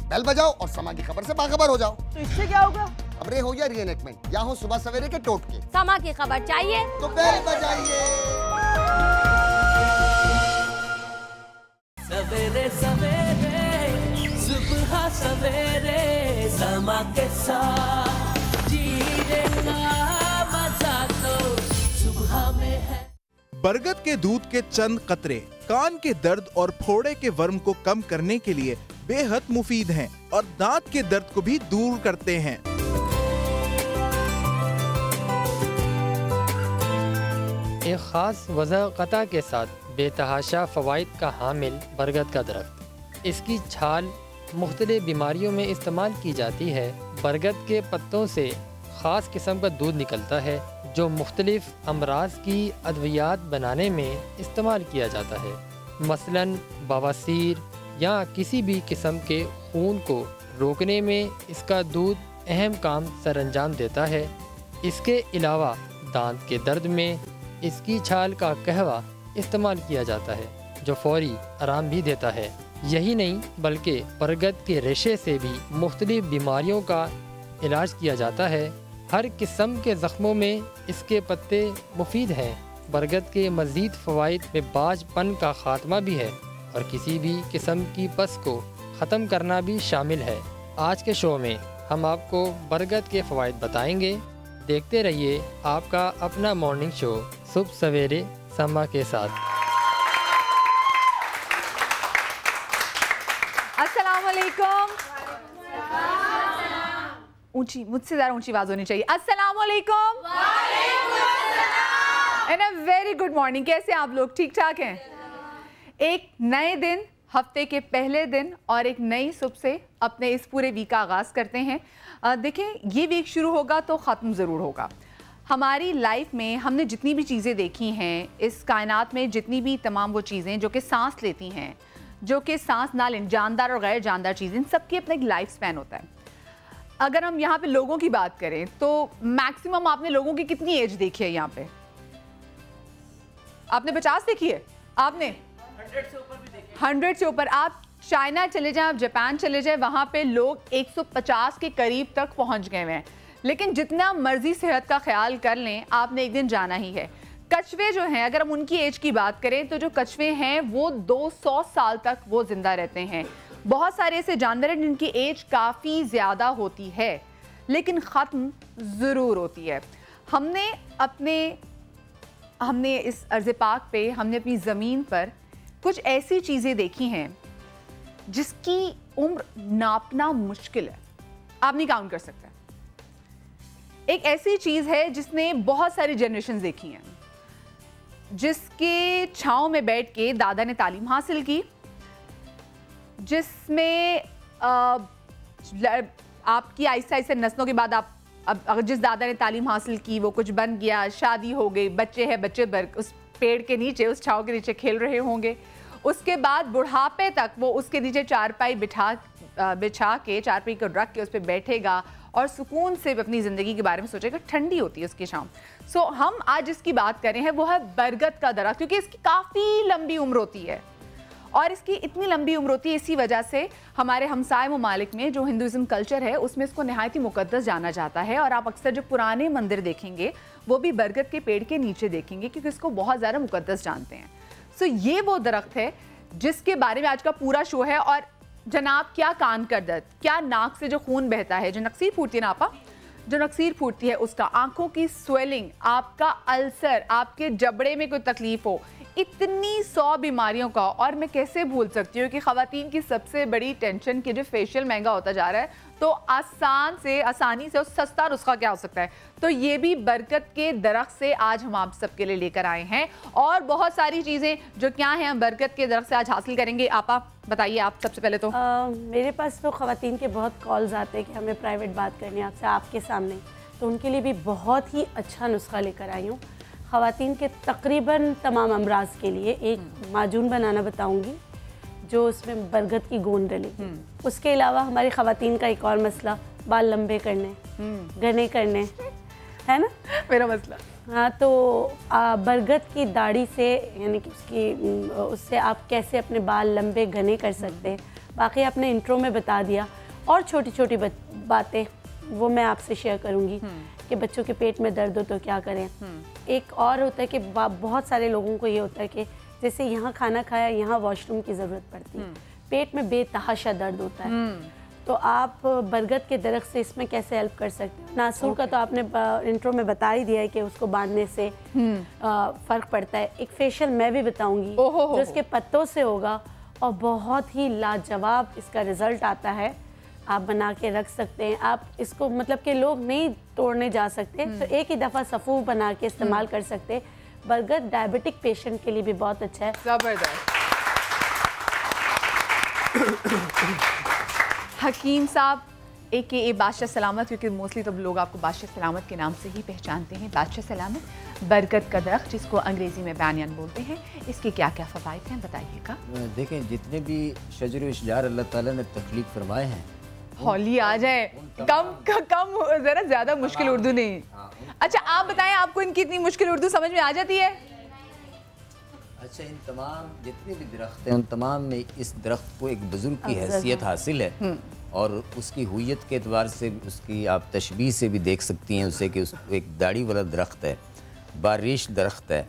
Bell बजाओ और समा की खबर से बाखबर हो जाओ। तो इससे क्या होगा? खबरें हो या रीएनएक्टमेंट या हो सुबह सवेरे के टोटके, समा की खबर चाहिए तो बेल बजाइए। सवेरे सवेरे सुबह सवेरे समा के साथ जीने का मजा तो सुबह में है। बरगद के दूध के चंद कतरे कान के दर्द और फोड़े के वर्म को कम करने के लिए बेहद मुफीद हैं और दांत के दर्द को भी दूर करते हैं। एक ख़ास वज़ाक़ता के साथ बेतहाशा फ़वाइद का हामिल बरगद का दरख्त। इसकी छाल मुख्तलिफ़ बीमारियों में इस्तेमाल की जाती है। बरगद के पत्तों से ख़ास किस्म का दूध निकलता है जो मुख्तलिफ़ अमराज की अद्वियात बनाने में इस्तेमाल किया जाता है। मसलन बवासीर या किसी भी किस्म के खून को रोकने में इसका दूध अहम काम सरअंजाम देता है। इसके अलावा दांत के दर्द में इसकी छाल का कहवा इस्तेमाल किया जाता है जो फौरी आराम भी देता है। यही नहीं बल्कि बरगद के रेशे से भी मुख्तलिफ बीमारियों का इलाज किया जाता है। हर किस्म के ज़ख्मों में इसके पत्ते मुफीद हैं। बरगद के मज़ीद फ़वाइद में बाजपन का ख़ात्मा भी है और किसी भी किस्म की पस को ख़त्म करना भी शामिल है। आज के शो में हम आपको बरगद के फ़वाइद बताएंगे। देखते रहिए आपका अपना मॉर्निंग शो सुबह सवेरे समा के साथ। अस्सलाम वालेकुम। ऊंची, मुझसे ज़्यादा ऊंची आवाज़ होनी चाहिए। अस्सलाम वालेकुम। And a very good morning. कैसे आप लोग? ठीक ठाक हैं? एक नए दिन, हफ्ते के पहले दिन और एक नई सुबह से अपने इस पूरे वीक का आगाज़ करते हैं। देखें, ये वीक शुरू होगा तो ख़त्म ज़रूर होगा। हमारी लाइफ में हमने जितनी भी चीज़ें देखी हैं, इस कायनात में जितनी भी तमाम वो चीज़ें जो कि सांस लेती हैं, जो कि सांस ना लें, जानदार और गैर जानदार चीज़ें, सबकी अपना एक लाइफ स्पैन होता है। अगर हम यहाँ पे लोगों की बात करें तो मैक्सिमम आपने लोगों की कितनी एज देखी है? यहाँ पे आपने 50 देखी है? आपने 100 से ऊपर भी देखी है? 100 से ऊपर। आप चाइना चले जाएं, आप जापान चले जाएं, वहाँ पे लोग 150 के करीब तक पहुँच गए हुए हैं। लेकिन जितना मर्जी सेहत का ख्याल कर लें, आपने एक दिन जाना ही है। कछुए जो हैं, अगर हम उनकी एज की बात करें तो जो कछुए हैं वो 200 साल तक वो जिंदा रहते हैं। बहुत सारे ऐसे जानवर हैं जिनकी एज काफ़ी ज़्यादा होती है लेकिन ख़त्म ज़रूर होती है। हमने इस अर्ज़ पाक पे, हमने अपनी ज़मीन पर कुछ ऐसी चीज़ें देखी हैं जिसकी उम्र नापना मुश्किल है, आप नहीं काउंट कर सकते। एक ऐसी चीज़ है जिसने बहुत सारी जनरेशन देखी हैं, जिसके छाँव में बैठ के दादा ने तालीम हासिल की, जिसमें आपकी आहिस्ता आहिस्ता नस्लों के बाद आप अब अगर जिस दादा ने तालीम हासिल की वो कुछ बन गया, शादी हो गई, बच्चे हैं, बच्चे उस पेड़ के नीचे, उस छाँव के नीचे खेल रहे होंगे। उसके बाद बुढ़ापे तक वो उसके नीचे चारपाई बिछा के, चारपाई को रख के उस पर बैठेगा और सुकून से अपनी ज़िंदगी के बारे में सोचेगा। ठंडी होती है उसकी शाम। सो हम आज जिसकी बात कर रहे हैं वो है बरगद का दरख्त, क्योंकि इसकी काफ़ी लंबी उम्र होती है। और इसकी इतनी लंबी उम्र होती है इसी वजह से हमारे हमसाय ममालिक में जो हिंदुज़म कल्चर है उसमें इसको नहायत ही मुकद्दस जाना जाता है। और आप अक्सर जो पुराने मंदिर देखेंगे वो भी बरगद के पेड़ के नीचे देखेंगे क्योंकि इसको बहुत ज़्यादा मुकद्दस जानते हैं। सो ये वो दरख्त है जिसके बारे में आज का पूरा शो है। और जनाब, क्या कान का दर्द, क्या नाक से जो खून बहता है, जो नक्सीर फूटती है ना आपा, जो नक्सीर फूटती है उसका, आंखों की स्वेलिंग, आपका अल्सर, आपके जबड़े में कोई तकलीफ हो, इतनी 100 बीमारियों का। और मैं कैसे भूल सकती हूँ कि ख़वातीन की सबसे बड़ी टेंशन कि जो फेशियल महंगा होता जा रहा है, तो आसानी से और सस्ता नुस्खा क्या हो सकता है? तो ये भी बरगद के दरख्त से आज हम आप सबके लिए लेकर आए हैं। और बहुत सारी चीज़ें जो क्या हैं हम बरगद के दरख्त से आज हासिल करेंगे। आपा बताइए, आप सबसे पहले तो। मेरे पास तो ख़वातीन के बहुत कॉल्स आते हैं कि हमें प्राइवेट बात करनी है आपसे आपके सामने, तो उनके लिए भी बहुत ही अच्छा नुस्खा लेकर आई हूँ। ख़वातीन के तकरीबन तमाम अमराज के लिए एक माजून बनाना बताऊँगी जो उसमें बरगद की गोंद डलेगी। उसके अलावा हमारी ख़वातीन का एक और मसला, बाल लंबे करने, घने करने, है ना मेरा मसला। हाँ, तो बरगद की दाढ़ी से, यानी कि उससे आप कैसे अपने बाल लंबे घने कर सकते हैं, बाकी आपने इंट्रो में बता दिया। और छोटी छोटी बातें वो मैं आपसे शेयर करूँगी कि बच्चों के पेट में दर्द हो तो क्या करें। एक और होता है कि बहुत सारे लोगों को ये होता है कि जैसे यहाँ खाना खाया, यहाँ वॉशरूम की ज़रूरत पड़ती है, पेट में बेतहाशा दर्द होता है, तो आप बरगद के दरख्त से इसमें कैसे हेल्प कर सकते हो। नासूर का तो आपने इंट्रो में बता ही दिया है कि उसको बांधने से फ़र्क पड़ता है। एक फेशियल मैं भी बताऊंगी जो इसके पत्तों से होगा और बहुत ही लाजवाब इसका रिज़ल्ट आता है। आप बना के रख सकते हैं। आप इसको मतलब कि लोग नहीं तोड़ने जा सकते तो एक ही दफ़ा सफ़ू बना के इस्तेमाल कर सकते हैं। बरगद डायबिटिक पेशेंट के लिए भी बहुत अच्छा है। जबरदस्त। हकीम साहब AKA बादशाह सलामत, क्योंकि मोस्टली तो लोग आपको बादशाह सलामत के नाम से ही पहचानते हैं। बादशाह सलामत बरगद का दरख्त, जिसको अंग्रेज़ी में बैनियन बोलते हैं, इसके क्या क्या फ़वाइद हैं बताइएगा। देखें, जितने भी शजर इशजार अल्लाह ताला ने तख्लीक फरमाए हैं, हौली आ जाए, कम ज़रा ज़्यादा मुश्किल उर्दू नहीं। अच्छा आप बताएं, आपको इनकी इतनी मुश्किल उर्दू समझ में आ जाती है? अच्छा, इन तमाम जितने भी दरख्त हैं उन तमाम में इस दरख्त को एक बुजुर्ग की हैसियत हासिल है और उसकी हुइयत के एतबार से उसकी आप तशबीह से भी देख सकती हैं उसे कि उस एक दाढ़ी वाला दरख्त है, बारिश दरख्त है।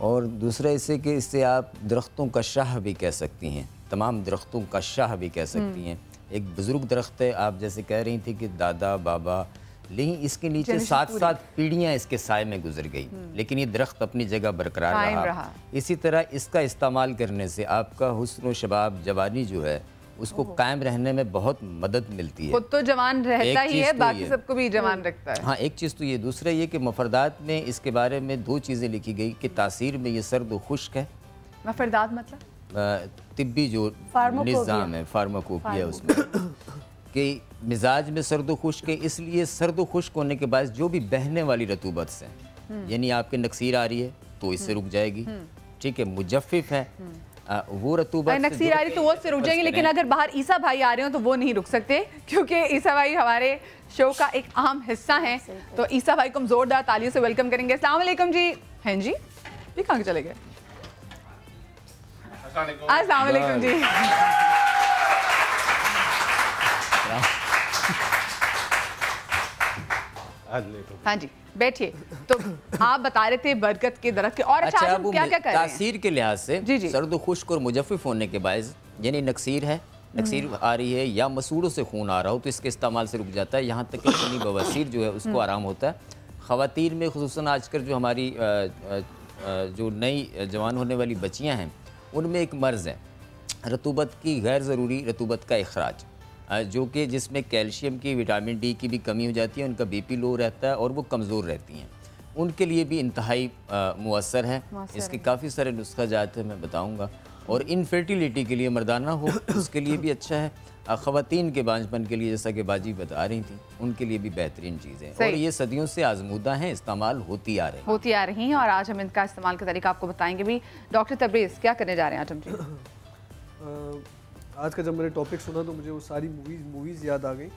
और दूसरा इसे कि इससे आप दरख्तों का शाह भी कह सकती हैं, तमाम दरख्तों का शाह भी कह सकती हैं। एक बुजुर्ग दरख्त है, आप जैसे कह रही थी कि दादा बाबा, लेकिन इसके नीचे 7 पीढ़ियाँ इसके साए में गुजर गई, लेकिन ये दरख्त अपनी जगह बरकरार रहा। इसी तरह इसका इस्तेमाल करने से आपका हुस्न व शबाब, जवानी जो है उसको कायम रहने में बहुत मदद मिलती है। खुद तो जवान रहता ही है, बाकी सबको भी जवान रखता है। हाँ, एक चीज़ तो ये। दूसरा ये कि मफरदात में इसके बारे में 2 चीज़ें लिखी गई कि तासीर में ये सर्द व खुश्क है। मफरदात मतलब तिब्बी जो निज़ाम है, फार्माकोपिया, उसमें कि मिजाज में सर्द व खुश्क है। इसलिए सर्द व खुश्क होने के बाद जो भी बहने वाली रतूबत से, यानी आपके नक्सीर आ रही है तो इससे रुक जाएगी, ठीक है। मुजफ्फिफ है, वो रतूबत नक्सीर आ रही तो वो से रुक जाएंगे, लेकिन अगर बाहर ईसा भाई आ रहे हो तो वो नहीं रुक सकते, क्योंकि ईसा भाई हमारे शो का एक अहम हिस्सा है। तो ईसा भाई को हम जोरदार तालियों से वेलकम करेंगे। अस्सलाम वालेकुम जी। हैं जी, ये कहाँ चले गए? अस्सलाम वालेकुम जी। हाँ जी, बैठिए। तो आप बता रहे थे बरगद के दरख्त के, और अच्छा हम क्या क्या कर रहे हैं? तासीर के लिहाज से सर्द खुश्क और मुजफ्फिफ होने के बायस, यानी नक्सीर है, नक्सीर आ रही है या मसूड़ों से खून आ रहा हो तो इसके इस्तेमाल से रुक जाता है। यहाँ तक कि खूनी बवासीर जो है उसको आराम होता है। ख़वातीन में खुसूसन आजकल जो हमारी जो नई जवान होने वाली बच्चियाँ हैं उनमें एक मर्ज़ है रतूबत की, गैर ज़रूरी रतूबत का इखराज, जो कि जिसमें कैल्शियम की, विटामिन डी की भी कमी हो जाती है, उनका बीपी लो रहता है और वो कमज़ोर रहती हैं। उनके लिए भी इंतहाई मुअस्सर है। इसके काफ़ी सारे नुस्खा जात हैं, मैं बताऊंगा। और इनफर्टिलिटी के लिए, मर्दाना हो उसके लिए भी अच्छा है। ख़वातीन के बांझपन के लिए, जैसा कि बाजी बता रही थी, उनके लिए भी बेहतरीन चीज़ें हैं और ये सदियों से आजमूदा हैं, इस्तेमाल होती आ रही हैं। और आज हम इनका इस्तेमाल का तरीका आपको बताएंगे भी। डॉक्टर तबरेज़, क्या करने जा रहे हैं आज हम जी? आज का जब मैंने टॉपिक सुना तो मुझे वो सारी मूवीज़ याद आ गई,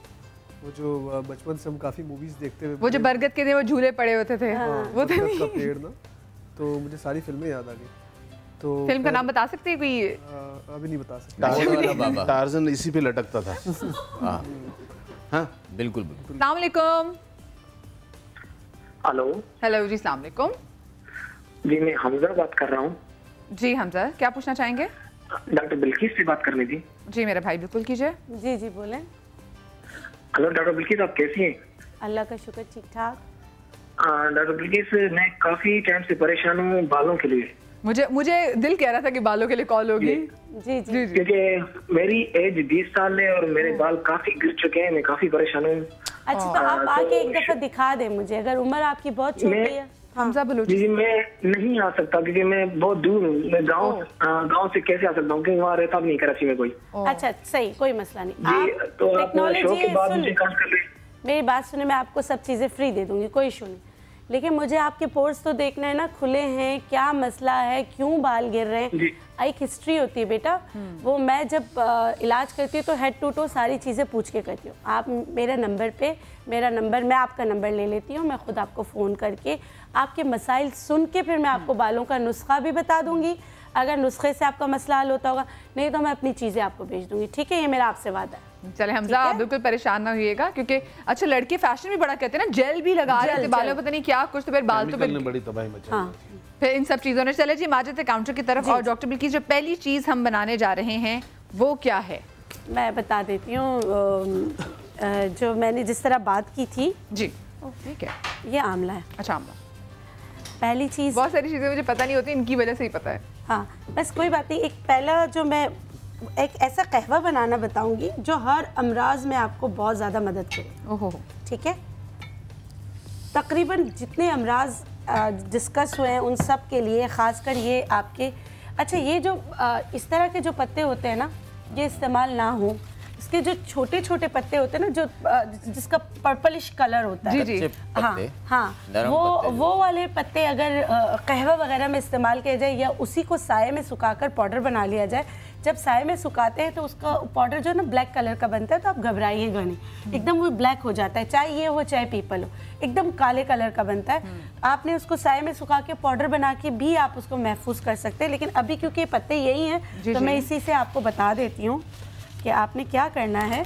वो जो बचपन से हम काफ़ी मूवीज़ देखते हुए, वो जो बरगद के थे वो झूले पड़े होते थे, वो थे नहीं का पेड़ ना, तो मुझे सारी फिल्में याद आ गई। तो फिल्म का नाम बता सकते हैं कोई? अभी नहीं बता सकते। टार्ज़न इसी पे लटकता था। हाँ बिल्कुल। अस्सलाम वालेकुम। हेलो जी, अस्सलाम वालेकुम जी। मैं हमजा बात कर रहा हूँ। जी हमजा, क्या पूछना चाहेंगे? डॉक्टर बिल्किस से बात करनी थी। जी मेरा भाई, बिल्कुल कीजिए। जी जी बोलें। हेलो डॉक्टर बिल्किस, आप कैसी हैं? अल्लाह का शुक्र, ठीक ठाक। डॉक्टर बिल्किस, मैं काफी टाइम से परेशान हूँ बालों के लिए। मुझे दिल कह रहा था कि बालों के लिए कॉल होगी। जी जी। क्योंकि मेरी एज 20 साल है और मेरे बाल काफी गिर चुके हैं, मैं काफी परेशान हूँ। अच्छा, तो आप आके एक दफा दिखा दें मुझे, अगर उम्र आपकी बहुत छोटी है। हमजा बलूच जी, मैं नहीं आ सकता क्योंकि मैं बहुत दूर हूँ। मैं गांव से कैसे आ सकता हूँ, क्योंकि वहाँ रहता नहीं कराची में कोई। अच्छा सही, कोई मसला नहीं। जी, तो आप शो के बाद मुझे कॉल कर लें। मेरी बात सुने, मैं आपको सब चीज़ें फ्री दे दूंगी, कोई इशू नहीं, लेकिन मुझे आपके पोर्स तो देखना है ना, खुले हैं, क्या मसला है, क्यों बाल गिर रहे हैं। एक हिस्ट्री होती है बेटा, वो मैं जब इलाज करती हूँ तो हेड टू टो सारी चीज़ें पूछ के करती हूँ। आप मेरे नंबर पे, मैं आपका नंबर ले लेती हूँ, मैं खुद आपको फ़ोन करके आपके मसाइल सुन के फिर मैं आपको बालों का नुस्खा भी बता दूंगी। अगर नुस्खे से आपका मसला हल होता होगा, नहीं तो मैं अपनी चीज़ें आपको भेज दूंगी, ठीक है? ये मेरा आपसे वादा है। चले हमजा, आप बिल्कुल परेशान ना होइएगा, क्योंकि अच्छा लड़के फैशन भी बड़ा करते हैं ना, जेल भी लगा रहे थे बालों, पता नहीं क्या कुछ, तो फिर बाल तो बड़ी तबाही मचाई। हाँ, फिर इन सब चीज़ों ने। चले जी माजिद काउंटर की तरफ। और डॉक्टर बिल्किस, जो पहली चीज़ हम बनाने जा रहे हैं वो क्या है? मैं बता देती हूँ, जो मैंने जिस तरह बात की थी जी, ठीक है, ये आंवला है। अच्छा आंवला, पहली चीज़, बहुत सारी चीज़ें मुझे पता नहीं होती, इनकी वजह से ही पता है। हाँ, बस कोई बात नहीं। एक पहला जो मैं एक ऐसा कहवा बनाना बताऊंगी जो हर अमराज में आपको बहुत ज़्यादा मदद करे। ओहो, ठीक है? तकरीबन जितने अमराज डिस्कस हुए हैं उन सब के लिए, ख़ासकर ये आपके, अच्छा ये जो इस तरह के जो पत्ते होते हैं ना, ये इस्तेमाल ना हो। इसके जो छोटे छोटे पत्ते होते हैं ना, जो जिसका पर्पलिश कलर होता है, जी जी, हाँ हाँ, वो वाले पत्ते अगर कहवा वगैरह में इस्तेमाल किया जाए, या उसी को साये में सुखाकर पाउडर बना लिया जाए। जब साये में सुखाते हैं तो उसका पाउडर जो है ना ब्लैक कलर का बनता है, तो आप घबराइएगा नहीं, एकदम वो ब्लैक हो जाता है, चाहे ये हो चाहे पीपल हो, एकदम काले कलर का बनता है। आपने उसको साये में सुखा के पाउडर बना के भी आप उसको महफूज कर सकते हैं। लेकिन अभी क्योंकि पत्ते यही हैं, तो मैं इसी से आपको बता देती हूँ कि आपने क्या करना है।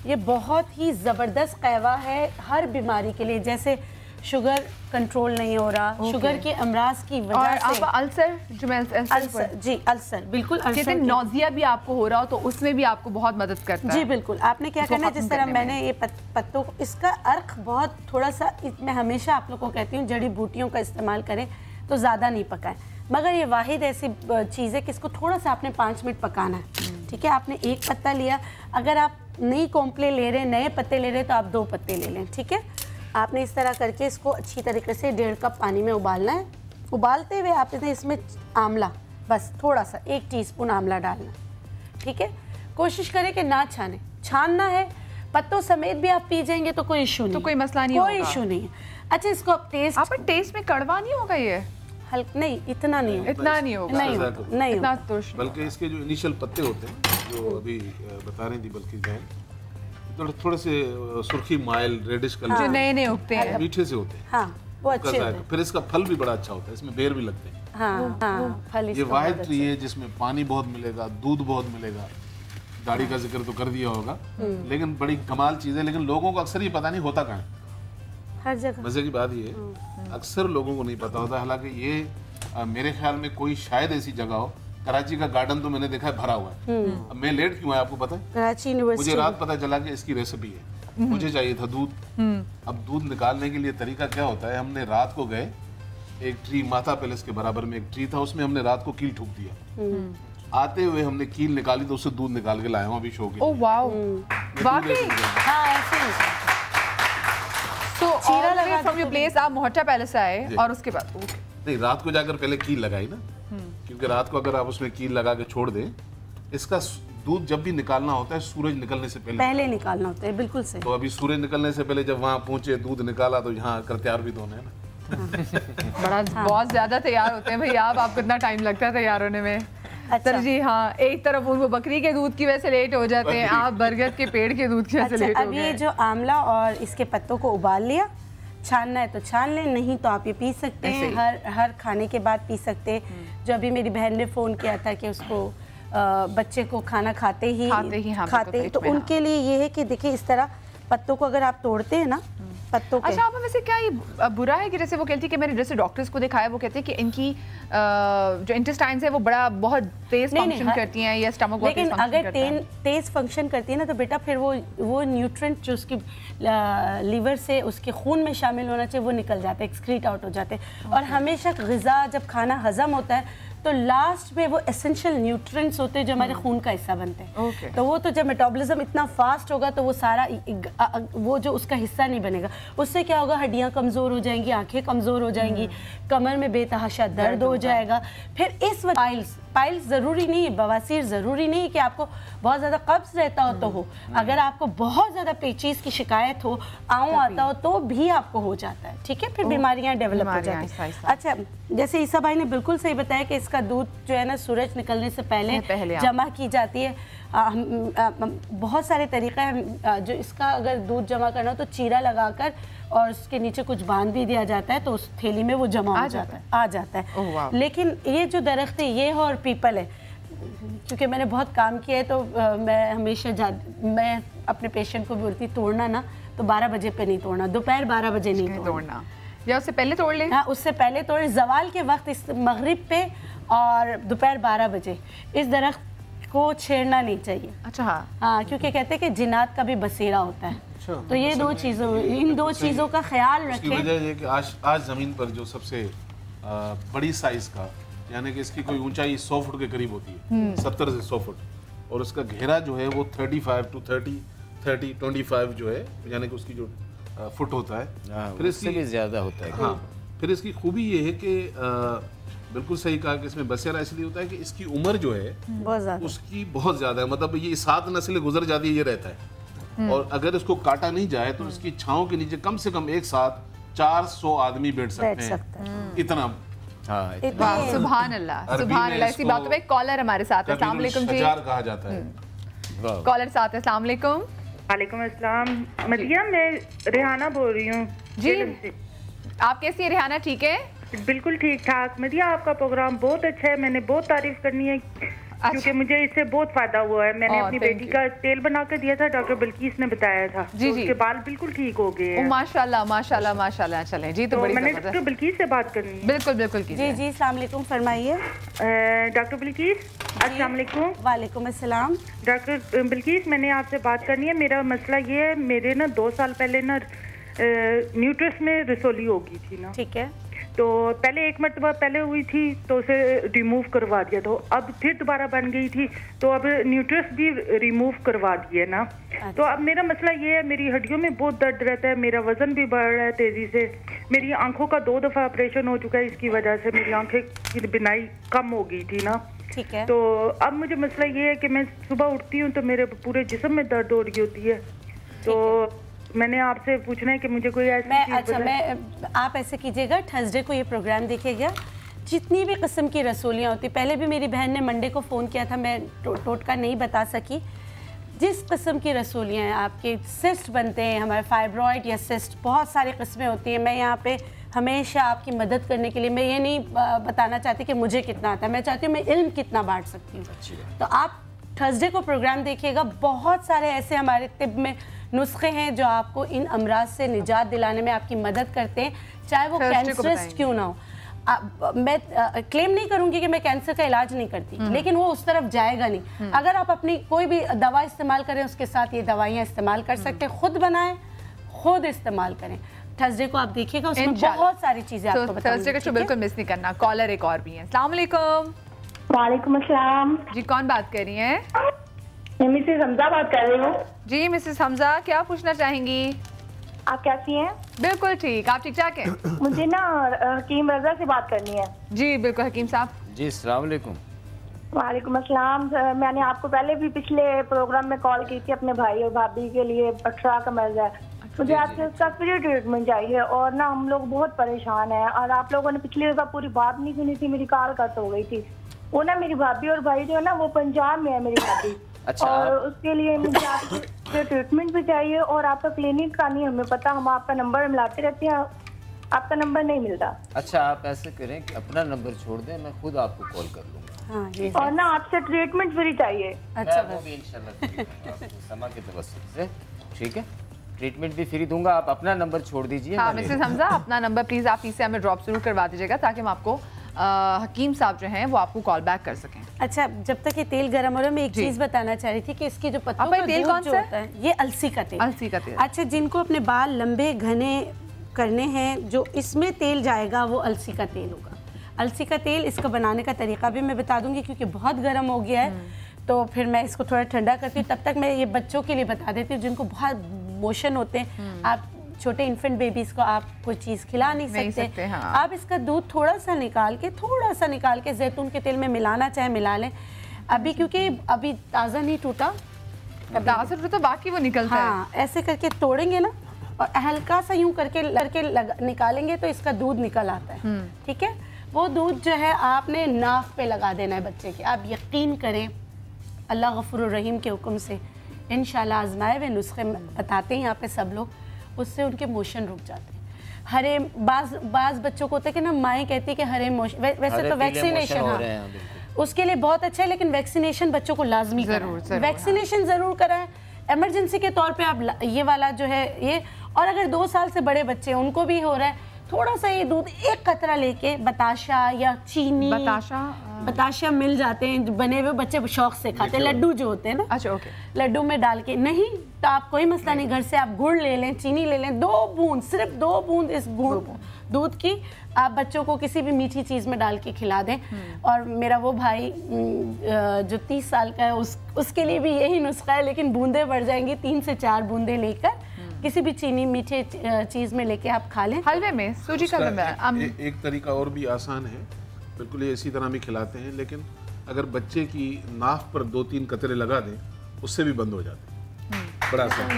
ये बहुत ही ज़बरदस्त कहवा है हर बीमारी के लिए, जैसे शुगर कंट्रोल नहीं हो रहा, शुगर के अमराज की वजह से, अल्सर, जो मैं अल्सर, जी अल्सर, बिल्कुल अल्सर, नौजिया भी आपको हो रहा हो तो उसमें भी आपको बहुत मदद करता है। जी बिल्कुल। आपने क्या करना है, जिस तरह मैंने ये पत्तों को, इसका अर्क बहुत थोड़ा सा, मैं हमेशा आप लोग को कहती हूँ जड़ी बूटियों का इस्तेमाल करें तो ज़्यादा नहीं पकाएं, मगर ये वाहिद ऐसी चीज़ है कि इसको थोड़ा सा आपने 5 मिनट पकाना है। ठीक है? आपने एक पत्ता लिया, अगर आप नई कॉम्प्ले ले रहे हैं, नए पत्ते ले रहे हैं, तो आप 2 पत्ते ले लें। ठीक है? आपने इस तरह करके इसको अच्छी तरीके से 1.5 कप पानी में उबालना है। उबालते हुए आपने इसमें आंवला, बस थोड़ा सा 1 टीस्पून आंवला डालना। ठीक है? कोशिश करें कि ना छाने, छानना है, पत्तों समेत भी आप पी जाएंगे तो कोई इशू नहीं, तो कोई मसला नहीं, कोई इशू नहीं है। अच्छा, इसको आप टेस्ट में कड़वा नहीं होगा ये? नहीं, इतना नहीं होगा, इतना नहीं होगा, नहीं इतना तो, बल्कि इसके जो इनिशियल पत्ते होते हैं जो अभी बता रही थी, बल्कि जैन थोड़े से सुर्खी माइल रेडिश कलर, जो नए उगते हैं, मीठे से होते हैं। हाँ, वो अच्छे होते हैं। फिर इसका फल भी बड़ा अच्छा होता है, इसमें बेर भी लगते हैं। हाँ, हाँ, फल ये वाहिद ट्री है जिसमें पानी बहुत मिलेगा, दूध बहुत मिलेगा। दाढ़ी का जिक्र तो कर दिया होगा, लेकिन बड़ी कमाल चीज है। लेकिन लोगों को अक्सर ये पता नहीं होता कहाँ है, हर जगह। मजे की बात ये है, अक्सर लोगों को नहीं पता होता। हालांकि ये मेरे ख्याल में कोई शायद ऐसी जगह हो, कराची का गार्डन तो मैंने देखा है भरा हुआ है। अब मैं लेट क्यों है आपको पता है? कराची यूनिवर्सिटी, मुझे रात पता चला कि इसकी रेसिपी है, मुझे चाहिए था दूध। अब दूध निकालने के लिए तरीका क्या होता है, हमने रात को गए, एक ट्री, माता पैलेस के बराबर में एक ट्री था, उसमें हमने रात को कील ठोक दिया। आते हुए हमने कील निकाली तो उससे दूध निकाल के लाया हूँ अभी शो के। ओह वाओ, वाकई? हाँ, ऐसे तो चीरा लगा फ्रॉम योर प्लेस, आप मोहट्टा पैलेस आए और उसके बाद नहीं, रात को जाकर पहले कील लगाई ना, क्योंकि रात को अगर आप उसमें कील लगा के छोड़ दें, इसका दूध जब भी निकालना होता है सूरज निकलने से पहले निकालना होता है। बिल्कुल सही। तो अभी सूरज निकलने से पहले जब वहाँ पहुंचे, दूध निकाला, तो यहाँ आकर तैयार भी तो होना है ना। बड़ा बहुत ज्यादा तैयार होते हैं भैया आप कितना टाइम लगता है तैयार होने में? अच्छा जी, हाँ, एक तरफ वो बकरी के दूध की वजह से लेट हो जाते हैं, आप बरगद के पेड़ के दूध की वजह से लेट हो गए। अब ये जो आंवला और इसके पत्तों को उबाल लिया, छानना है तो छान लें, नहीं तो आप ये पी सकते हैं, हर खाने के बाद पी सकते हैं। जो अभी मेरी बहन ने फ़ोन किया था कि उसको बच्चे को खाना खाते ही तो उनके लिए ये है कि देखिए, इस तरह पत्तों को अगर आप तोड़ते हैं ना, पत्तों के। अच्छा, आप वैसे क्या ये बुरा है कि जैसे वो कहती है कि मैंने जैसे डॉक्टर्स को दिखाया, वो कहते हैं कि इनकी जो इंटेस्टाइन्स है वो बहुत तेज फंक्शन करती हैं, या स्टमक बहुत तेज फंक्शन करता है। लेकिन अगर तेज फंक्शन करती है ना, तो बेटा फिर वो न्यूट्रिएंट जो उसकी लीवर से उसके खून में शामिल होना चाहिए वो निकल जाते हैं, एक्सक्रीट आउट हो जाते हैं। और हमेशा ग़िज़ा जब खाना हज़म होता है तो लास्ट में वो एसेंशियल न्यूट्रिएंट्स होते हैं जो हमारे खून का हिस्सा बनते हैं। तो वो तो जब मेटाबॉलिज्म इतना फास्ट होगा तो वो सारा वो जो उसका हिस्सा नहीं बनेगा, उससे क्या होगा, हड्डियां कमज़ोर हो जाएंगी, आंखें कमज़ोर हो जाएंगी, कमर में बेतहाशा दर्द हो जाएगा। फिर इस वक्त पाइल्स ज़रूरी नहीं है, बवासीर ज़रूरी नहीं है कि आपको बहुत ज़्यादा कब्ज़ रहता हो तो हो, अगर आपको बहुत ज़्यादा पेचीज़ की शिकायत हो, आऊँ आता हो, तो भी आपको हो जाता है। ठीक है? फिर बीमारियाँ डेवलप हो जाती हैं। अच्छा, जैसे ईसा भाई ने बिल्कुल सही बताया कि इसका दूध जो है ना सूरज निकलने से पहले जमा की जाती है। बहुत सारे तरीक़े हैं जो इसका अगर दूध जमा करना हो तो चीरा लगाकर और उसके नीचे कुछ बांध भी दिया जाता है तो उस थैली में वो जमा हो जाता है, आ जाता है। लेकिन ये जो दरख्त है ये और पीपल है, क्योंकि मैंने बहुत काम किया है तो मैं हमेशा मैं अपने पेशेंट को भी बोलती तोड़ना ना तो 12 बजे पे नहीं तोड़ना, दोपहर 12 बजे नहीं तोड़ना, या उससे पहले तोड़ लें। हाँ, उससे पहले तोड़े, जवाल के वक्त इस मगरिब पे और दोपहर 12 बजे इस दरख्त को छेड़ना नहीं चाहिए। अच्छा हाँ, क्योंकि कहते हैं कि जिन्नात का भी बसेरा होता है। तो ये इन दो चीज़ों का ख्याल रखें। इसकी वजह ये कि आज ज़मीन पर जो सबसे बड़ी साइज़ का, यानी कि इसकी कोई ऊंचाई 100 फुट के करीब होती है, 70 से 100 फुट, और उसका घेरा जो है वो 35 to 25 जो है, यानी कि उसकी जो फुट होता है, फिर इससे भी ज़्यादा होता है। हाँ, फिर इसकी खूबी ये है कि बिल्कुल सही कहा कि इसमें बसेरा इसलिए होता है कि इसकी उम्र जो है उसकी बहुत ज़्यादा है, मतलब ये 7 नस्लें गुजर जाती है, ये रहता है। और अगर इसको काटा नहीं जाए तो इसकी छांव के नीचे कम से कम एक साथ 400 आदमी बैठ सकते हैं, इतना। सुभान अल्लाह, सुभान अल्लाह। इसी बातों पे एक कॉलर हमारे साथ है। अस्सलाम वालेकुम जी। कहा जाता है। कॉलर साथ है। अस्सलाम वालेकुम। वालेकुम अस्सलाम। मदिया, मैं रेहाना बोल रही हूँ जी। आप कैसी है रेहाना? ठीक है, बिल्कुल ठीक ठाक। मदिया, आपका प्रोग्राम बहुत अच्छा है, मैंने बहुत तारीफ करनी है क्योंकि मुझे इससे बहुत फायदा हुआ है। मैंने अपनी बेटी का तेल बना कर दिया था, डॉक्टर बल्कीस ने बताया था, जी, तो उसके बाल बिल्कुल ठीक हो गए हैं। माशाल्लाह माशाल्लाह माशाल्लाह। चलें जी, तो मैंने डॉक्टर बल्कीस से बात करनी है। बिल्कुल बिल्कुल जी जी। अस्सलाम वालेकुम, फरमाइए। डॉक्टर बल्कीस, अस्सलाम वालेकुम। वालेकुम अस्सलाम। डॉक्टर बल्कीस, मैंने आपसे बात करनी है। मेरा मसला ये है, मेरे ना 2 साल पहले ना न्यूट्रस में रसोली हो गई थी ना। ठीक है। तो पहले 1 मरतबा पहले हुई थी तो उसे रिमूव करवा दिया, तो अब फिर दोबारा बन गई थी तो अब न्यूट्रस भी रिमूव करवा दिए ना। तो अब मेरा मसला ये है, मेरी हड्डियों में बहुत दर्द रहता है, मेरा वजन भी बढ़ रहा है तेजी से, मेरी आंखों का 2 दफ़ा ऑपरेशन हो चुका है, इसकी वजह से मेरी आंखें की बिनाई कम हो गई थी ना। ठीक है। तो अब मुझे मसला ये है कि मैं सुबह उठती हूँ तो मेरे पूरे जिस्म में दर्द हो रही होती है। तो मैंने आपसे पूछना है कि मुझे कोई ऐसी आप ऐसे कीजिएगा, थर्सडे को ये प्रोग्राम देखिएगा, जितनी भी किस्म की रसोलियाँ होती, पहले भी मेरी बहन ने मंडे को फ़ोन किया था, मैं टोटका नहीं बता सकी। जिस किस्म की रसोलियाँ हैं, आपके सिस्ट बनते हैं, हमारे फाइब्रॉइड या सिस्ट, बहुत सारी किस्में होती हैं। मैं यहाँ पे हमेशा आपकी मदद करने के लिए, मैं ये नहीं बताना चाहती कि मुझे कितना आता है, मैं चाहती हूँ मैं इल्म कितना बांट सकती हूँ। तो आप थर्सडे को प्रोग्राम देखिएगा, बहुत सारे ऐसे हमारे तिब में नुस्खे हैं जो आपको इन अमराज से निजात दिलाने में आपकी मदद करते हैं, चाहे वो कैंसरस क्यों ना हो। मैं क्लेम नहीं करूंगी कि मैं कैंसर का इलाज नहीं करती, लेकिन वो उस तरफ जाएगा नहीं। अगर आप अपनी कोई भी दवा इस्तेमाल करें, उसके साथ ये दवाइयाँ इस्तेमाल कर सकते हैं, खुद बनाएं, खुद इस्तेमाल करें। थर्सडे को आप देखिएगा, उसमें बहुत सारी चीजें आपको बताऊंगी। थर्सडे का शो बिल्कुल मिस नहीं करना। कॉलर एक और भी है। अस्सलाम वालेकुम। वालेकुम अस्सलाम जी, कौन बात कर रही हैं? मैं मिसेस हमजा बात कर रही हूँ। जी मिसेस हमजा, क्या पूछना चाहेंगी? आप कैसी हैं? बिल्कुल ठीक, आप ठीक ठाक हैं? मुझे ना हकीम रजा से बात करनी है। जी बिल्कुल हकीम साहब। जी अस्सलाम वालेकुम। वालेकुम अस्सलाम। मैंने आपको पहले भी पिछले प्रोग्राम में कॉल की थी अपने भाई और भाभी के लिए, अठरा का मर्ज है, मुझे आपसे उसका फ्री ट्रीटमेंट चाहिए और ना हम लोग बहुत परेशान हैं और आप लोगों ने पिछली दफा पूरी बात नहीं सुनी थी, मेरी कॉल कट हो गई थी। वो ना मेरी भाभी और भाई जो है ना वो पंजाब में है, मेरी भाभी। अच्छा। और उसके लिए मुझे आपसे ट्रीटमेंट भी चाहिए और आपका क्लिनिक का नहीं हमें पता, हम आपका नंबर मिलाते रहते हैं, आपका नंबर नहीं मिलता। अच्छा, आप ऐसे करें कि अपना नंबर छोड़ दें, मैं खुद आपको कॉल कर लूँगा। हाँ, और ना आपसे ट्रीटमेंट फ्री चाहिए। अच्छा, वो भी इंशाल्लाह समा के तवस्सुल से, ठीक है, ट्रीटमेंट भी फ्री दूंगा। आप अपना नंबर छोड़ दीजिए। हाँ मिसेस हमजा, अपना नंबर प्लीज़ आप इसे हमें ड्रॉप जरूर करवा दीजिएगा ताकि हम आपको हकीम साहब जो हैं वो आपको कॉल बैक कर सकें। अच्छा, जब तक ये तेल गर्म हो रहा है, मैं एक चीज़ बताना चाह रही थी कि इसकी जो पत्तों का तेल कौन सा होता है, ये अलसी का तेल। अलसी का तेल। अच्छा, जिनको अपने बाल लंबे घने करने हैं, जो इसमें तेल जाएगा वो अलसी का तेल होगा। अलसी का तेल, इसका बनाने का तरीका भी मैं बता दूंगी क्योंकि बहुत गर्म हो गया है, तो फिर मैं इसको थोड़ा ठंडा करती हूँ। तब तक मैं ये बच्चों के लिए बता देती हूँ जिनको बहुत मोशन होते हैं। आप छोटे इन्फेंट बेबीज को आप कोई चीज़ खिला नहीं सकते। हाँ। आप इसका दूध थोड़ा सा निकाल के जैतून के तेल में मिलाना चाहे मिला लें। अभी क्योंकि अभी ताज़ा नहीं टूटा, ताज़ा टूटा बाकी वो निकलता है। हाँ, ऐसे करके तोड़ेंगे ना और हल्का सा यूं करके निकालेंगे तो इसका दूध निकल आता है। ठीक है, वो दूध जो है आपने नाक पे लगा देना है बच्चे के। आप यकीन करें अल्लाह गफूर रहीम के हुक्म से इंशाल्लाह आजमाए हुए नुस्खे बताते हैं यहाँ पे सब लोग, उससे उनके मोशन रुक जाते हैं। हरे बाज बच्चों को होता है कि ना, माएँ कहती है कि हरे मोशन, वैसे तो वैक्सीनेशन, हाँ उसके लिए बहुत अच्छा है, लेकिन वैक्सीनेशन बच्चों को लाजमी कराएं, वैक्सीनेशन ज़रूर कराएं। इमरजेंसी के तौर पे आप ये वाला जो है ये, और अगर 2 साल से बड़े बच्चे हैं उनको भी हो रहा है, थोड़ा सा ये दूध 1 कतरा लेके बताशा या चीनी, बताशा मिल जाते हैं बने हुए, बच्चे शौक से खाते हैं, लड्डू जो होते हैं ना, अच्छा ओके, लड्डू में डाल के, नहीं तो आप कोई मसला नहीं, घर से आप गुड़ ले लें, चीनी ले लें, 2 बूंद, सिर्फ 2 बूंद इस दूध की आप बच्चों को किसी भी मीठी चीज़ में डाल के खिला दें। और मेरा वो भाई जो 30 साल का है उसके लिए भी यही नुस्खा है, लेकिन बूंदें बढ़ जाएंगी, 3 से 4 बूंदें लेकर किसी भी चीनी मीठे चीज़ में लेके आप खा लें, हलवे में, सूजी का हलवा। एक तरीका और भी आसान है, बिल्कुल ये इसी तरह भी खिलाते हैं, लेकिन अगर बच्चे की नाक पर 2-3 कतरे लगा दें उससे भी बंद हो जाते हैं, बड़ा आसान।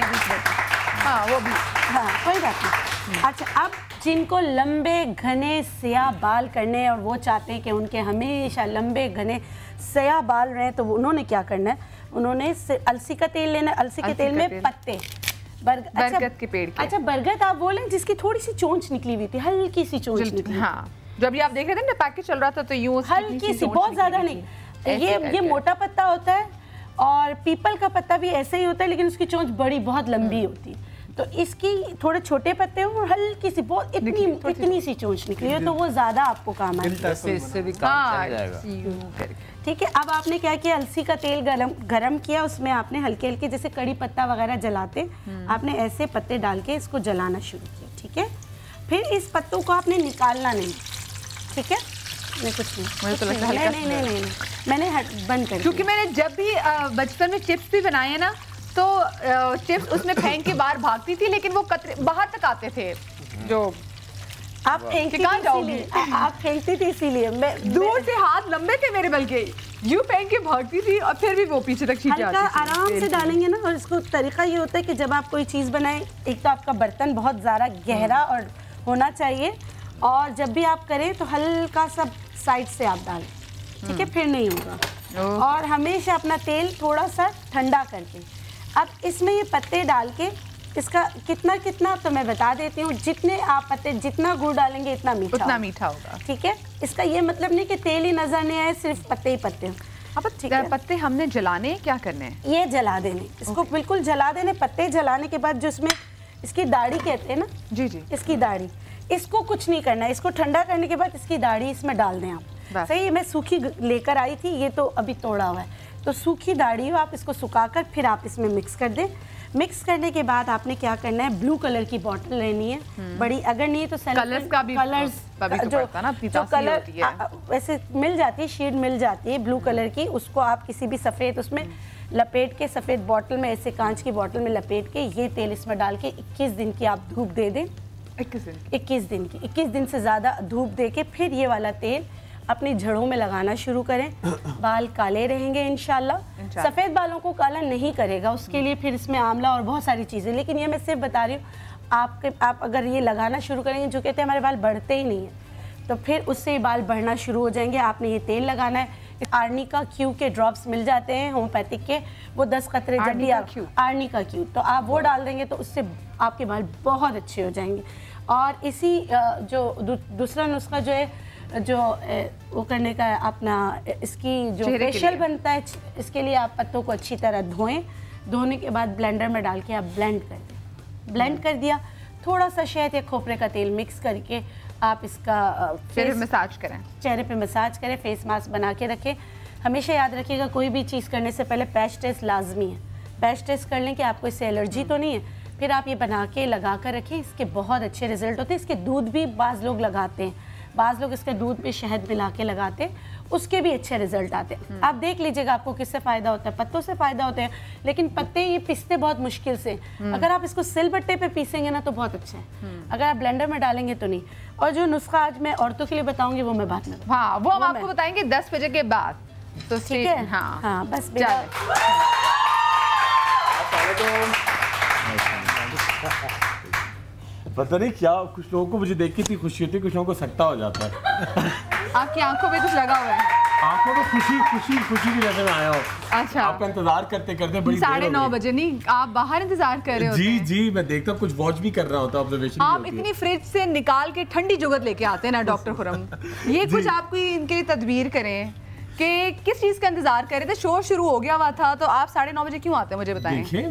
हाँ वो भी, हाँ कोई बात नहीं। अच्छा, अब जिनको लंबे घने स्याह बाल करने और वो चाहते हैं कि उनके हमेशा लंबे घने स्याह बाल रहें, तो उन्होंने क्या करना है, उन्होंने अलसी का तेल लेना है, अलसी के तेल में पत्ते, बरगद के पेड़ के। अच्छा, बरगद आप बोलें जिसकी थोड़ी सी चोंच निकली हुई थी, हल्की सी चोंच निकली, हाँ जब ये आप देख रहे थे ना पैकेज चल रहा था तो यूं हल्की सी, बहुत ज्यादा नहीं, ये मोटा पत्ता होता है, और पीपल का पत्ता भी ऐसे ही होता है, लेकिन उसकी चोंच बड़ी बहुत लंबी होती है, तो इसकी थोड़े छोटे पत्ते हों और हल्की सी, बहुत इतनी सी चोंच निकली है, तो वो ज्यादा आपको काम आएगी, इससे भी काम चल जाएगा। ठीक है। अब आपने क्या किया, अलसी का तेल गरम किया, उसमें आपने हल्के हल्के जैसे कड़ी पत्ता वगैरह जलाते, आपने ऐसे पत्ते डाल के इसको जलाना शुरू किया, ठीक है। फिर इस पत्तों को आपने निकालना नहीं, ठीक है, नहीं कुछ नहीं, मुझे तो लगता है नहीं, मैंने बंद कर, क्योंकि मैंने जब भी बचपन में चिप्स भी बनाए हैं ना, तो चिप्स उसमें फेंक के बाहर भागती थी, लेकिन वो कतरे बाहर तक आते थे, जो आप फेंकती थी इसीलिए दूर से हाथ लंबे थे मेरे, बल्कि यूं फेंक के भागती थी और फिर भी वो पीछे तक खींच जाती थी। आराम से डालेंगे ना, और इसको तरीका ये होता है कि जब आप कोई चीज़ बनाएं, एक तो आपका बर्तन बहुत ज़्यादा गहरा और होना चाहिए, और जब भी आप करें तो हल्का सा साइड से आप डालें, ठीक है, फिर नहीं होगा। और हमेशा अपना तेल थोड़ा सा ठंडा करके, अब इसमें ये पत्ते डाल के, इसका कितना तो मैं बता देती हूँ, जितने आप पत्ते, जितना गुड़ डालेंगे इतना मीठा होगा, ठीक है। इसका ये मतलब नहीं कि तेल ही नजर नहीं आए, सिर्फ पत्ते ही पत्ते हो। अब ठीक है, पत्ते हमने जलाने, क्या करने हैं, ये जला देने, इसको बिल्कुल जला देने। पत्ते जलाने के बाद जो इसमें इसकी दाढ़ी कहते हैं ना, जी, इसकी दाढ़ी, इसको कुछ नहीं करना है, इसको ठंडा करने के बाद इसकी दाढ़ी इसमें डाल दें आप। सही, मैं सूखी लेकर आई थी, ये तो अभी तोड़ा हुआ है, तो सूखी दाढ़ी हो, आप इसको सुखाकर फिर आप इसमें मिक्स कर दें। मिक्स करने के बाद आपने क्या करना है, ब्लू कलर की बोतल लेनी है बड़ी, अगर नहीं तो कलर्स का भी, जो कलर वैसे मिल जाती है, शीट मिल जाती है ब्लू कलर की, उसको आप किसी भी सफ़ेद उसमें लपेट के, सफ़ेद बोतल में, ऐसे कांच की बोतल में लपेट के, ये तेल इसमें डाल के 21 दिन की आप धूप दे दें। 21 दिन की, 21 दिन से ज़्यादा धूप दे के फिर ये वाला तेल अपनी जड़ों में लगाना शुरू करें, बाल काले रहेंगे इंशाल्लाह। सफ़ेद बालों को काला नहीं करेगा, उसके लिए फिर इसमें आंवला और बहुत सारी चीज़ें, लेकिन ये मैं सिर्फ बता रही हूँ, आप अगर ये लगाना शुरू करेंगे, जो कहते हैं हमारे बाल बढ़ते ही नहीं हैं, तो फिर उससे ही बाल बढ़ना शुरू हो जाएंगे। आपने ये तेल लगाना है, आर्निका क्यू के ड्रॉप्स मिल जाते हैं होम्योपैथिक के, वो 10 कतरे जब भी आर्निका क्यू, तो आप वो डाल देंगे तो उससे आपके बाल बहुत अच्छे हो जाएंगे। और इसी जो दूसरा नुस्खा जो है, जो वो करने का अपना, इसकी जो फेशियल बनता है, इसके लिए आप पत्तों को अच्छी तरह धोएं, धोने के बाद ब्लेंडर में डाल के आप ब्लेंड कर दें। ब्लेंड कर दिया, थोड़ा सा शहद या खोपरे का तेल मिक्स करके आप इसका चेहरे पे मसाज करें, चेहरे पे मसाज करें, फेस मास्क बना के रखें। हमेशा याद रखिएगा, कोई भी चीज़ करने से पहले पैच टेस्ट लाजमी है, पैच टेस्ट कर लें कि आपको इससे एलर्जी तो नहीं है, फिर आप ये बना के लगा कर रखें। इसके बहुत अच्छे रिजल्ट होते हैं। इसके दूध भी बाज़ लोग लगाते हैं, बाज़ लोग इसके दूध पे शहद मिला के लगाते हैं, उसके भी अच्छे रिजल्ट आते हैं। आप देख लीजिएगा आपको किससे फ़ायदा होता है, पत्तों से फ़ायदा होते हैं, लेकिन पत्ते ये पीसते बहुत मुश्किल से, अगर आप इसको सिलबट्टे पे पीसेंगे ना तो बहुत अच्छा है, अगर आप ब्लेंडर में डालेंगे तो नहीं। और जो नुस्खा आज मैं औरतों के लिए बताऊंगी वो मैं बाद में, हाँ वो हम आपको बताएंगे 10 बजे के बाद, तो ठीक है। हाँ बस पता नहीं क्या, कुछ लोगों को मुझे देख के इतनी खुशी होती है, कुछ लोगों को सट्टा हो जाता है। आपकी आंखों में कुछ लगा हुआ है। आपको तो खुशी की वजह में आया हो। अच्छा, आपका इंतजार करते करते बड़ी 9:30 बजे। नहीं, आप बाहर इंतजार कर रहे होते हैं। जी, मैं देखता हूँ कुछ वॉच भी कर रहा होता, ऑब्जर्वेशन। आप इतनी फ्रिज से निकाल के ठंडी जुगत लेके आते हैं ना डॉक्टर खुरम, ये कुछ आपको इनके लिए तदबीर करें कि किस चीज का इंतजार कर रहे थे? शो शुरू हो गया हुआ था, तो आप 9:30 बजे क्यों आते हैं, मुझे बताएं। देखिए,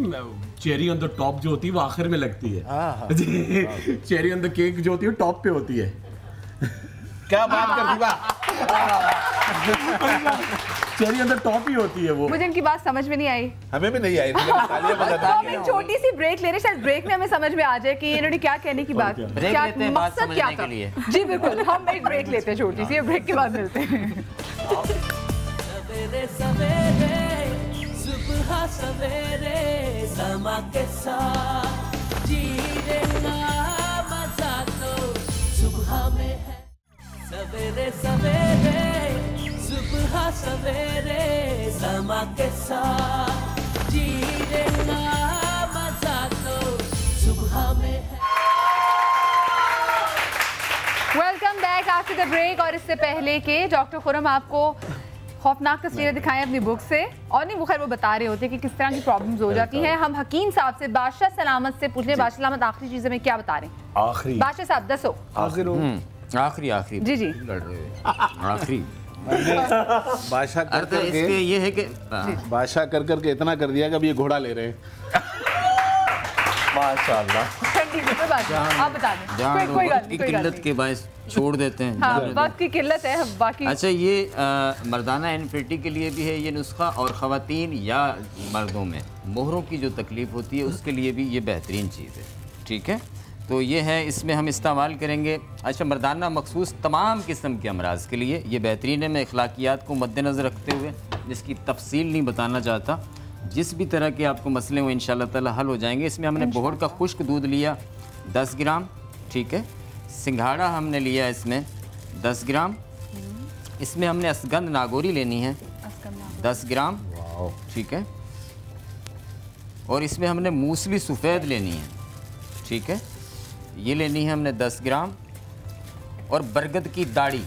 चेरी ऑन द टॉप जो होती है वो आखिर में लगती है। चेरी ऑन द केक जो होती है टॉप पे होती है। क्या बात कर दी, वाह। चेरी ऑन द टॉप ही होती है वो। मुझे इनकी बात समझ में नहीं आई। हमें भी नहीं आई। तो हम एक छोटी सी ब्रेक ले रहे हैं, शायद ब्रेक में हमें समझ में आ जाए कि इन्होंने क्या कहने की बात, क्या मकसद क्या था। जी बिल्कुल, हम एक ब्रेक लेते हैं छोटी सी, ब्रेक के बाद मिलते हैं। सवेरे सवेरे सुबह सवेरे समा के साथ जीने का मजा तो सुबह में है। सवेरे सवेरे सुबह सवेरे समा के साथ जीने का मजा तो सुबह में है। Welcome back after the break. और इससे पहले के डॉक्टर खुरम आपको खौफनाक तस्वीरें दिखाएं अपनी बुक से, और नहीं वो खैर वो बता रहे होते कि किस तरह की प्रॉब्लम्स हो जाती हैं। हम हकीम साहब से बादशाह सलामत से पूछने, बादशाह सलामत आखिरी चीज़ में क्या बता रहे हैं? आखिरी बादशाह साहब दसो। आखिरी जी जी लड़ रहे हैं आखिरी। बादशाह इसके ये है कि बादशाह कर करके इतना कर दिया कि अब ये घोड़ा ले रहे हैं। माशाल्लाह। आप बता दें, कोई बात नहीं, किल्लत के बायस छोड़ देते हैं। हाँ, वक्त की किल्लत है बाकी। अच्छा, ये मर्दाना इनफर्टिलिटी के लिए भी है ये नुस्खा, और ख़वातीन या मर्दों में मोहरों की जो तकलीफ़ होती है उसके लिए भी ये बेहतरीन चीज़ है। ठीक है, तो ये है, इसमें हम इस्तेमाल करेंगे। अच्छा, मर्दाना मखसूस तमाम किस्म के अमराज के लिए ये बेहतरीन है। मैं अखलाकियात को मद्देनज़र रखते हुए जिसकी तफसील नहीं बताना चाहता, जिस भी तरह के आपको मसले वो इंशाअल्लाह ताला हल हो जाएंगे। इसमें हमने बोहड़ का खुश्क दूध लिया 10 ग्राम, ठीक है। सिंघाड़ा हमने लिया इसमें 10 ग्राम। इसमें हमने असगंध नागौरी लेनी है 10 ग्राम, ठीक है। और इसमें हमने मूसली सफ़ेद लेनी है, ठीक है, ये लेनी है हमने 10 ग्राम। और बरगद की दाढ़ी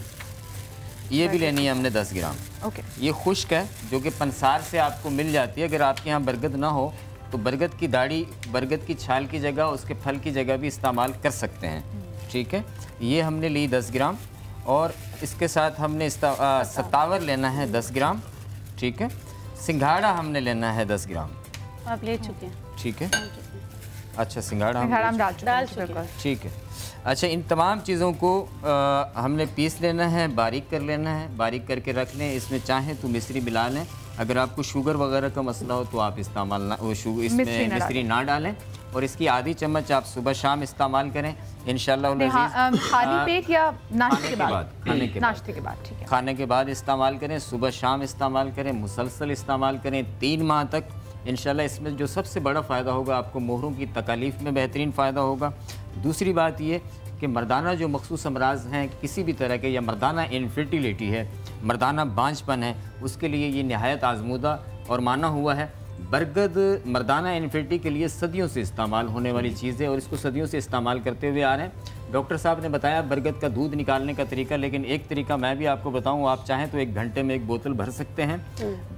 ये भी लेनी है हमने 10 ग्राम। ओके, ये खुश्क है जो कि पंसार से आपको मिल जाती है। अगर आपके यहाँ बरगद ना हो तो बरगद की दाढ़ी बरगद की छाल की जगह, उसके फल की जगह भी इस्तेमाल कर सकते हैं, ठीक है। ये हमने ली 10 ग्राम। और इसके साथ हमने सतावर लेना है 10 ग्राम, ठीक है। सिंघाड़ा हमने लेना है 10 ग्राम। आप ले चुके हैं, ठीक है। अच्छा, सिंघाड़ा हम डाल चुके हैं, ठीक है। अच्छा, इन तमाम चीज़ों को हमने पीस लेना है, बारीक कर लेना है, बारीक करके रख लें। इसमें चाहें तो मिश्री मिला लें। अगर आपको शुगर वगैरह का मसला हो तो आप इस्तेमाल ना वो इसमें मिश्री ना डालें। और इसकी आधी चम्मच आप सुबह शाम इस्तेमाल करें इंशाअल्लाह। खाली पेट या नाश्ते के बाद? नाश्ते के बाद, ठीक है। खाने के बाद इस्तेमाल करें, सुबह शाम इस्तेमाल करें, मुसलसल इस्तेमाल करें 3 माह तक इंशाल्लाह। इसमें जो सबसे बड़ा फ़ायदा होगा आपको मोहरों की तकालीफ में बेहतरीन फ़ायदा होगा। दूसरी बात ये कि मर्दाना जो मखसूस अमराज हैं किसी भी तरह के, या मर्दाना इनफर्टिलिटी है, मर्दाना बांझपन है, उसके लिए ये नहायत आजमूदा और माना हुआ है। बरगद मर्दाना इनफर्टिलिटी के लिए सदियों से इस्तेमाल होने वाली चीज़ है और इसको सदियों से इस्तेमाल करते हुए आ रहे हैं। डॉक्टर साहब ने बताया बरगद का दूध निकालने का तरीका, लेकिन एक तरीका मैं भी आपको बताऊं, आप चाहें तो 1 घंटे में 1 बोतल भर सकते हैं।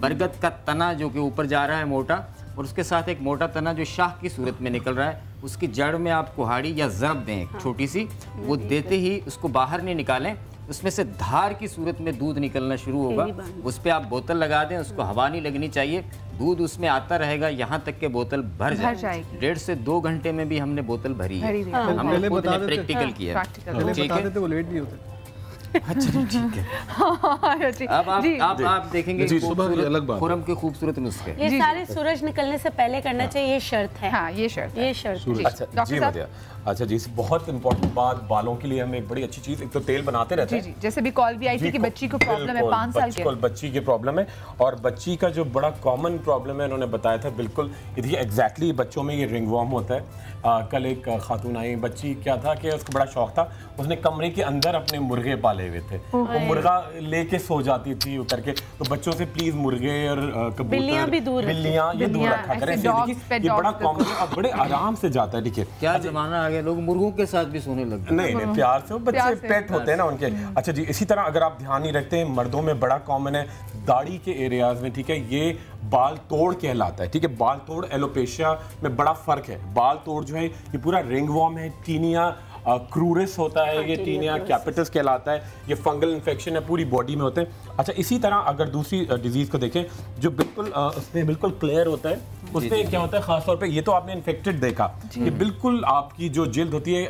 बरगद का तना जो कि ऊपर जा रहा है मोटा, और उसके साथ एक मोटा तना जो शाख की सूरत में निकल रहा है, उसकी जड़ में आप कुहाड़ी या ज़रब दें छोटी सी, वो देते ही उसको बाहर नहीं निकालें, उसमें से धार की सूरत में दूध निकलना शुरू होगा। उस पर आप बोतल लगा दें, उसको हवा नहीं लगनी चाहिए, दूध उसमें आता रहेगा यहाँ तक के बोतल भर जाएगी। 1.5 से 2 घंटे में भी हमने बोतल भरी है। हमने प्रैक्टिकल किया, ठीक है। अच्छा, ठीक है। अब आप देखेंगे खुरम के खूबसूरत नुस्खे। ये सारे सूरज निकलने से पहले करना चाहिए, ये शर्त है। हाँ, ये शर्त है। अच्छा जी, अच्छा जी, बहुत इंपॉर्टेंट बात, बालों के लिए हमें एक बड़ी अच्छी चीज़, एक तो तेल बनाते रहते हैं। जैसे भी कॉल भी आई थी कि बच्ची को प्रॉब्लम है, 5 साल के बच्ची की प्रॉब्लम है, और बच्ची का जो बड़ा कॉमन प्रॉब्लम है उन्होंने बताया था। बिल्कुल ये एग्जैक्टली बच्चों में ये रिंगवॉर्म होता है। कल एक खातून आई, बच्ची क्या था कि उसको बड़ा शौक था, उसने कमरे के अंदर अपने मुर्गे पाले हुए थे, वो मुर्गा लेके सो जाती थी उतर के। तो बच्चों से प्लीज मुर्गे और कबूतर, बिल्लियां ये दूर रखा करें। ये बड़ा कॉमन है और बड़े आराम से जाता है। ठीक है, क्या जमाना आ गया, लोग मुर्गों के साथ भी सोने लग गए। नहीं प्यार से, बच्चे पेट होते हैं ना उनके। अच्छा जी, इसी तरह अगर आप ध्यान नहीं रखते हैं, मर्दों में बड़ा कॉमन है दाढ़ी के एरियाज में, ठीक है, ये बाल तोड़ कहलाता है, ठीक है। बाल तोड़ एलोपेशिया में बड़ा फर्क है। बाल तोड़ जो है ये पूरा रिंगवॉर्म है, टीनिया क्रूरिस होता है, ये टीनिया कैपिटस कहलाता है, ये फंगल इन्फेक्शन है, पूरी बॉडी में होते हैं। अच्छा, इसी तरह अगर दूसरी डिजीज को देखें जो बिल्कुल उसमें बिल्कुल क्लियर होता है, उसमें क्या होता है खासतौर पे, ये तो आपने इन्फेक्टेड देखा, ये बिल्कुल आपकी जो जिल्द होती है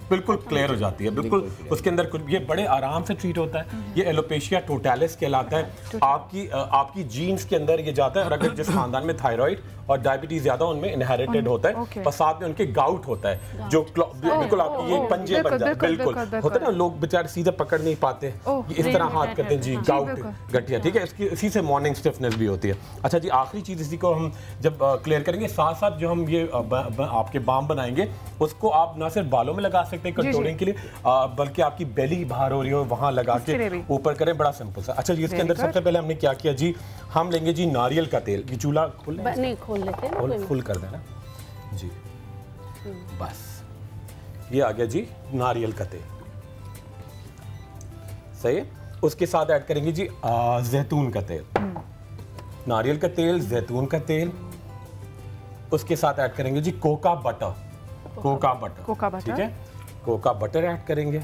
बिल्कुल क्लियर हो जाती है, बिल्कुल उसके अंदर कुछ, ये बड़े आराम से ट्रीट होता है। ये एलोपेशिया टोटालिस कहलाता है। आपकी जीन्स के अंदर ये जाता है, और अगर जिस खानदान में थायराइड और डायबिटीज ज्यादा उनमें इनहेरिटेड होता है, और साथ में उनके गाउट होता है, जो बिल्कुल आपकी ये पंजे बन जाते हैं, बिल्कुल होता है ना, लोग बेचारे सीधे पकड़ नहीं पाते, ये इस तरह हाथ करते हैं जी, गाउट गठिया, ठीक है। इसी से मॉर्निंग स्टिफनेस भी होती है। अच्छा जी, आखिरी चीज इसी को हम जब क्लियर करेंगे, साथ साथ जो हम ये आपके बाम बनाएंगे, उसको आप ना सिर्फ बालों में लगा सकते हैं कंट्रोलिंग के लिए, बल्कि आपकी बेली बाहर हो रही हो वहां लगा के ऊपर करें, बड़ा सिंपल सा। अच्छा जी, इसके अंदर सबसे पहले हमने क्या किया जी, हम लेंगे जी नारियल का तेल। ये चूल्हा खोल लेते हैं, फुल कर देना जी, बस ये आ गया जी नारियल का तेल, सही है। उसके साथ ऐड करेंगे जी जैतून का तेल, नारियल का तेल, जैतून का तेल। उसके साथ ऐड करेंगे जी कोका बटर, ठीक है, कोका बटर ऐड करेंगे,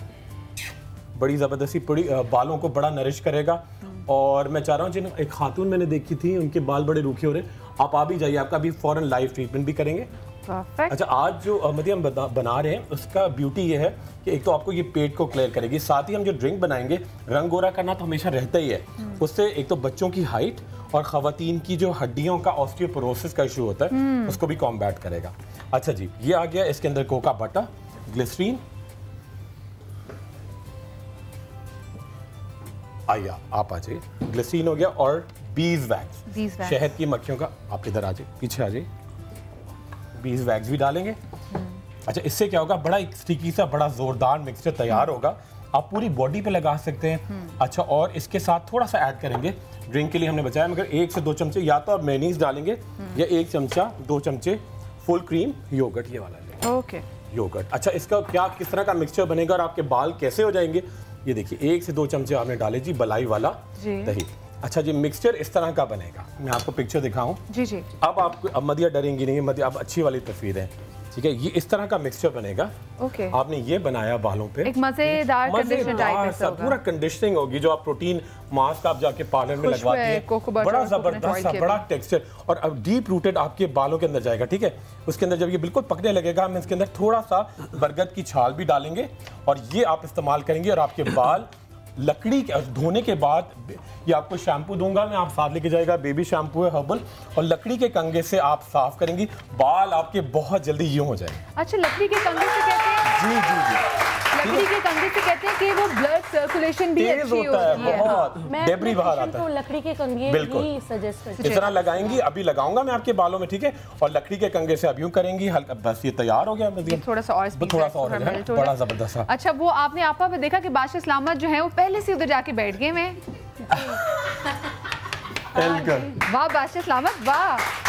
बड़ी ज़बरदस्ती पूरी बालों को बड़ा नरिश करेगा। और मैं चाह रहा हूँ, जिन एक खातून मैंने देखी थी, उनके बाल बड़े रूखे हो रहे, आप आ भी जाइए, आपका भी फौरन लाइव ट्रीटमेंट भी करेंगे। अच्छा, आज जो मदियम बना रहे हैं उसका ब्यूटी ये है कि एक तो आपको ये पेट को क्लियर करेगी, साथ ही हम जो ड्रिंक बनाएंगे, रंग गोरा करना तो हमेशा रहता ही है, उससे एक तो बच्चों की हाइट और ख़वातीन की जो हड्डियों का ऑस्टियोपोरोसिस का इशू होता है उसको भी कॉम्बैट करेगा। अच्छा जी, ये आ गया, इसके अंदर कोका बटर, ग्लिसरीन, आइए आप आ जाइए, ग्लिसरीन हो गया, और बीज वैक्स, शहद की मक्खियों का, आप इधर आ जाइए, पीछे आ जाइए, बीज वैक्स भी डालेंगे। अच्छा, इससे क्या होगा, बड़ा एक स्टिकी सा बड़ा जोरदार मिक्सचर तैयार होगा, आप पूरी बॉडी पे लगा सकते हैं। अच्छा, और इसके साथ थोड़ा सा ऐड करेंगे, ड्रिंक के लिए हमने बचाया, मगर 1 से 2 चमचे या तो आप मेयोनीज डालेंगे, या 1 चमचा 2 चमचे फुल क्रीम योगर्ट, ये वाला ओके योगर्ट। अच्छा, इसका क्या किस तरह का मिक्सचर बनेगा और आपके बाल कैसे हो जाएंगे, ये देखिए, 1 से 2 चमचे आपने डाले जी बलाई वाला दही। अच्छा जी, मिक्सचर इस तरह का बनेगा, मैं आपको पिक्चर दिखाऊं जी। अब आपको, अब मदिया डरेंगी नहीं, मदिया अब अच्छी वाली तस्वीर है, ठीक है। ये इस तरह का मिक्सचर बनेगा, आपने ये बनाया बालों पे, एक मजेदार सा पूरा कंडीशनिंग होगी, जो आप प्रोटीन मास्क आप जाके पार्लर में लगवाते हैं, बड़ा जबरदस्त सा बड़ा टेक्सचर, और अब डीप रूटेड आपके बालों के अंदर जाएगा, ठीक है। उसके अंदर जब ये बिल्कुल पकने लगेगा, हम इसके अंदर थोड़ा सा बरगद की छाल भी डालेंगे, और ये आप इस्तेमाल करेंगे, और आपके बाल लकड़ी के धोने के बाद, ये आपको शैम्पू दूंगा मैं, आप साथ लेके जाएगा, बेबी शैम्पू है हर्बल, और लकड़ी के कंघे से आप साफ करेंगी, बाल आपके बहुत जल्दी यूं हो जाएंगे। अच्छा, लकड़ी के कंघे से कहते हैं जी, लकड़ी के कंघे से कहते हैं कि वो ब्लड सर्कुलेशन भी अच्छी होता है, बहुत डेब्री बाहर आता है। लकड़ी के कंघे ही सजेस्ट करती हूं, इस तरह लगाएंगी, अभी लगाऊंगा मैं आपके बालों में, ठीक है, और लकड़ी के कंघे से अब यूं करेंगी हल्का, बस ये तैयार हो गया, थोड़ा सा और बड़ा जबरदस्त। अच्छा, वो आपने आपा पे देखा कि बादशाह सलामत जो है वो पहले से उधर जाके बैठ गए में। वाह बादशाह सलामत, वाह।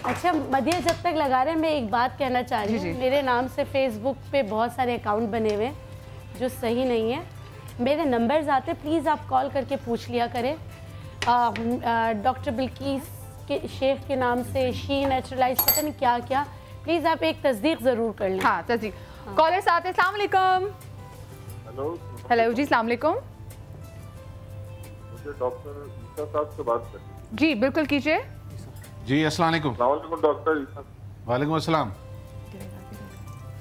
अच्छा मदिया, जब तक लगा रहे हैं, मैं एक बात कहना चाह रही हूँ, मेरे नाम से फेसबुक पे बहुत सारे अकाउंट बने हुए हैं जो सही नहीं है, मेरे नंबर्स आते, प्लीज़ आप कॉल करके पूछ लिया करें। डॉक्टर बिल्किस के शेख के नाम से, शी नेचुरलाइज, पता नहीं क्या क्या, प्लीज़ आप एक तस्दीक ज़रूर कर लें। हाँ, तस्दीक। कॉलर साथ है, अस्सलाम वालेकुम। हेलो जी, अस्सलाम वालेकुम। मुझे डॉक्टर ईसा साहब से बात करनी जी, बिल्कुल कीजिए जी। अस्सलाम वालेकुम। डॉक्टर ईसा। वालेकुम अस्सलाम।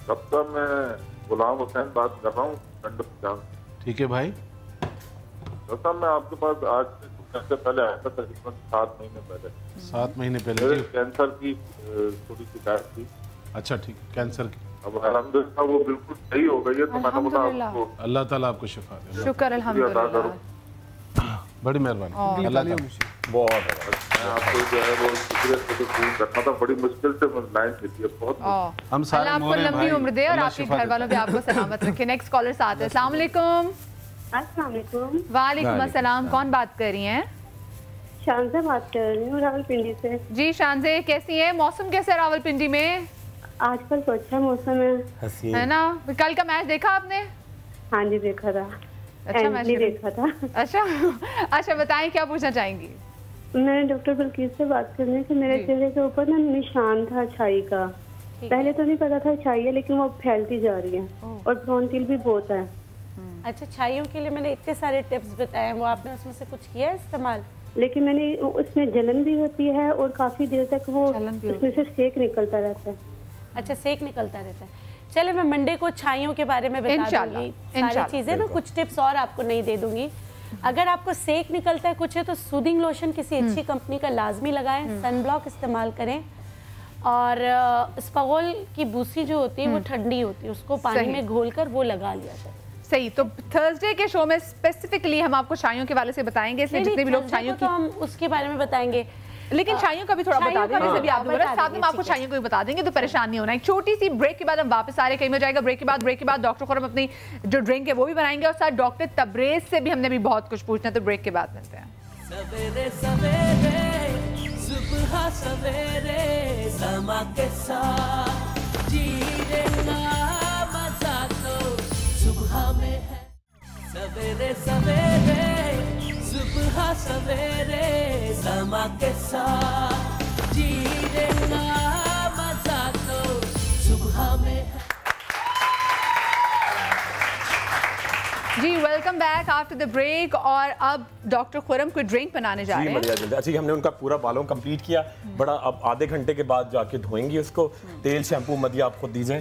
डॉक्टर, मैं गुलाम हुसैन बात कर रहा हूँ। ठीक है भाई। डॉक्टर, मैं आपके पास आज से पहले आया था, तकरीबन 7 महीने पहले। 7 महीने पहले कैंसर की थोड़ी शिकायत थी। अच्छा, ठीक, कैंसर की, अब अल्हम्दुलिल्लाह वो बिल्कुल सही हो गई है, तो मैंने बोला आपको, अल्लाह ताला आपको शिफा दे। शुक्र अल्हम्दुलिल्लाह, बड़ी मेहरबानी, अल्लाह बहुत आपको जो है वो शुक्रिया से फोन करना था, बड़ी मुश्किल से लाइन मिली है, बहुत हम सारे आपको लंबी उम्र दे और आपके घर वालों पे आपको सलामत रखे। नेक्स्ट कॉलर साथ है, अस्सलाम वालेकुम। अस्सलाम वालेकुम। वालेकुम अस्सलाम, कौन बात कर रही हैं? शानज़ा बात कर रही हूँ रावलपिंडी से। जी शानज़े, कैसी है, मौसम कैसा है रावलपिंडी में? आजकल तो अच्छा मौसम है ना। कल का मैच देखा आपने? हाँ जी देखा था। अच्छा मैच देखा था। अच्छा बताएं क्या पूछना चाहेंगी? मैंने डॉक्टर बल्कीस से बात करनी थी। मेरे चेहरे के ऊपर ना निशान था छाई का। पहले तो नहीं पता था छाई है, लेकिन वो फैलती जा रही है और ब्रोंकिल भी बहुत है। अच्छा, छाइयों के लिए मैंने इतने सारे टिप्स बताए, वो आपने उसमें से कुछ किया है इस्तेमाल? लेकिन मैंने उसमें जलन भी होती है और काफी देर तक वो उसमें से सेक निकलता रहता है। अच्छा, सेक निकलता रहता है। चले, मैं मंडे को छाइयों के बारे में बता दूंगी सारी चीजें ना, कुछ टिप्स और आपको नहीं दे दूंगी। अगर आपको सेक निकलता है कुछ है तो सूदिंग लोशन किसी अच्छी कंपनी का लाजमी लगाएं, सनब्लॉक इस्तेमाल करें और स्पगोल की बूसी जो होती है वो ठंडी होती है, उसको पानी में घोलकर वो लगा लिया जाए। सही। तो थर्सडे के शो में स्पेसिफिकली हम आपको छाइयों के वाले से बताएंगे, इसलिए जितने भी लोग छाइयों तो हम उसके बारे में बताएंगे, लेकिन छाइयों का भी थोड़ा बता दें, जैसे भी आप बोल रहे हैं, साथ में आपको छाइयों को भी बता देंगे, तो परेशान नहीं होना। एक छोटी सी ब्रेक के बाद हम वापस आ रहे हैं। कहीं में जाएगा ब्रेक के बाद डॉक्टर खुरम अपनी जो ड्रिंक है वो भी बनाएंगे और साथ डॉक्टर तबरेज से भी हमने भी बहुत कुछ पूछना है, तो ब्रेक के बाद मिलते हैं। सवेरे सवेरे सुबह सवेरे समा के साथ जीना मजा तो सुबह में है। सवेरे सवेरे सुबह सवेरे समा के साथ जीना मजा तो सुबह में है। जी welcome back after the break. और अब डॉक्टर खुरम कोई ड्रिंक बनाने जा रहे हैं। अच्छा, हमने उनका पूरा बालों कंप्लीट किया बड़ा। अब आधे घंटे के बाद जाके धोएंगे उसको। तेल शैम्पू मदिया आप खुद दीजिए,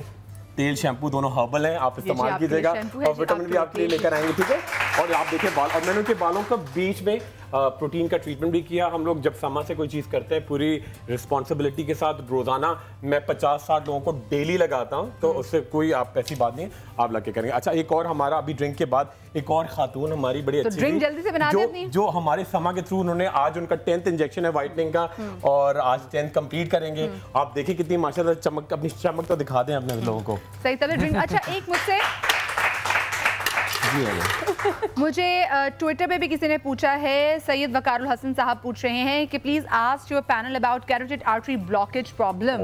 तेल शैम्पू दोनों हर्बल हैं, आप इस्तेमाल कीजिएगा और विटामिन भी आपके लिए लेकर आएंगे, ठीक है। और आप देखिए बाल, और मैंने उनके बालों का बीच में प्रोटीन का ट्रीटमेंट भी किया। हम लोग जब समा से कोई चीज़ करते हैं पूरी रिस्पॉन्सिबिलिटी के साथ, रोजाना मैं 50-60 लोगों को डेली लगाता हूं, तो उससे कोई आप ऐसी बात नहीं, आप लग के करेंगे। अच्छा, एक और हमारा अभी ड्रिंक के बाद एक और खातून हमारी बड़ी अच्छी ड्रिंक जल्दी से बना दें जो हमारे समा के थ्रू उन्होंने आज उनका 10th इंजेक्शन है वाइटनिंग का और आज 10th कंप्लीट करेंगे। आप देखिए कितनी माशाल्लाह चमक, अपनी चमक तो दिखा दें अपने लोगों को। सही तरह ड्रिंक। अच्छा, एक मुझसे मुझे ट्विटर पे भी किसी ने पूछा है, सैयद वकारुल हसन साहब पूछ रहे हैं कि please ask your panel about carotid artery blockage problem.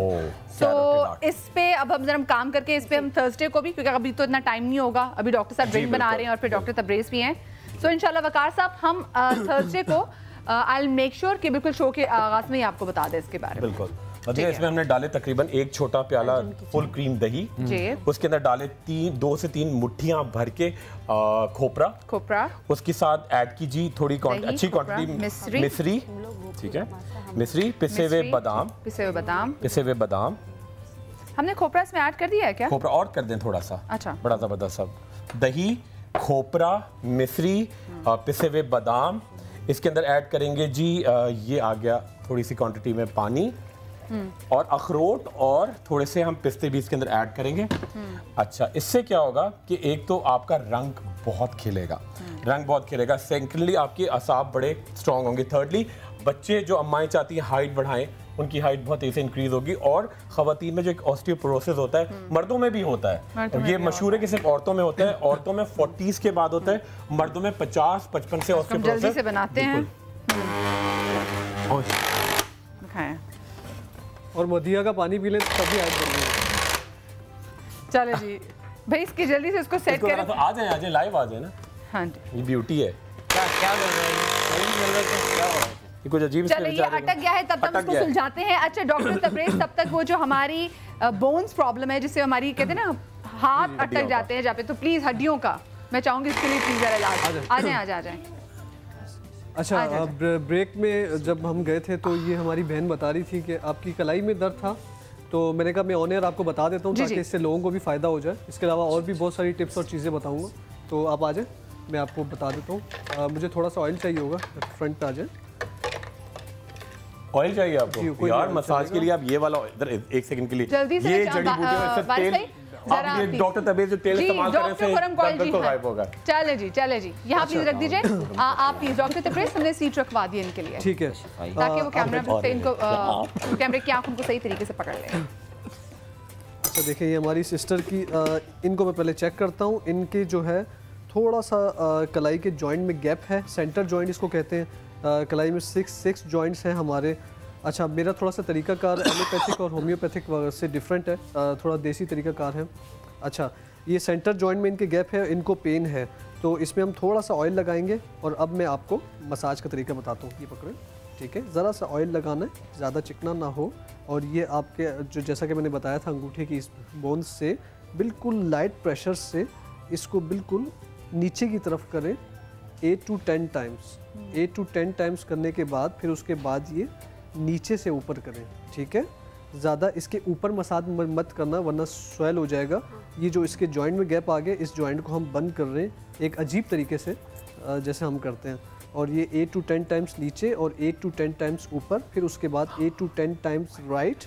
तो इस पे अब हम जरा काम करके इस पे हम थर्सडे को भी, क्योंकि अभी तो इतना टाइम नहीं होगा, अभी डॉक्टर साहब ड्रिंक बना रहे हैं और फिर डॉक्टर तबरेज भी हैं। सो इंशाल्लाह वकार साहब हम थर्सडे को आई विल मेक श्योर कि बिल्कुल शो के आगाज में ही आपको बता दें इसके बारे में। बिल्कुल। इसमें हमने डाले तकरीबन एक छोटा प्याला फुल क्रीम दही, उसके अंदर डाले 2 से 3 मुट्ठियां भर के खोपरा, उसके साथ ऐड कीजिए थोड़ी अच्छी क्वांटिटी मिश्री, ठीक है, मिश्री, पिसे हुए बादाम। हमने खोपरा इसमें ऐड कर दिया है क्या? खोपरा और कर दें थोड़ा सा। अच्छा, बड़ा जबरदस्त सब। दही, खोपरा, मिश्री, पिसे हुए बादाम, इसके अंदर ऐड करेंगे जी ये आ गया थोड़ी सी क्वांटिटी में पानी और अखरोट और थोड़े से हम पिस्ते भी इसके अंदर ऐड करेंगे। अच्छा, इससे क्या होगा कि एक तो आपका रंग बहुत खिलेगा, सेकेंडली आपके असाब बड़े स्ट्रॉन्ग होंगे, थर्डली बच्चे जो अम्माएं चाहती हैं हाइट बढ़ाएं, उनकी हाइट बहुत तेजी से इंक्रीज होगी। और खवातीन में जो एक ऑस्टियोपोरोसिस होता है, मर्दों में भी होता है, और ये मशहूर है कि सिर्फ औरतों में होता है, औरतों में 40s के बाद होता है, मर्दों में 50-55 से ऑस्टियोपोरोसिस। जल्दी से बनाते हैं और मदिया का पानी पी ले तभी ऐड करेंगे। चलो जी भाई, इसकी जल्दी से इसको सेट करें। तो आ जाए लाइव आ जाए ना। हाँ जी, ये ब्यूटी है। क्या कर रहे हैं? ये कुछ अजीब चलो, ये अटक गया है, तब तक इसको सुलझाते हैं। अच्छा डॉक्टर तबरेज, तब तक वो जो हमारी बोन्स प्रॉब्लम है, जिससे हमारी कहते हैं ना हाथ अटक जाते हैं जहाँ पे, तो प्लीज हड्डियों का मैं चाहूंगी इसके लिए प्लीज जरा इलाज आ जाए। अच्छा, ब्रेक में जब हम गए थे तो ये हमारी बहन बता रही थी कि आपकी कलाई में दर्द था, तो मैंने कहा मैं ऑन एयर आपको बता देता हूँ ताकि इससे लोगों को भी फ़ायदा हो जाए। इसके अलावा और भी बहुत सारी टिप्स और चीज़ें बताऊँगा, तो आप आ जाए, मैं आपको बता देता हूँ। मुझे थोड़ा सा ऑयल चाहिए होगा, फ्रंट पे आ जाए। ऑयल चाहिए आपको यार मसाज के लिए? आप ये वाला इधर एक सेकंड के लिए, ये जड़ी बूटियों से तेल, आप ये डॉक्टर तबरेज जो तेल इस्तेमाल कर रहे हैं बिल्कुल गायब होगा। चले जी, यहाँ प्लीज रख दीजिए आप प्लीज। डॉक्टर तबरेज, हमने सीट रखवा दी इनके लिए, ठीक है, ताकि वो कैमरा पे इनको कैमरे की आंख उनको सही तरीके से पकड़ ले। अच्छा देखिए, ये हमारी सिस्टर की, इनको मैं पहले चेक करता हूँ। इनके जो है थोड़ा सा कलाई के जॉइंट में गैप है, सेंटर जॉइंट इसको कहते हैं। कलाई में 6 जॉइंट्स हैं हमारे, अच्छा, मेरा थोड़ा सा तरीकाकार एलोपैथिक और होम्योपैथिक से डिफरेंट है, थोड़ा देसी तरीकाकार है। अच्छा, ये सेंटर जॉइंट में इनके गैप है, इनको पेन है, तो इसमें हम थोड़ा सा ऑयल लगाएंगे और अब मैं आपको मसाज का तरीका बताता हूँ। ये पकड़ें, ठीक है, ज़रा सा ऑयल लगाना है, ज़्यादा चिकना ना हो, और ये आपके जो जैसा कि मैंने बताया था अंगूठे की इस बोन्स से बिल्कुल लाइट प्रेशर से इसको बिल्कुल नीचे की तरफ करें 8 to 10 टाइम्स। 8 to 10 टाइम्स करने के बाद फिर उसके बाद ये नीचे से ऊपर करें, ठीक है। ज़्यादा इसके ऊपर मसाज मत करना वरना स्वेल हो जाएगा। ये जो इसके जॉइंट में गैप आ गए, इस जॉइंट को हम बंद कर रहे हैं एक अजीब तरीके से जैसे हम करते हैं। और ये 8 to 10 टाइम्स नीचे और 8 to 10 टाइम्स ऊपर, फिर उसके बाद 8 to 10 टाइम्स राइट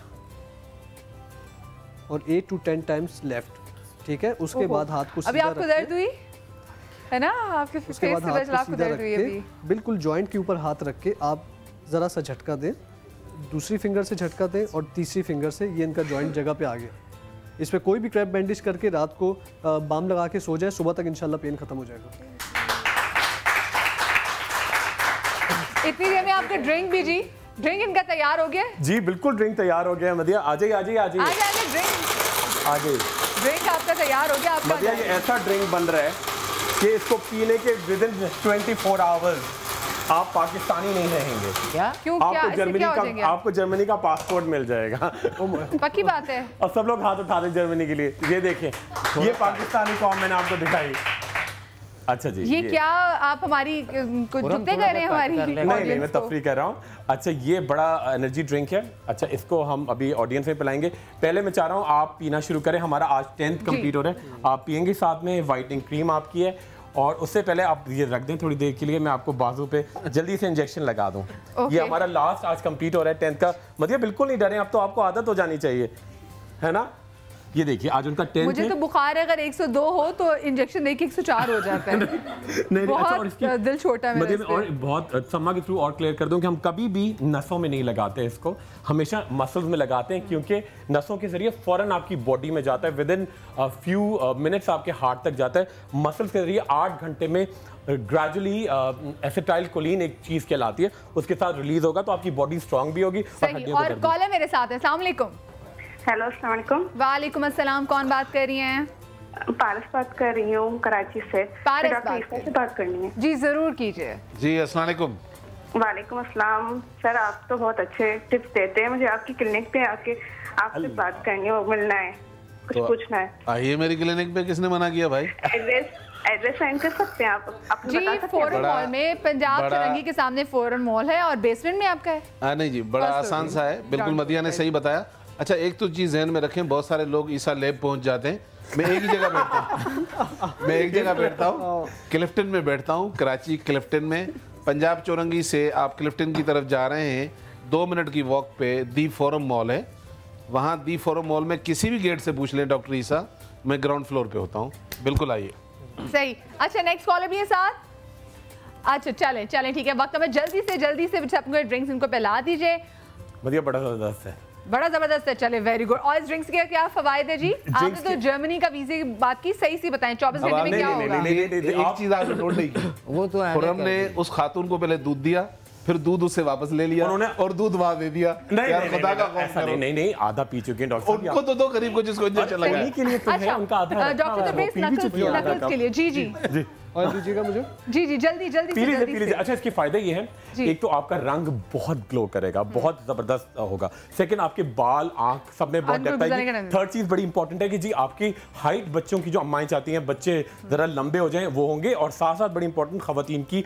और 8 to 10 टाइम्स लेफ्ट, ठीक है। उसके बाद हाथ को अभी आपको दर्द हुई है ना, आपके फेस पे आपको दर्द हुई अभी। बिल्कुल जॉइंट के ऊपर हाथ रख के आप ज़रा सा झटका दें, दूसरी फिंगर से झटका दें और तीसरी फिंगर से, ये इनका जॉइंट जगह पे आ गया। इस पे कोई भी क्रैप बैंडेज करके रात को बाम लगा के सो जाए, सुबह तक इंशाल्लाह पेन खत्म हो जाएगा। इतनी देर में आपका ड्रिंक भी जी, ड्रिंक इनका तैयार हो गया जी? बिल्कुल ड्रिंक तैयार हो गया मदिया, आ जाइए आ जाइए आ जाइए ड्रिंक आ जाइए। ड्रिंक आपका तैयार हो गया। आपका मदिया ये ऐसा ड्रिंक बन रहा है कि इसको पीने के विदिन 24 आवर्स आप पाकिस्तानी नहीं रहेंगे। क्या? क्यों? आपको जर्मनी का पासपोर्ट मिल जाएगा। पक्की बात है। और सब लोग हाथ उठा रहे जर्मनी के लिए। ये देखें, ये पाकिस्तानी कौम मैंने आपको दिखाई। अच्छा जी, ये क्या आप हमारी कुछ जुत्ते कर रहे हैं हमारी? नहीं, मैं तफरी कर रहा हूँ। अच्छा, ये बड़ा एनर्जी ड्रिंक है। अच्छा, इसको हम अभी ऑडियंस में पिलाएंगे। पहले मैं चाह रहा हूँ आप पीना शुरू करें। हमारा आज 10th कंप्लीट हो रहा है। आप पियेंगे, साथ में वाइटनिंग क्रीम आपकी है। और उससे पहले आप ये रख दें थोड़ी देर के लिए, मैं आपको बाजू पे जल्दी से इंजेक्शन लगा दूं। ये हमारा लास्ट आज कंप्लीट हो रहा है 10th का। मतलब बिल्कुल नहीं डरें, अब तो आपको आदत हो जानी चाहिए, है ना। ये देखिए आज उनका 10th। मुझे तो बुखार है, अगर 102 हो तो इंजेक्शन देके 104 हो जाता है। नहीं, बहुत अच्छा, दिल छोटा है मतलब और बहुत सम्मा के थ्रू और क्लियर कर दूं कि हम कभी भी नसों में नहीं लगाते इसको, हमेशा मसल्स में लगाते हैं, क्योंकि नसों के जरिए फौरन आपकी बॉडी में जाता है, विदिन फ्यू मिनट्स आपके हार्ट तक जाता है। मसल्स के जरिए 8 घंटे में ग्रेजुअली एसिटाइल कोलिन एक चीज कहलाती है, उसके साथ रिलीज होगा तो आपकी बॉडी स्ट्रांग भी होगी। और कॉलर मेरे साथ है। अस्सलाम वालेकुम। हेलो, अस्सलाम वालेकुम। वालेकुम अस्सलाम। कौन बात कर रही हैं? पारस बात कर रही हूँ कराची से। पारस से बात करनी है। जी जरूर कीजिए। जी अस्सलाम वालेकुम। वालेकुम अस्सलाम। सर आप तो बहुत अच्छे टिप्स देते हैं, मुझे आपकी क्लिनिक पे आके आपसे बात करनी है, मिलना है, कुछ पूछना है। आइए मेरी क्लिनिक पे, किसने मना किया भाई? एड्रेस सेंड कर सकते हैं आप? जी, फोरन मॉल में, पंजाब चौरंगी के सामने फोरन मॉल है और बेसमेंट में आपका है। नहीं जी, बड़ा आसान सा है, बिल्कुल मदिया ने सही बताया। अच्छा, एक तो चीज़ जहन में रखें, बहुत सारे लोग ईसा लैब पहुंच जाते हैं। मैं एक ही जगह बैठता हूँ मैं एक जगह बैठता हूँ, क्लिफ्टन में बैठता हूँ, कराची क्लिफ्टन में। पंजाब चौरंगी से आप क्लिफ्टन की तरफ जा रहे हैं, 2 मिनट की वॉक पे दी फोरम मॉल है। वहाँ दी फोरम मॉल में किसी भी गेट से पूछ लें डॉक्टर ईसा, मैं ग्राउंड फ्लोर पे होता हूँ। बिल्कुल आइए। सही। अच्छा, नेक्स्ट कॉलर भी है साथ। अच्छा चलें चलें, ठीक है, वक्त में जल्दी से अपने ड्रिंक्स इनको पिला दीजिए। बढ़िया, बड़ा ज़बरदस्त है, बड़ा जबरदस्त है। चले, वेरी गुड। और इस ड्रिंक्स के क्या फवायद है जी? आपने तो जर्मनी का वीजे की बात की, सही सी बताएं, 24 घंटे में क्या होगा? एक चीज आपने नोट नहीं की, वो तो खुर्रम ने उस खातून को पहले दूध दिया, फिर दूध उससे वापस ले लिया और दूध वहां दे दिया। यार खुदा का खौफ, नहीं आधा पी चुके हैं डॉक्टर साहब। उनको तो दो करीब को जिसको इंजेक्शन लगा के लिए तो है, उनका आधा डॉक्टर नकल्स के लिए। जी जी और दीजिएगा मुझे। जी जी, जल्दी पीलिए। अच्छा, इसके फायदे ये हैं, एक तो आपका रंग बहुत ग्लो करेगा, बहुत जबरदस्त होगा। सेकंड, आपके बाल, आंख सब में बहुत डेप्थ आएगी। थर्ड चीज बड़ी इंपॉर्टेंट है कि जी आपकी हाइट, बच्चों की जो अम्माएं चाहती हैं बच्चे जरा लंबे हो जाएं, वो होंगे। और साथ साथ बड़ी इंपॉर्टेंट खवातीन की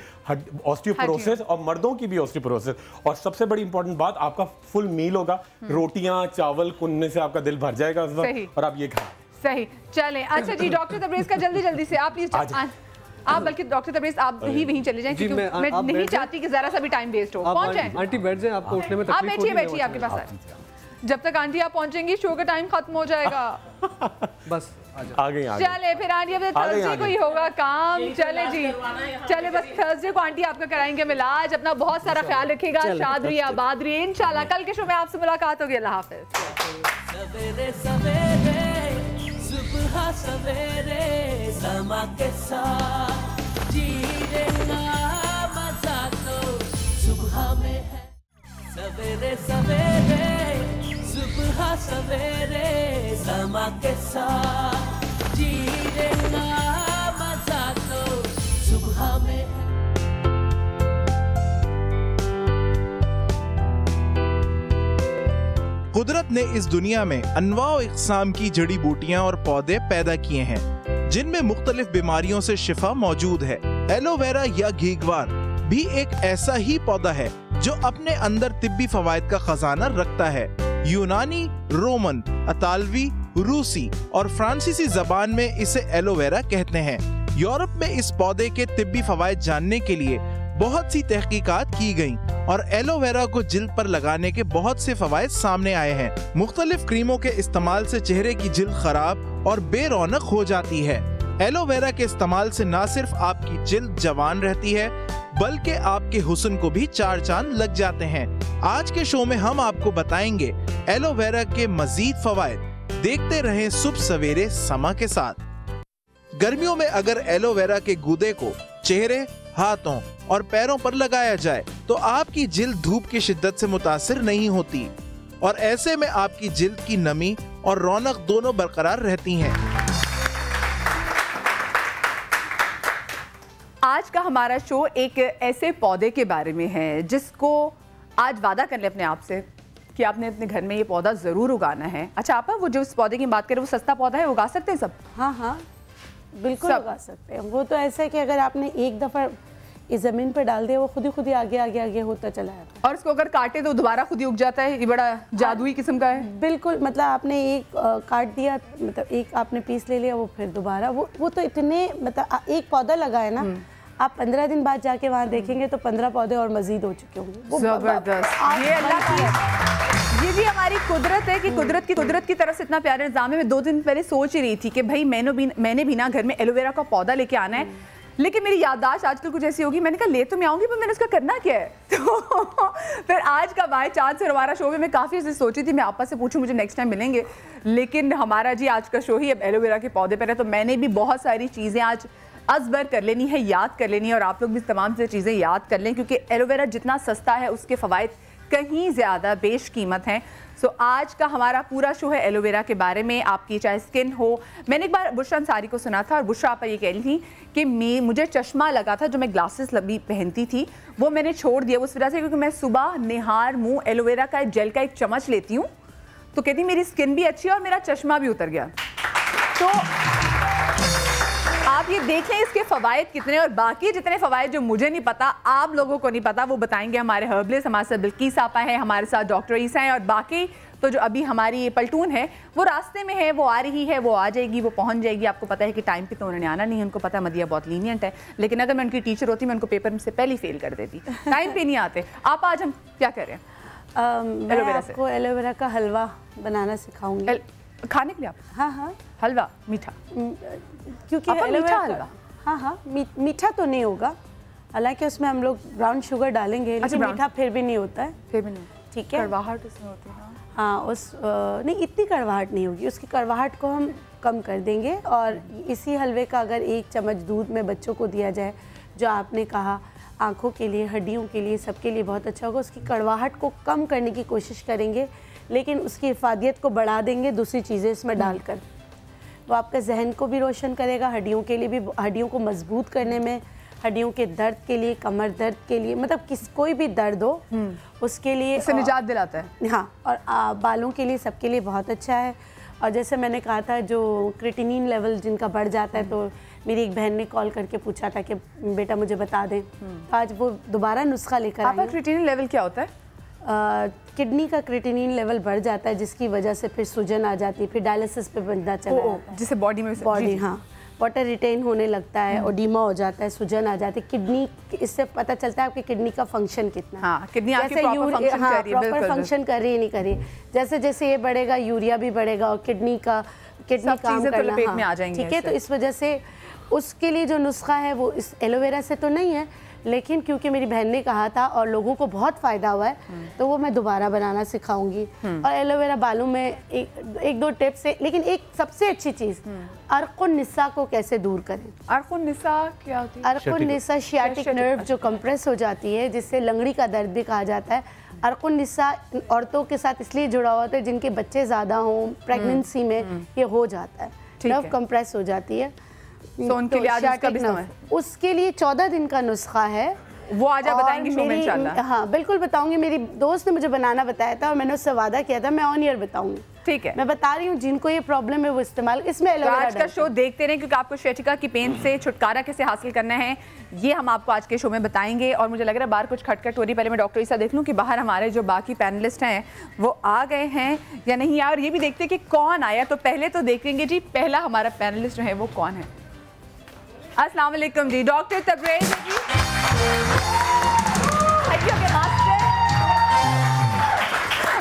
ऑस्टियोपोरोसिस और मर्दों की भी ऑस्टियोपोरोसिस। और सबसे बड़ी इंपॉर्टेंट बात, आपका फुल मील होगा, रोटियां चावल कुनने से आपका दिल भर जाएगा उस वक्त, और आप ये खाएं। सही, चलें। अच्छा जी, डॉक्टर तबरेज़ का जल्दी से आप प्लीज आप, बल्कि डॉक्टर तबरेज़ आप ही वहीं चले जाएं, क्योंकि मैं नहीं चाहती कि जरा सा भी टाइम वेस्ट हो। पहुंच जाएं आंटी, बैठ जाएं, आपको उठने में तकलीफ होगी। आप बैठिए आपके पास। जब तक आंटी आप पहुंचेंगी शो का टाइम खत्म हो जाएगा। बस आ गई। चले फिर आंटी, अब थर्सडे को ही होगा काम। चले जी, चले बस थर्सडे को आंटी आपका कराएंगे इलाज। अपना बहुत सारा ख्याल रखिएगा, शाद रहिए, आबाद रहिए। इंशाल्लाह कल के शो में आपसे मुलाकात होगी। अल्लाह हाफिज़। सवेरे सवेरे सुबह सवेरे समा के साथ जीने का मजा तो सुबह में है। सवेरे सवेरे सुबह सवेरे समा के साथ जीना मजा तो सुबह में। कुदरत ने इस दुनिया में अनवाओ इक़साम की जड़ी बूटियां और पौधे पैदा किए हैं जिनमें मुख्तलिफ बीमारियों से शिफा मौजूद है। एलोवेरा या घीघवार भी एक ऐसा ही पौधा है जो अपने अंदर तिब्बी फवायद का खजाना रखता है। यूनानी, रोमन, अतालवी, रूसी और फ्रांसीसी जबान में इसे एलोवेरा कहते हैं। यूरोप में इस पौधे के तिब्बी फवायद जानने के लिए बहुत सी तहकीकात की गयी और एलोवेरा को जिल्द पर लगाने के बहुत से फवायद सामने आए हैं। मुख्तलिफ क्रीमों के इस्तेमाल से चेहरे की जिल्द खराब और बेरौनक हो जाती है। एलोवेरा के इस्तेमाल से न सिर्फ आपकी जिल्द जवान रहती है बल्कि आपके हुस्न को भी चार चांद लग जाते हैं। आज के शो में हम आपको बताएंगे एलोवेरा के मजीद फवायद। देखते रहें सुबह सवेरे समा के साथ। गर्मियों में अगर एलोवेरा के गूदे को चेहरे, हाथों और पैरों पर लगाया जाए तो आपकी जिल्द धूप की शिद्दत से मुतासिर नहीं होती और ऐसे में आपकी जिल्द की नमी और रौनक दोनों बरकरार रहती हैं। आज का हमारा शो एक ऐसे पौधे के बारे में है जिसको आज वादा कर ले अपने आप से कि आपने अपने घर में ये पौधा जरूर उगाना है। अच्छा आपा, वो जो इस पौधे की बात करें वो सस्ता पौधा है, उगा सकते हैं सब? हाँ हाँ बिल्कुल उगा सकते हैं। वो तो ऐसा है कि अगर आपने एक दफ़ा इस ज़मीन पर डाल दिया वो खुद ही आगे आगे आगे होता चला जाता है। और इसको अगर काटे तो दोबारा खुद ही उग जाता है। ये बड़ा जादुई किस्म का है। बिल्कुल, मतलब आपने एक काट दिया, मतलब एक आपने पीस ले लिया, वो फिर दोबारा वो तो इतने, मतलब एक पौधा लगा है ना, आप 15 दिन बाद जाके वहाँ देखेंगे तो 15 पौधे और मजीद हो चुके होंगे। जबरदस्त। ये अल्लाह की, ये भी हमारी कुदरत है कि कुदरत की तरफ से इतना प्यारा निज़ाम है। मैं 2 दिन पहले सोच ही रही थी कि भाई मैंने भी ना घर में एलोवेरा का पौधा लेके आना है, लेकिन मेरी याददाश्त आजकल कुछ ऐसी होगी, मैंने कहा ले तो मैं आऊँगी पर मैंने उसका करना क्या है। तो फिर आज का बाय चांस से हमारा शो में मैं काफ़ी ऐसे सोची थी मैं आपस से पूछूं, मुझे नेक्स्ट टाइम मिलेंगे, लेकिन हमारा जी आज का शो ही अब एलोवेरा के पौधे पर है। तो मैंने भी बहुत सारी चीज़ें आज अज़बर कर लेनी है, याद कर लेनी है, और आप लोग भी तमाम से चीज़ें याद कर लें क्योंकि एलोवेरा जितना सस्ता है उसके फ़वाइद कहीं ज़्यादा बेश कीमत हैं। सो आज का हमारा पूरा शो है एलोवेरा के बारे में। आपकी चाहे स्किन हो, मैंने एक बार बुशरा अंसारी को सुना था और बुशरा आपा ये कह रही थी कि मुझे चश्मा लगा था जो मैं ग्लासेस लंबी पहनती थी, वो मैंने छोड़ दिया उस वजह से क्योंकि मैं सुबह निहार मुँह एलोवेरा का जेल का एक चम्मच लेती हूँ, तो कहती मेरी स्किन भी अच्छी है और मेरा चश्मा भी उतर गया। तो आप ये देखें इसके फ़वाइद कितने, और बाकी जितने फ़वाइद जो मुझे नहीं पता, आप लोगों को नहीं पता, वो बताएंगे हमारे हर्बलिस्ट। हमारे साथ बिल्किस आपा है, हमारे साथ डॉक्टर ईसा हैं, और बाकी तो जो अभी हमारी ये पलटून है वो रास्ते में है, वो आ रही है, वो आ जाएगी, वो पहुंच जाएगी। आपको पता है कि टाइम पे तो उन्होंने आना नहीं है, उनको पता है मदिया बहुत लीनियंट है, लेकिन अगर मैं उनकी टीचर होती मैं उनको पेपर से पहले ही फेल कर देती। टाइम पे नहीं आते। आप आज हम क्या करें? मैं आपको एलोवेरा का हलवा बनाना सिखाऊंगी खाने के लिए। आप? हाँ हाँ, हलवा मीठा, क्योंकि मीठा हलवा, हाँ हाँ मीठा तो नहीं होगा, हालांकि उसमें हम लोग ब्राउन शुगर डालेंगे, लेकिन मीठा फिर भी नहीं होता है। फिर भी नहीं, ठीक है। कड़वाहट उसमें होती है। हाँ नहीं इतनी कड़वाहट नहीं होगी, उसकी कड़वाहट को हम कम कर देंगे। और इसी हलवे का अगर 1 चम्मच दूध में बच्चों को दिया जाए, जो आपने कहा आँखों के लिए, हड्डियों के लिए, सबके लिए बहुत अच्छा होगा। उसकी कड़वाहट को कम करने की कोशिश करेंगे, लेकिन उसकी इफादियत को बढ़ा देंगे दूसरी चीज़ें इसमें डालकर। वो आपका जहन को भी रोशन करेगा, हड्डियों के लिए भी, हड्डियों को मजबूत करने में, हड्डियों के दर्द के लिए, कमर दर्द के लिए, मतलब कोई भी दर्द हो उसके लिए उससे निजात दिलाता है। हाँ, और बालों के लिए, सबके लिए बहुत अच्छा है। और जैसे मैंने कहा था जो क्रिटिनिन लेवल जिनका बढ़ जाता है, तो मेरी एक बहन ने कॉल करके पूछा था कि बेटा मुझे बता दें, तो आज वो दोबारा नुस्खा लेकर आई। आपका क्रिटिनिन लेवल क्या होता है? किडनी का क्रिटिनिन लेवल बढ़ जाता है, जिसकी वजह से फिर सूजन आ जाती है, फिर डायलिसिस पे बंदा चला जाता है, जिससे बॉडी में हाँ वाटर रिटेन होने लगता है, ओडीमा हो जाता है, सूजन आ जाती है किडनी। इससे पता चलता है आपकी किडनी का फंक्शन कितना। हाँ, किडनी आपकी प्रॉपर फंक्शन कर रही है नहीं कर रही। जैसे जैसे ये बढ़ेगा यूरिया भी बढ़ेगा और किडनी काम करना, ठीक है। तो इस वजह से उसके लिए जो नुस्खा है वो इस एलोवेरा से तो नहीं है, लेकिन क्योंकि मेरी बहन ने कहा था और लोगों को बहुत फ़ायदा हुआ है, तो वो मैं दोबारा बनाना सिखाऊंगी। और एलोवेरा बालों में एक दो टिप्स है, लेकिन एक सबसे अच्छी चीज़, अर्कुन निसा को कैसे दूर करें। अर्कुन निसा क्या होती है? अर्कुन निसा शियाटिक नर्व जो कंप्रेस हो जाती है, जिससे लंगड़ी का दर्द भी कहा जाता है। अर्कुन्निसा औरतों के साथ इसलिए जुड़ा हुआ है जिनके बच्चे ज़्यादा हों, प्रेगनेंसी में ये हो जाता है, नर्व कंप्रेस हो जाती है। तो उनके लिए आज उसका भी समय, उसके लिए 14 दिन का नुस्खा है, वो आज आप बताएंगे शो में इंशाल्लाह। हाँ बिल्कुल बताऊंगी, मेरी दोस्त ने मुझे बनाना बताया था और मैंने उससे वादा किया था मैं ऑन ईयर बताऊंगी। ठीक है, मैं बता रही हूँ जिनको ये प्रॉब्लम है वो इस्तेमाल, इसमें तो आज का शो देखते रहें क्योंकि आपको शेटिका की पेन से छुटकारा कैसे हासिल करना है ये हम आपको आज के शो में बताएंगे। और मुझे लग रहा है बाहर कुछ खटखट हो रही, पहले मैं डॉक्टर ईसा देख लूँ कि बाहर हमारे जो बाकी पैनलिस्ट हैं वो आ गए हैं या नहीं आए, और ये भी देखते हैं कि कौन आया। तो पहले तो देखेंगे जी पहला हमारा पैनलिस्ट जो है वो कौन है। अस्सलाम वालेकुम जी, डॉक्टर तबरेज़ जी,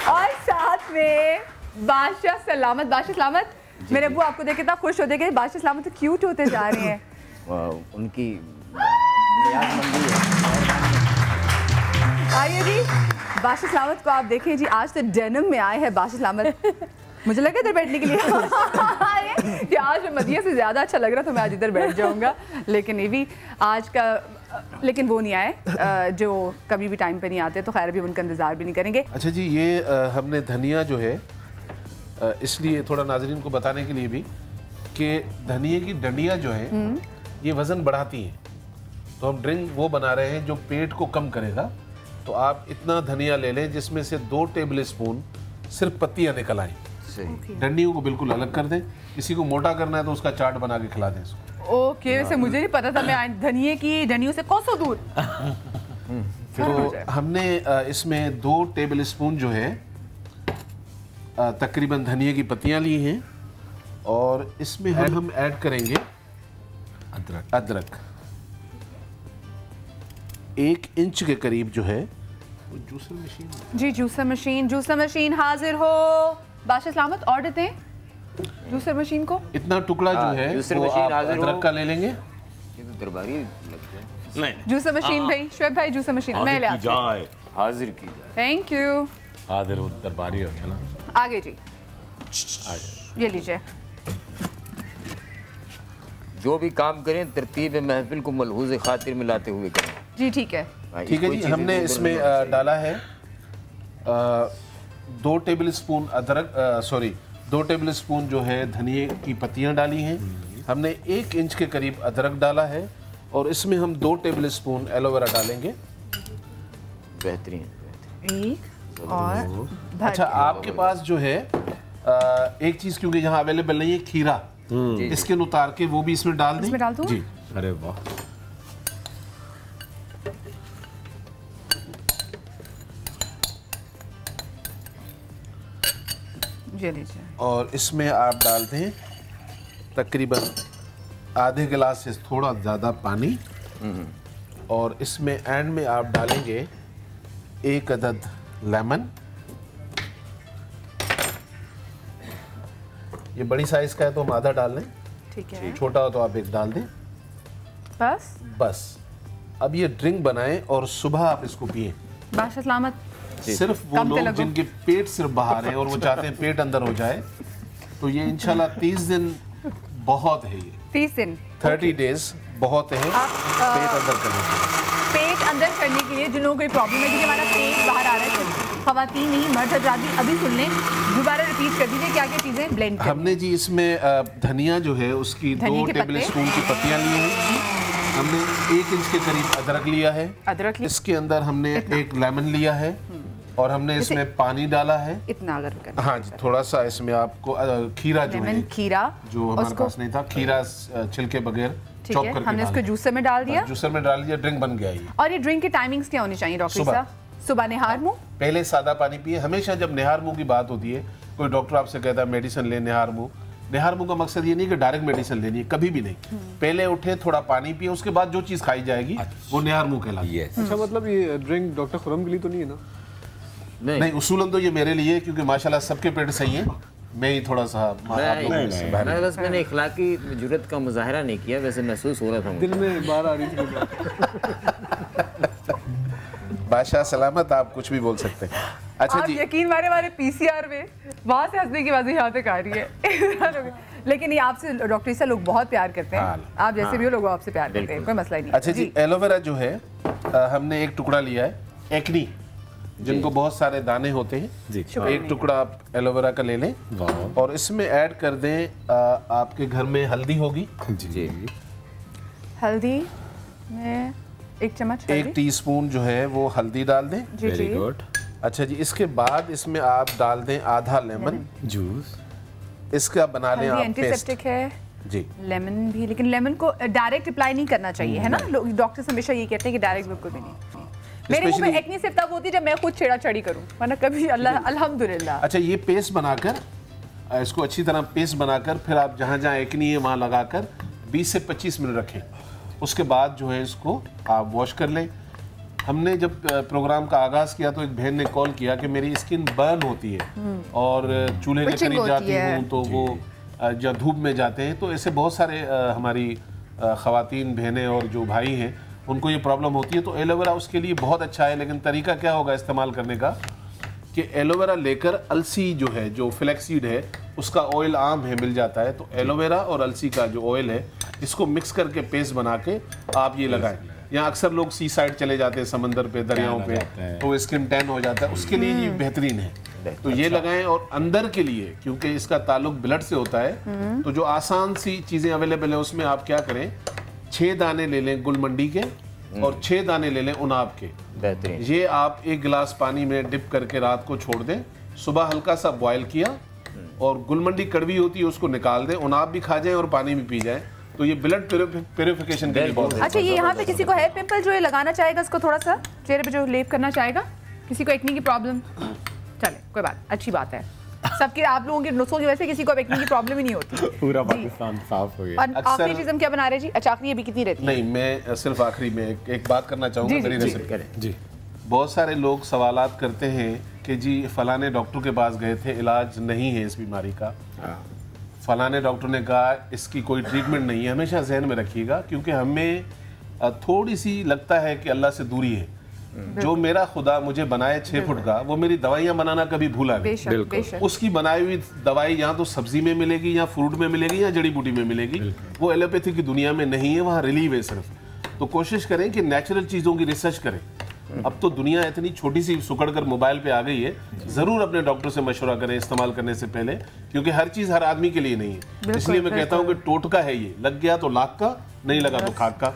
और साथ में बादशाह सलामत। बादशाह सलामत, मेरे अब्बू आपको देख के इतना खुश होते कि बादशाह सलामत तो क्यूट होते जा रहे हैं। उनकी आइए जी, बादशाह सलामत को आप देखें जी, आज तो डेनिम में आए हैं बादशाह सलामत। मुझे लगा इधर बैठने के लिए कि आज मदिया से ज़्यादा अच्छा लग रहा तो मैं आज इधर बैठ जाऊंगा, लेकिन ये भी आज का, लेकिन वो नहीं आए जो कभी भी टाइम पे नहीं आते, तो खैर भी उनका इंतज़ार भी नहीं करेंगे। अच्छा जी, ये हमने धनिया जो है इसलिए थोड़ा नाज़रीन को बताने के लिए भी कि धनिया की डंडियाँ जो है ये वज़न बढ़ाती हैं, तो हम ड्रिंक वो बना रहे हैं जो पेट को कम करेगा। तो आप इतना धनिया ले लें जिसमें से 2 टेबल स्पून सिर्फ पत्तियाँ निकल आएँ, डंडियों को बिल्कुल अलग कर दें। किसी को मोटा करना है तो उसका चार्ट बना के खिला दें इसको। ओके, वैसे मुझे नहीं पता था, मैं धनिये की डंडियों से कोसों दूर। तो हमने इसमें 2 टेबल स्पून जो है तकरीबन धनिया की पत्तियां ली हैं, और इसमें हम ऐड करेंगे अदरक 1 इंच के करीब जो है। जूसर मशीन जी, जूसर मशीन हाजिर हो। बादशाह सलामत ऑर्डर दें जूसर मशीन को। इतना टुकड़ा जो है वो आप अदरक का ले लेंगे। ये तो दरबारी लगता है। जूसर मशीन भाई, शुएब भाई, जूसर मशीन मैं ले आती हूं। हाजिर की जाए। Thank you. हाजिर वो दरबारी हो गया ना। आगे जी, ये लीजिए। जो भी काम करें तरतीब महफिल को मलहूज़ खातिर में लाते हुए करें। जी ठीक है, ठीक है जी। हमने इसमें डाला है 2 टेबल स्पून अदरक, 2 टेबल स्पून जो है धनिए की पत्तियां डाली हैं। हमने 1 इंच के करीब अदरक डाला है, और इसमें हम 2 टेबल स्पून एलोवेरा डालेंगे। बेहतरीन। और अच्छा, आपके पास जो है एक चीज क्योंकि यहाँ अवेलेबल नहीं है, खीरा, इसके उतार के वो भी इसमें डाल दें। इसमें डाल दूं? जी। अरे वाह। और इसमें आप डाल दें तकरीबन आधे गिलास से थोड़ा ज़्यादा पानी, और इसमें एंड में आप डालेंगे 1 अदद लेमन। ये बड़ी साइज का है तो हम आधा डाल लें, ठीक है। छोटा हो तो आप 1 डाल दें। बस अब ये ड्रिंक बनाएं और सुबह आप इसको पिएं। बादशाह सलामत, सिर्फ वो लोग जिनके पेट सिर्फ बाहर है और वो चाहते हैं पेट अंदर हो जाए, तो ये इंशाल्लाह 30 दिन बहुत है। ये 30 दिन 30 डेज बहुत है पेट अंदर करने के लिए। पेट अंदर करने के लिए जिन लोगों को प्रॉब्लम है कि हमारा पेट बाहर आ रहा है, खवातीन नहीं मर्द हजरात भी अभी सुन लें, दोबारा रिपीट कर दीजिए क्या क्या चीजें ब्लेंड करनी। हमने जी इसमें धनिया जो है उसकी 2 टेबल स्पून की पत्तियां ली हैं। हमने 1 इंच के करीब अदरक लिया है। अदरक इसके अंदर हमने 1 लेमन लिया है, और हमने इसमें पानी डाला है इतना। अगर हाँ जी, थोड़ा सा इसमें आपको खीरा जो है, खीरा जो हमारे पास नहीं था, खीरा छिलके बगैर चॉप करके हमने इसको जूसर में डाल दिया। जूसर में डाल दिया, ड्रिंक बन गया ये। और ये ड्रिंक की टाइमिंग्स क्या होनी चाहिए डॉक्टर साहब? सुबह निहार मुंह, पहले सादा पानी पिए। हमेशा जब निहार मुंह की बात होती है, कोई डॉक्टर आपसे कहता है मेडिसिन ले निहार मुंह, निहार मुंह का मकसद ये नहीं कि डायरेक्ट मेडिसिन लेनी है, कभी भी नहीं। पहले उठे, थोड़ा पानी पिए, उसके बाद जो चीज खाई जाएगी वो निहार मुंह कहलाती है। अच्छा, मतलब ये ड्रिंक डॉक्टर खुरम के लिए तो नहीं है ना? नहीं, उसूलन तो ये मेरे लिए, क्योंकि माशाल्लाह सबके पेट सही है, मैं ही थोड़ा सा मैंने इखलाकी जुर्रत का मुजाहरा नहीं किया, वैसे महसूस हो रहा था, दिल में बात आ रही थी। बादशाह सलामत, आप कुछ भी बोल सकते हैं। अच्छा जी, यकीन मारे हमारे पीसीआर में वहाँ से हंसने की बात यहाँ तक आ रही है। लेकिन ये आपसे डॉक्टर ईसा लोग बहुत प्यार करते हैं, आप जैसे भी हो लोग आपसे प्यार करते हैं, कोई मसला ही नहीं। अच्छा जी, एलोवेरा जो है हमने 1 टुकड़ा लिया है। जिनको बहुत सारे दाने होते हैं, एक टुकड़ा आप एलोवेरा का ले लें और इसमें ऐड कर दें आपके घर में हल्दी होगी जी, हल्दी में 1 चम्मच, 1 टीस्पून जो है वो हल्दी डाल दें। Very good. अच्छा जी, इसके बाद इसमें आप डाल दें आधा लेमन जूस, इसका बना लें आप एंटीसेप्टिक है जी। लेमन भी, लेकिन लेमन को डायरेक्ट अप्लाई नहीं करना चाहिए, है ना? डॉक्टर्स हमेशा ये कहते हैं कि डायरेक्ट बिल्कुल भी नहीं। मेरे मुंह में एक्ने सिर्फ तब होती है जब मैं खुद छेड़ा-छड़ी करूं, वरना कभी अल्हम्दुलिल्लाह। अच्छा, ये पेस्ट बनाकर इसको अच्छी तरह पेस्ट बनाकर फिर आप जहाँ एक्नी है वहाँ लगाकर 20 से 25 मिनट रखें। उसके बाद जो है इसको आप वॉश कर लें। हमने जब प्रोग्राम का आगाज़ किया तो एक बहन ने कॉल किया कि मेरी स्किन बर्न होती है और चूल्हे के करीब जाती हूँ तो वो जब धूप में जाते हैं, तो ऐसे बहुत सारे हमारी ख़वातीन बहनें और जो भाई हैं उनको ये प्रॉब्लम होती है। तो एलोवेरा उसके लिए बहुत अच्छा है, लेकिन तरीका क्या होगा इस्तेमाल करने का कि एलोवेरा लेकर अलसी जो है, जो फ्लैक्सीड है, उसका ऑयल आम है मिल जाता है, तो एलोवेरा और अलसी का जो ऑयल है इसको मिक्स करके पेस्ट बना के आप ये लगाएं। यहाँ अक्सर लोग सी साइड चले जाते हैं, समंदर पे, दरियाओं पे, तो स्किन टैन हो जाता है, उसके लिए ये बेहतरीन है। तो ये लगाएं। और अंदर के लिए, क्योंकि इसका ताल्लुक ब्लड से होता है, तो जो आसान सी चीज़ें अवेलेबल है उसमें आप क्या करें, 6 दाने ले लें गुलमंडी के और 6 दाने ले लें उनाब के। बेहतरीन। ये आप 1 गिलास पानी में डिप करके रात को छोड़ दें, सुबह हल्का सा बॉयल किया और गुलमंडी कड़वी होती है उसको निकाल दें, उनाब भी खा जाएं और पानी भी पी जाएं, तो ये ब्लड प्यूरिफिकेशन के लिए बहुत है। अच्छा, ये यहाँ पे किसी को है पिंपल जो ये लगाना चाहेगा, इसको थोड़ा सा चेहरे पे जो लेप करना चाहेगा, किसी को एक्ने की प्रॉब्लम, चले कोई बात, अच्छी बात है। सबके आप लोगों के नुस्खों की वजह से किसी को एक्ने की प्रॉब्लम ही नहीं होती। पूरा पाकिस्तान साफ हो गया। और आखिरी चीज हम क्या बना रहे हैं जी? अच्छा, आखिरी अभी कितनी रहती है? नहीं, मैं सिर्फ आखिरी में एक बात करना चाहूँगा, मेरी रेसिपी करें जी। बहुत सारे लोग सवालात करते हैं कि जी फलाने डॉक्टर के पास गए थे, इलाज नहीं है इस बीमारी का, फलाने डॉक्टर ने कहा इसकी कोई ट्रीटमेंट नहीं है। हमेशा जहन में रखिएगा, क्योंकि हमें थोड़ी सी लगता है कि अल्लाह से दूरी है। जो मेरा खुदा मुझे बनाए 6 फुट का, वो मेरी दवाइयाँ बनाना कभी भूला नहीं। उसकी बनाई हुई दवाई या तो सब्जी में मिलेगी, या फ्रूट में मिलेगी, या जड़ी बूटी में मिलेगी। वो एलोपैथी की दुनिया में नहीं है, वहाँ रिलीव है सिर्फ। तो कोशिश करें कि नेचुरल चीज़ों की रिसर्च करें। अब तो दुनिया इतनी छोटी सी सुकड़ कर मोबाइल पे आ गई है, ज़रूर अपने डॉक्टर से मशवरा करें इस्तेमाल करने से पहले, क्योंकि हर चीज़ हर आदमी के लिए नहीं है। इसलिए मैं कहता हूँ कि टोटका है, ये लग गया तो लाख का, नहीं लगा तो खाक का,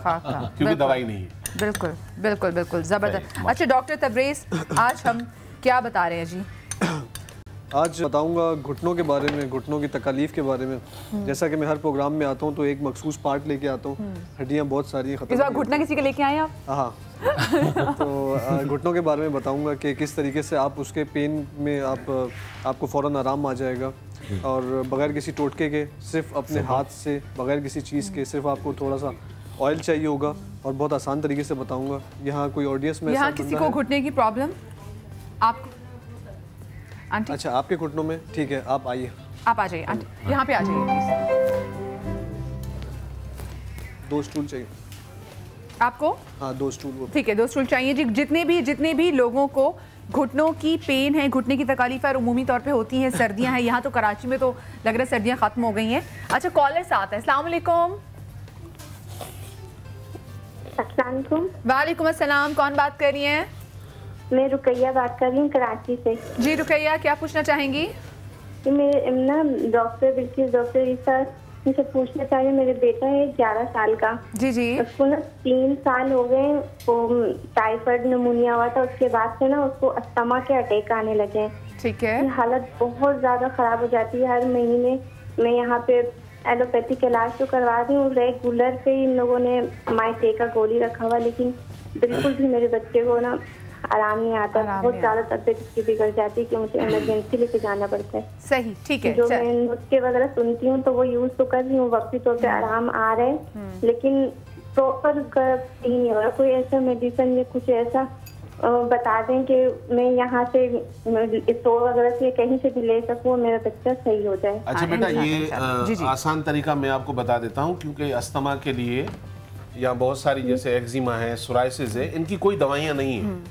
क्योंकि दवाई नहीं है। बिल्कुल बिल्कुल बिल्कुल ज़बरदस्त। अच्छा डॉक्टर तबरेज़, आज हम क्या बता रहे हैं जी? आज बताऊंगा घुटनों के बारे में, घुटनों की तकलीफ के बारे में। जैसा कि मैं हर प्रोग्राम में आता हूँ तो एक मखसूस पार्ट लेके आता हूँ, हड्डियाँ बहुत सारी इस बार घुटना किसी के लेके आए आप? हाँ। तो घुटनों के बारे में बताऊंगा कि किस तरीके से आप उसके पेन में आपको फ़ौरन आराम आ जाएगा, और बगैर किसी टोटके के, सिर्फ अपने हाथ से, बगैर किसी चीज़ के, सिर्फ आपको थोड़ा सा ऑयल चाहिए होगा, और बहुत आसान तरीके से बताऊंगा। यहाँ कोई ऑडियंस में यहाँ किसी को घुटने की प्रॉब्लम आप आंटी? अच्छा, आपके घुटनों में, ठीक है, आप आइए, आप आ जाइए आंटी, यहाँ पे आ जाइए। 2 स्टूल चाहिए आपको? हाँ, 2 स्टूल। ठीक है, 2 स्टूल चाहिए जी। जितने भी लोगों को घुटनों की पेन है, घुटने की तकलीफ है, उमूमी तौर पे होती हैं, सर्दियां हैं, यहाँ तो कराची में तो लग रहा है सर्दियां खत्म हो गई हैं। अच्छा, कॉलर साथ है। अस्सलाम वालेकुम। वालेकुम अस्सलाम, कौन बात कर रही हैं? मैं रुकैया बात कर रही हूँ कराची से। जी रुकैया, क्या पूछना चाहेंगी? मेरे ना डॉक्टर ईसा मुझे पूछना चाहिए, मेरे बेटा है 11 साल का। जी जी। उसको ना 3 साल हो गए, वो टाइफाइड निमोनिया हुआ था, उसके बाद से ना उसको अस्थमा के अटैक आने लगे। ठीक है। हालत बहुत ज्यादा खराब हो जाती है। हर महीने मैं यहाँ पे एलोपैथिक इलाज तो करवा रही हूँ, रेगुलर पे इन लोगों ने माइटे का गोली रखा हुआ, लेकिन बिल्कुल भी मेरे बच्चे को ना आराम नहीं आता। बहुत ज्यादा तबीयत इसकी बिगड़ जाती है कि मुझे इमरजेंसी लेके जाना पड़ता है। सही, ठीक है। जो मैं नुस्खे वगैरह सुनती हूँ तो वो यूज तो कर रही हूँ, वक्ती तौर पे आराम आ रहा है, लेकिन प्रॉपर ही नहीं हो रहा। कोई ऐसा मेडिसिन या कुछ ऐसा बता दें कि मैं यहाँ से स्टोर वगैरह से कहीं से भी ले सकूँ, मेरा बच्चा सही हो जाए। अच्छा बेटा, ये आसान तरीका मैं आपको बता देता हूँ, क्योंकि अस्थमा के लिए या बहुत सारी जैसे एक्जिमा है, सोराइसिस है, इनकी कोई दवाइयाँ नहीं है।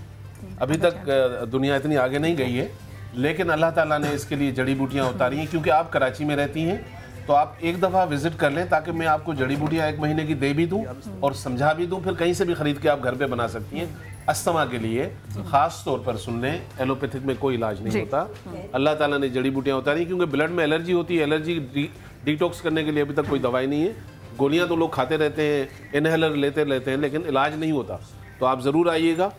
अभी तक दुनिया इतनी आगे नहीं गई है, लेकिन अल्लाह ताला ने इसके लिए जड़ी बूटियाँ उतारी हैं। क्योंकि आप कराची में रहती हैं तो आप एक दफ़ा विजिट कर लें, ताकि मैं आपको जड़ी बूटियाँ 1 महीने की दे भी दूँ और समझा भी दूँ, फिर कहीं से भी ख़रीद के आप घर पे बना सकती हैं। अस्थमा के लिए खास तौर पर सुन लें, एलोपैथिक में कोई इलाज नहीं होता। अल्लाह ताला ने जड़ी बूटियां उतारी, क्योंकि ब्लड में एलर्जी होती है। एलर्जी डिटॉक्स करने के लिए अभी तक कोई दवाई नहीं है। गोलियां तो लोग खाते रहते हैं, इनहेलर लेते रहते हैं, लेकिन इलाज नहीं होता। तो आप ज़रूर आइएगा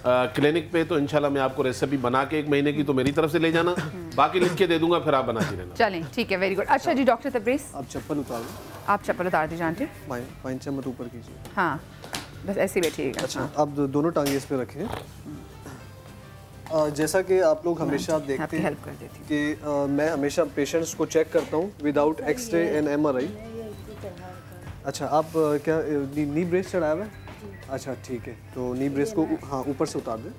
क्लिनिक पे, तो इंशाल्लाह मैं आपको रेसिपी बना के 1 महीने की तो मेरी तरफ से ले जाना, बाकी लिख के दे दूंगा, फिर आप बनाती रहना। चलें, ठीक है, वेरी गुड। अच्छा जी डॉक्टर तब्रेज़, आप चप्पल उतार लो। आप चप्पल उतार दीजिए आंटी। पाइन चम्मच ऊपर कीजिए। हाँ, बस ऐसे बैठिएगा। अच्छा, आप दोनों टांगे इस पे रखें। जैसा कि आप लोग हमेशा आप देखते हैं कि मैं हमेशा पेशेंट्स को चेक करता हूँ विदाउट एक्सरे एंड MRI। अच्छा, आप क्या नी ब्रेस चढ़ाया हुआ है? अच्छा, ठीक है, तो नी ब्रेस को हाँ ऊपर से उतार दें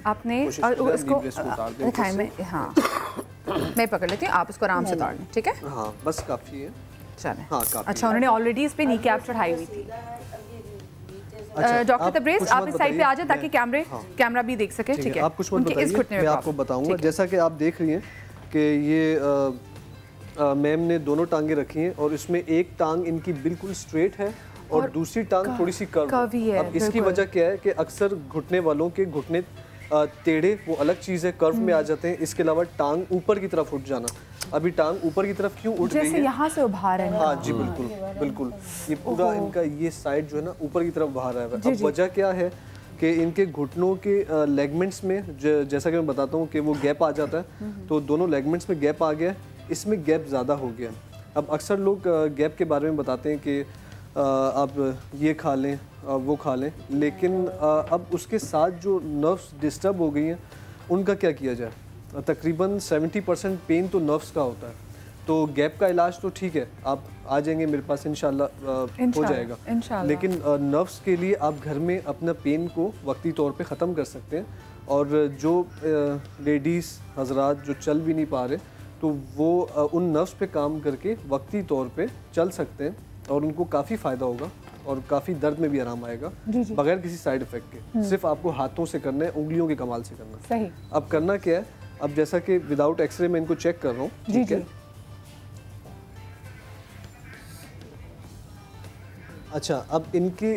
आपने, और उसको दिखाएं में। हाँ, मैं पकड़ लेती हूँ, आप उसको आराम से उतार लें, ठीक है? हाँ, बस काफ़ी है। चलें। हाँ, काफ़ी। अच्छा, उन्होंने ऑलरेडी इस पे नी कैप चढ़ाई हुई थी। डॉक्टर तब्रेज़, आप इस साइड पे आ जाए ताकि कैमरा भी देख सके, ठीक है? आप कुछ मत बताइए, मैं आपको बताऊंगा। जैसा कि आप देख रही हैं कि ये मैम ने दोनों टांगे रखी हैं और इसमें एक टांग इनकी बिल्कुल स्ट्रेट है और दूसरी टांग थोड़ी सी कर्व है। अब इसकी वजह क्या है कि अक्सर घुटने वालों के घुटने टेढ़े वो अलग चीज़ है, कर्व में आ जाते हैं। इसके अलावा टांग ऊपर की तरफ उठ जाना। अभी टांग ऊपर की तरफ क्यों उठ गई है? जैसे यहाँ से उभार है। हाँ जी, बिल्कुल बिल्कुल, ये पूरा इनका ये साइड जो है ना ऊपर की तरफ बाहर आया है। अब वजह क्या है कि इनके घुटनों के लेगमेंट्स में जैसा कि मैं बताता हूँ कि वो गैप आ जाता है, तो दोनों लेगमेंट्स में गैप आ गया, इसमें गैप ज़्यादा हो गया। अब अक्सर लोग गैप के बारे में बताते हैं कि आप ये खा लें, वो खा लें, लेकिन अब उसके साथ जो नर्व्स डिस्टर्ब हो गई हैं उनका क्या किया जाए? तकरीबन 70% पेन तो नर्व्स का होता है। तो गैप का इलाज तो ठीक है, आप आ जाएंगे मेरे पास, इंशाल्लाह हो जाएगा। लेकिन नर्व्स के लिए आप घर में अपना पेन को वक्ती तौर पे ख़त्म कर सकते हैं। और जो लेडीज़ हजरात जो चल भी नहीं पा रहे, तो वो उन नर्व्स पे काम करके वक्ती तौर पे चल सकते हैं और उनको काफ़ी फ़ायदा होगा और काफ़ी दर्द में भी आराम आएगा बगैर किसी साइड इफ़ेक्ट के। सिर्फ आपको हाथों से करना है, उंगलियों के कमाल से करना है। सही। अब करना क्या है, अब जैसा कि विदाउट एक्सरे में इनको चेक कर रहा हूँ, ठीक है? अच्छा, अब इनकी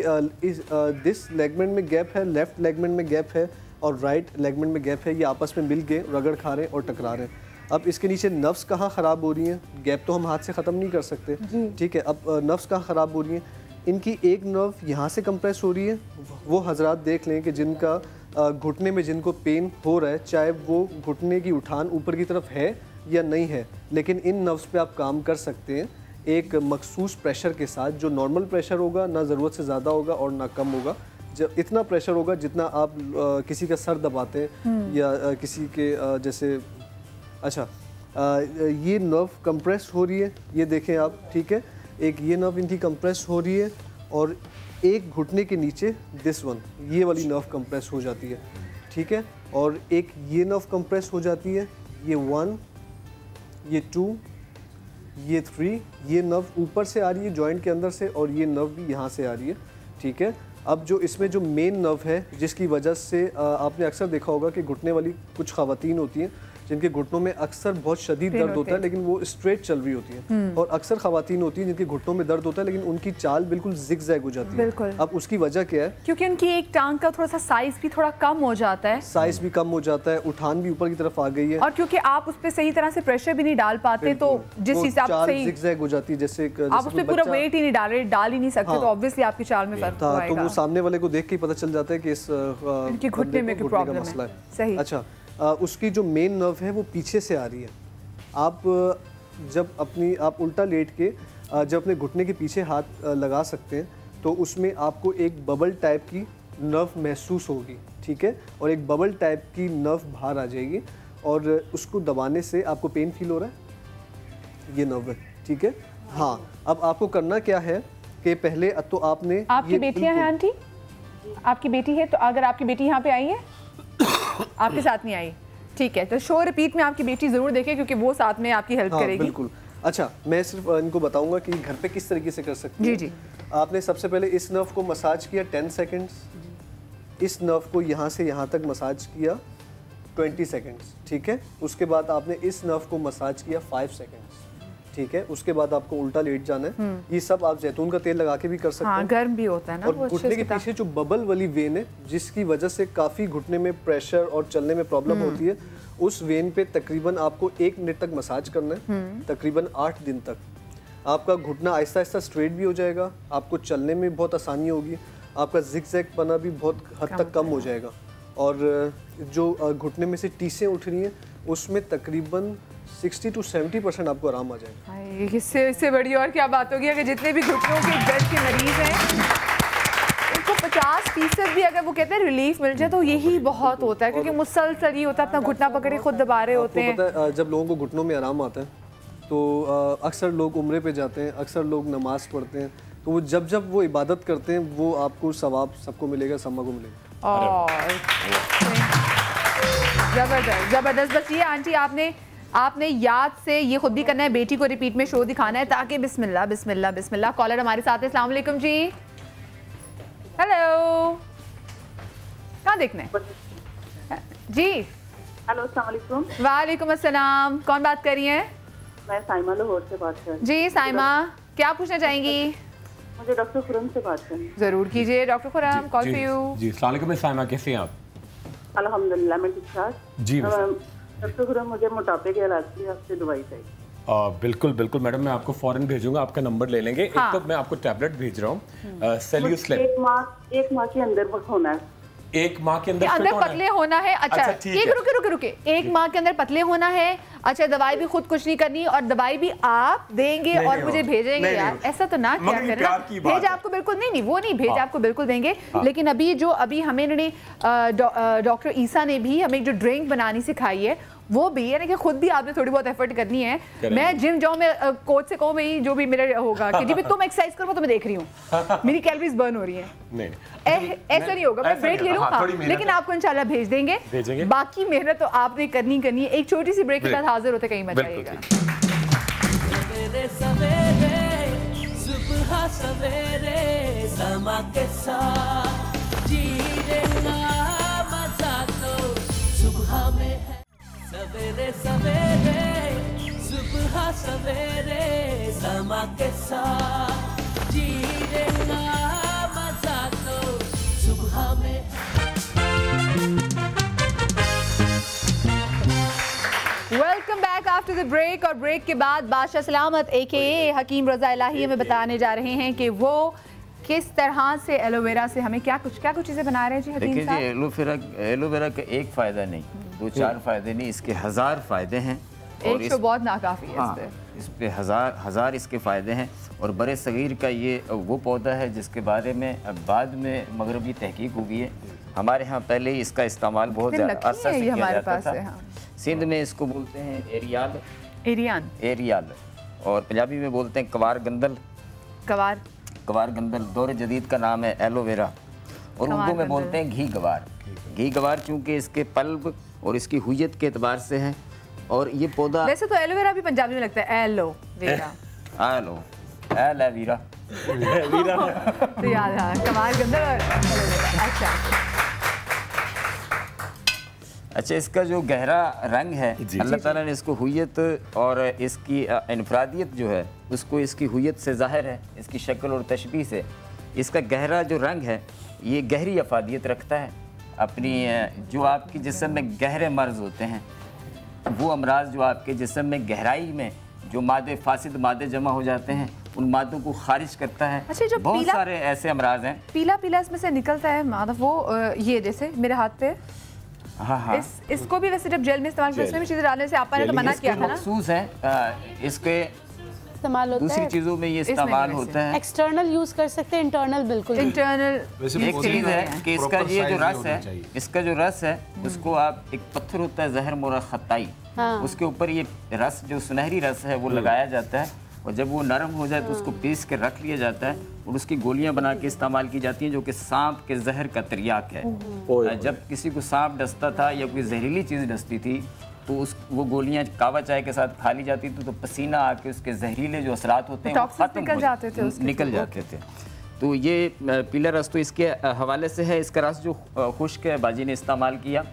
दिस लेगमेंट में गैप है, लेफ्ट लेगमेंट में गैप है और राइट लेगमेंट में गैप है। ये आपस में मिल के रगड़ खा रहे हैं और टकरा रहे हैं। अब इसके नीचे नर्व्स कहाँ ख़राब हो रही हैं? गैप तो हम हाथ से ख़त्म नहीं कर सकते, ठीक है? अब नर्व्स कहाँ ख़राब हो रही हैं? इनकी एक नर्व यहाँ से कंप्रेस हो रही है। वो हजरात देख लें कि जिनका घुटने में जिनको पेन हो रहा है, चाहे वो घुटने की उठान ऊपर की तरफ है या नहीं है, लेकिन इन नर्व्स पे आप काम कर सकते हैं एक मखसूस प्रेशर के साथ, जो नॉर्मल प्रेशर होगा, ना ज़रूरत से ज़्यादा होगा और ना कम होगा। जब इतना प्रेशर होगा जितना आप किसी का सर दबाते हैं या किसी के जैसे। अच्छा, ये नर्व कंप्रेस हो रही है, ये देखें आप, ठीक है? एक ये नर्व इनकी कंप्रेस हो रही है और एक घुटने के नीचे दिस वन, ये वाली नर्व कंप्रेस हो जाती है, ठीक है? और एक ये नर्व कंप्रेस हो जाती है, ये 1, ये 2, ये 3, ये नर्व ऊपर से आ रही है जॉइंट के अंदर से और ये नर्व भी यहाँ से आ रही है, ठीक है? अब जो इसमें जो मेन नर्व है जिसकी वजह से आपने अक्सर देखा होगा कि घुटने वाली कुछ ख़वातीन होती हैं जिनके घुटनों में अक्सर बहुत शदीद दर्द होता है, लेकिन वो स्ट्रेट चल रही होती हैं। और अक्सर ख़वातीन होती हैं जिनके घुटनों में दर्द होता है लेकिन उनकी चाल बिल्कुल जिग-जैग हो जाती है। अब उसकी वजह क्या है? क्योंकि उनकी एक टांग का थोड़ा सा साइज भी थोड़ा कम हो जाता है। साइज भी कम हो जाता है, उठान भी ऊपर की तरफ आ गई है, और क्योंकि आप उस पर सही तरह से प्रेशर भी नहीं डाल पाते, तो जिस हिसाब से जिग-जैग हो जाती है, जैसे आप उस पर पूरा वेट ही नहीं डाल ही नहीं सकते, तो ऑब्वियसली आपकी चाल में फर्क आएगा। तो वो सामने वाले को देख के पता चल जाता है कि इस घुटने में प्रॉब्लम है। सही। अच्छा, उसकी जो मेन नर्व है वो पीछे से आ रही है। आप जब आप उल्टा लेट के जब अपने घुटने के पीछे हाथ लगा सकते हैं, तो उसमें आपको एक बबल टाइप की नर्व महसूस होगी, ठीक है? और एक बबल टाइप की नर्व बाहर आ जाएगी और उसको दबाने से आपको पेन फील हो रहा है, ये नर्व है, ठीक है? हाँ, अब आपको करना क्या है कि पहले तो आपने, आपकी बेटियां हैं आंटी? आपकी बेटी है, तो अगर आपकी बेटी यहाँ पे आई है, आपके साथ नहीं आई, ठीक है, तो शो रिपीट में आपकी बेटी जरूर देखें क्योंकि वो साथ में आपकी हेल्प करेगी। बिल्कुल। अच्छा, मैं सिर्फ इनको बताऊंगा कि घर पे किस तरीके से कर सकते हैं। जी जी। आपने सबसे पहले इस नर्व को मसाज किया 10 सेकंड्स, इस नर्व को यहाँ से यहाँ तक मसाज किया 20 सेकंड्स, ठीक है? उसके बाद आपने इस नर्व को मसाज किया 5 सेकंड्स, ठीक है, उसके बाद आपको उल्टा लेट जाना है। ये सब आप जैतून का तेल लगा के भी कर सकते हैं। गर्म भी होता है ना। और घुटने के पीछे जो बबल वाली वेन है, जिसकी वजह से काफी घुटने में प्रेशर और चलने में प्रॉब्लम होती है, उस वेन पे तकरीबन आपको 1 मिनट तक मसाज करना है, तकरीबन 8 दिन तक। आपका घुटना आहिस्ता आहिस्ता स्ट्रेट भी हो जाएगा, आपको चलने में बहुत आसानी होगी, आपका जिगजैग पना भी बहुत हद तक कम हो जाएगा। और जो घुटने में से टीसें उठ रही हैं, उसमें तकरीबन 60 to 70% आपको आराम आ जाएगा। इससे बड़ी और क्या बात होगी अगर जितने भी घुटनों के दर्द के मरीज हैं उनको 50% भी अगर वो कहते हैं रिलीफ मिल जाए तो यही बहुत होता है, क्योंकि मुसलसल ही होता है, अपना घुटना पकड़े खुद दबा रहे होते हैं। पता है, जब लोगों को घुटनों में आराम आता है तो अक्सर लोग उम्रे पे जाते हैं, अक्सर लोग नमाज पढ़ते हैं, तो वो जब वो इबादत करते हैं वो आपको सवाब सबको मिलेगा, सम्मा को मिलेगा। जबरदस्त जबरदस्त। बस ये आंटी आपने याद से ये खुद भी करना है, बेटी को रिपीट में शो दिखाना है, ताकि बिस्मिल्लाह बिस्मिल्लाह बिस्मिल्लाह। कॉलर हमारे साथ है। अस्सलाम वालेकुम जी। हेलो, कहाँ देखना है जी? हेलो, अस्सलाम वालेकुम। वालेकुम अस्सलाम। कौन बात कर रही हैं? मैं साइमा लाहौर से बात कर रही हूँ। जी साइमा, क्या पूछना चाहेंगी? मुझे डॉक्टर खुरम से बात करनी है। जरूर कीजिए doctor Khurram, call for you. जी अस्सलाम वालेकुम साइमा, कैसे हैं आप? अल्हम्दुलिल्लाह मैं ठीक ठाक। जी डॉक्टर खुरम, मुझे मोटापे के इलाज की आपसे दवाई चाहिए। बिल्कुल बिल्कुल मैडम, मैं आपको फौरन भेजूंगा, आपका नंबर ले लेंगे। हाँ। एक तो मैं आपको टैबलेट भेज रहा हूँ सेल्यूस्लेप। एक माह के अंदर होना है। 1 माह के अंदर पतले होना है। अच्छा, रुके। 1 माह के अंदर पतले होना है। अच्छा, दवाई भी खुद कुछ नहीं करनी, और दवाई भी आप देंगे और मुझे भेजेंगे? यार ऐसा तो ना क्या करें ना। भेज आपको बिल्कुल नहीं वो नहीं भेज आपको बिल्कुल देंगे। लेकिन अभी हमें इन्होंने डॉक्टर ईसा ने भी हमें जो ड्रिंक बनानी सिखाई है वो भी है ना, कि खुद भी आपने थोड़ी बहुत एफर्ट करनी है। मैं जिम जाऊँ, मैं कोच से कहूँ भाई जो भी मेरा होगा कि जी तुम एक्सरसाइज करो, तो मैं देख रही हूँ मेरी कैलोरीज बर्न हो रही हैं। ऐसा नहीं होगा, मैं ब्रेक ले लूँगा, लेकिन आपको इंशाल्लाह भेज देंगे। बाकी मेहनत तो आपने करनी है। एक छोटी सी ब्रेक के बाद हाजिर होते कहीं मत जाइएगा। सवेरे सवेरे सुबह सवेरे समा के साथ जीना मजा तो सुबह में है। सवेरे सवेरे सुबह सवेरे समा के साथ जीना मजा तो सुबह में है। Welcome back after the break. और ब्रेक के बाद बादशाह सलामत AKA हकीम रजा इलाही हमें बताने जा रहे हैं कि वो किस तरह से एलोवेरा से हमें क्या कुछ चीज़ें बना रहे हैं। जी हकीम साहब, देखिए एलोवेरा का एक फ़ायदा नहीं, 2-4 फ़ायदे नहीं, इसके 1000 फ़ायदे हैं। एक तो बहुत नाकाफ़ी है। हाँ, इस पे हज़ार इसके फ़ायदे हैं। और बड़े सगीर का ये वो पौधा है जिसके बारे में बाद में मगरबी तहकीक हुई है। हमारे यहाँ पहले ही इसका इस्तेमाल बहुत ज़्यादा अरसा से किया जाता था। सिंध में इसको बोलते हैं एरियाल, और पंजाबी में बोलते हैं कवार गंदल। दौर जदीद का नाम है एलोवेरा, और उर्दू में बोलते हैं घी गवार चूँकि इसके पल्ब और इसकी हुयत के एतबार से है। और ये पौधा, वैसे तो एलोवेरा भी पंजाबी में लगता है एलोवेरा। तो याद कवार गंदल। अच्छा, इसका जो गहरा रंग है, अल्लाह ताला ने इसको हुयत और इसकी इनफरादियत जो है उसको इसकी हुयत से ज़ाहिर है, इसकी शक्ल और तशबीह से। इसका गहरा जो रंग है ये गहरी अफादियत रखता है। अपनी जो आपके जिस्म में गहरे मर्ज होते हैं, वो अमराज जो आपके जिस्म में गहराई में जो मादे फासिद मादे जमा हो जाते हैं, उन मादों को खारिज करता है। अच्छा, जो बहुत सारे ऐसे अमराज हैं। पीला इसमें से निकलता है मादा, वो ये जैसे मेरे हाथ पे। हाँ। इसको भी वैसे जब जेल में इस्तेमाल करते हैं, चीज़ें डालने से आपने तो मना किया था ना। मखसूस है इसके इस्तेमाल होता है, दूसरी चीज़ों में ये इस्तेमाल होता है। एक्सटर्नल यूज़ कर सकते हैं, इंटरनल बिल्कुल। इंटरनल एक चीज़ है कि इसका ये जो रस है, इसका जो रस है उसको आप, एक पत्थर होता है जहर मोरा खताई, उसके ऊपर ये रस जो सुनहरी रस है वो लगाया जाता है, और जब वो नरम हो जाए तो उसको पीस के रख लिया जाता है, और उसकी गोलियां बना के इस्तेमाल की जाती हैं, जो कि सांप के जहर का तिर्याक है। जब किसी को सांप डसता था या कोई जहरीली चीज़ डसती थी तो वो गोलियां कावा चाय के साथ खा ली जाती थी, तो पसीना आके उसके जहरीले जो असरात होते हैं वो खत्म निकल जाते थे। तो ये पीला रस तो इसके हवाले से है। इसका रस जो खुश्क है बाजी ने इस्तेमाल किया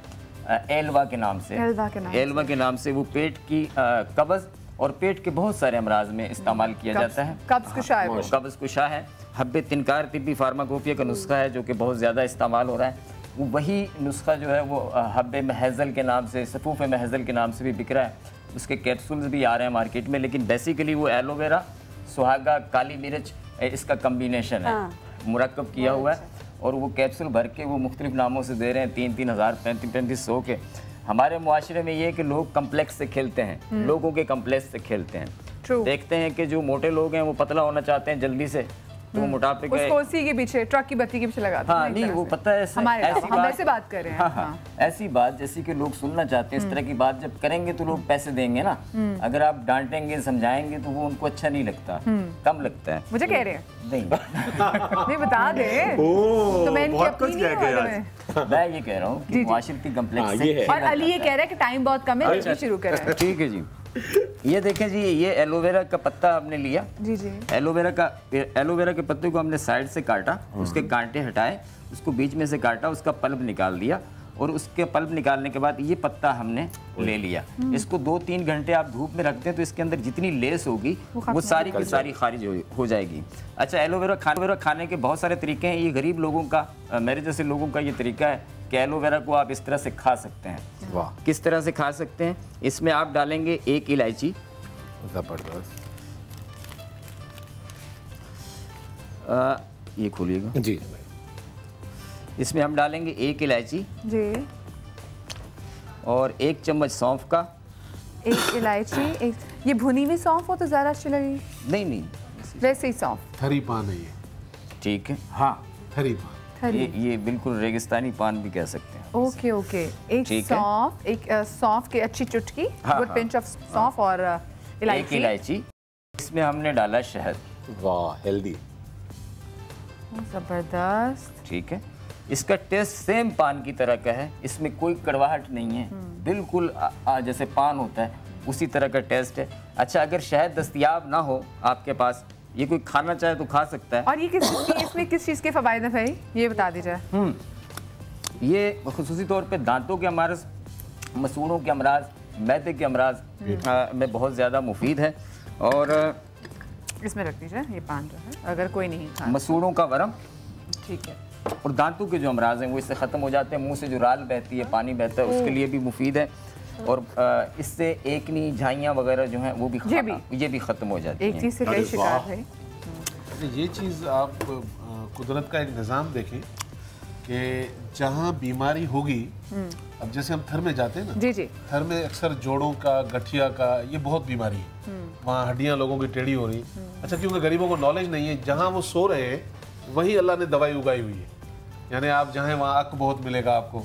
एलवा के नाम से, वो पेट की कब्ज़ और पेट के बहुत सारे अमराज में इस्तेमाल किया जाता है। कब्ज़ कुशा है, कब्ज़ कुशा है। हब्बे तिनकार तिब्बी फार्माकोपिया का नुस्खा है जो कि बहुत ज़्यादा इस्तेमाल हो रहा है। वो वही नुस्खा जो है वो हब्बे महज़ल के नाम से, सफ़ूफ़ महज़ल के नाम से भी बिक रहा है। उसके कैप्सूल्स भी आ रहे हैं मार्केट में, लेकिन बेसिकली वो एलोवेरा, सुहागा, काली मिर्च इसका कम्बिनेशन है, मुरक्कब किया हुआ है। और वो कैप्सूल भर के वो मुख्तलिफ नामों से दे रहे हैं, 3-3 हज़ार 3500 के। हमारे मुआशरे में ये है कि लोग कम्प्लेक्स से खेलते हैं, लोगों के कम्प्लेक्स से खेलते हैं। देखते हैं कि जो मोटे लोग हैं वो पतला होना चाहते हैं जल्दी से, तो मोटापे के उसको उसी के पीछे, ट्रक की बत्ती के पीछे लगाते हैं। हाँ, नहीं वो पता है हम ऐसे बात कर रहे हैं। हाँ, ऐसी बात जैसी कि लोग सुनना चाहते हैं। इस तरह की बात जब करेंगे तो लोग पैसे देंगे ना। अगर आप डांटेंगे, समझाएंगे तो वो उनको अच्छा नहीं लगता, कम लगता है। मुझे कह रहे हैं नहीं नहीं बता दे तो मैं इनकी अपनी नहीं हूं। मैं ये कह रहा हूँ कि मुआशरती कम्प्लेक्स से। और अली ये कह रहा है कि टाइम बहुत कम है, शुरू करें। ठीक है जी। ये देखें जी, ये एलोवेरा का पत्ता हमने लिया। जी जी। एलोवेरा के पत्ते को हमने साइड से काटा, उसके कांटे हटाए, उसको बीच में से काटा, उसका पल्प निकाल दिया। और उसके पल्प निकालने के बाद ये पत्ता हमने ले लिया। इसको 2-3 घंटे आप धूप में रखते हैं तो इसके अंदर जितनी लेस होगी वो सारी की सारी खारिज हो जाएगी। अच्छा, एलोवेरा खाने के बहुत सारे तरीके हैं। ये गरीब लोगों का, मेरे जैसे लोगों का ये तरीका है कि एलोवेरा को आप इस तरह से खा सकते हैं। वाह, किस तरह से खा सकते हैं? इसमें आप डालेंगे 1 इलायची, जबरदस्त, ये खोलिएगा जी। इसमें हम डालेंगे 1 इलायची जी, और 1 चम्मच सौंफ का। 1 इलायची, ये भुनी हुई सौंफ हो तो ज़्यादा अच्छी लगेगी। नहीं, वैसे ही सौंफ। थरी पान है ये। ठीक है, हाँ, थरी पान। ये बिल्कुल रेगिस्तानी पान भी कह सकते हैं। Okay okay. एक सौंफ की अच्छी चुटकी, गुड पिंच ऑफ सौंफ और इलायची। 1 इलायची। इसमें हमने डाला शहद। वाह, हेल्दी, जबरदस्त। ठीक है, इसका टेस्ट सेम पान की तरह का है, इसमें कोई कड़वाहट नहीं है, बिल्कुल जैसे पान होता है उसी तरह का टेस्ट है। अच्छा, अगर शहद दस्तयाब ना हो आपके पास, ये कोई खाना चाहे तो खा सकता है। और ये इसमें किस चीज़ के फ़वाइद हैं भाई, ये बता दीजिए। ये खुसूसी तौर पे दांतों के अमराज, मसूड़ों के अमराज, मैदे के अमराज में बहुत ज़्यादा मुफीद है। और इसमें रख दीजिए ये पान जो है, अगर कोई नहीं खा। मसूड़ों का वरम, ठीक है, और दांतों के जो अमराज हैं वो इससे ख़त्म हो जाते हैं। मुंह से जो राल बहती है, पानी बहता है, उसके लिए भी मुफीद है। और इससे एकनी, झाइयाँ वगैरह जो हैं वो भी ये भी ख़त्म हो जाती हैं। एक चीज़ से कई शिकार है। ये चीज़ आप कुदरत का एक निज़ाम देखें कि जहाँ बीमारी होगी, अब जैसे हम थर में जाते हैं ना, जी जी, थर में अक्सर जोड़ों का, गठिया का, ये बहुत बीमारी है। वहाँ हड्डियाँ लोगों की टेढ़ी हो रही। अच्छा, क्योंकि गरीबों को नॉलेज नहीं है, जहाँ वो सो रहे हैं वही अल्लाह ने दवाई उगाई हुई है। यानी आप जहाँ वहाँ अक बहुत मिलेगा आपको,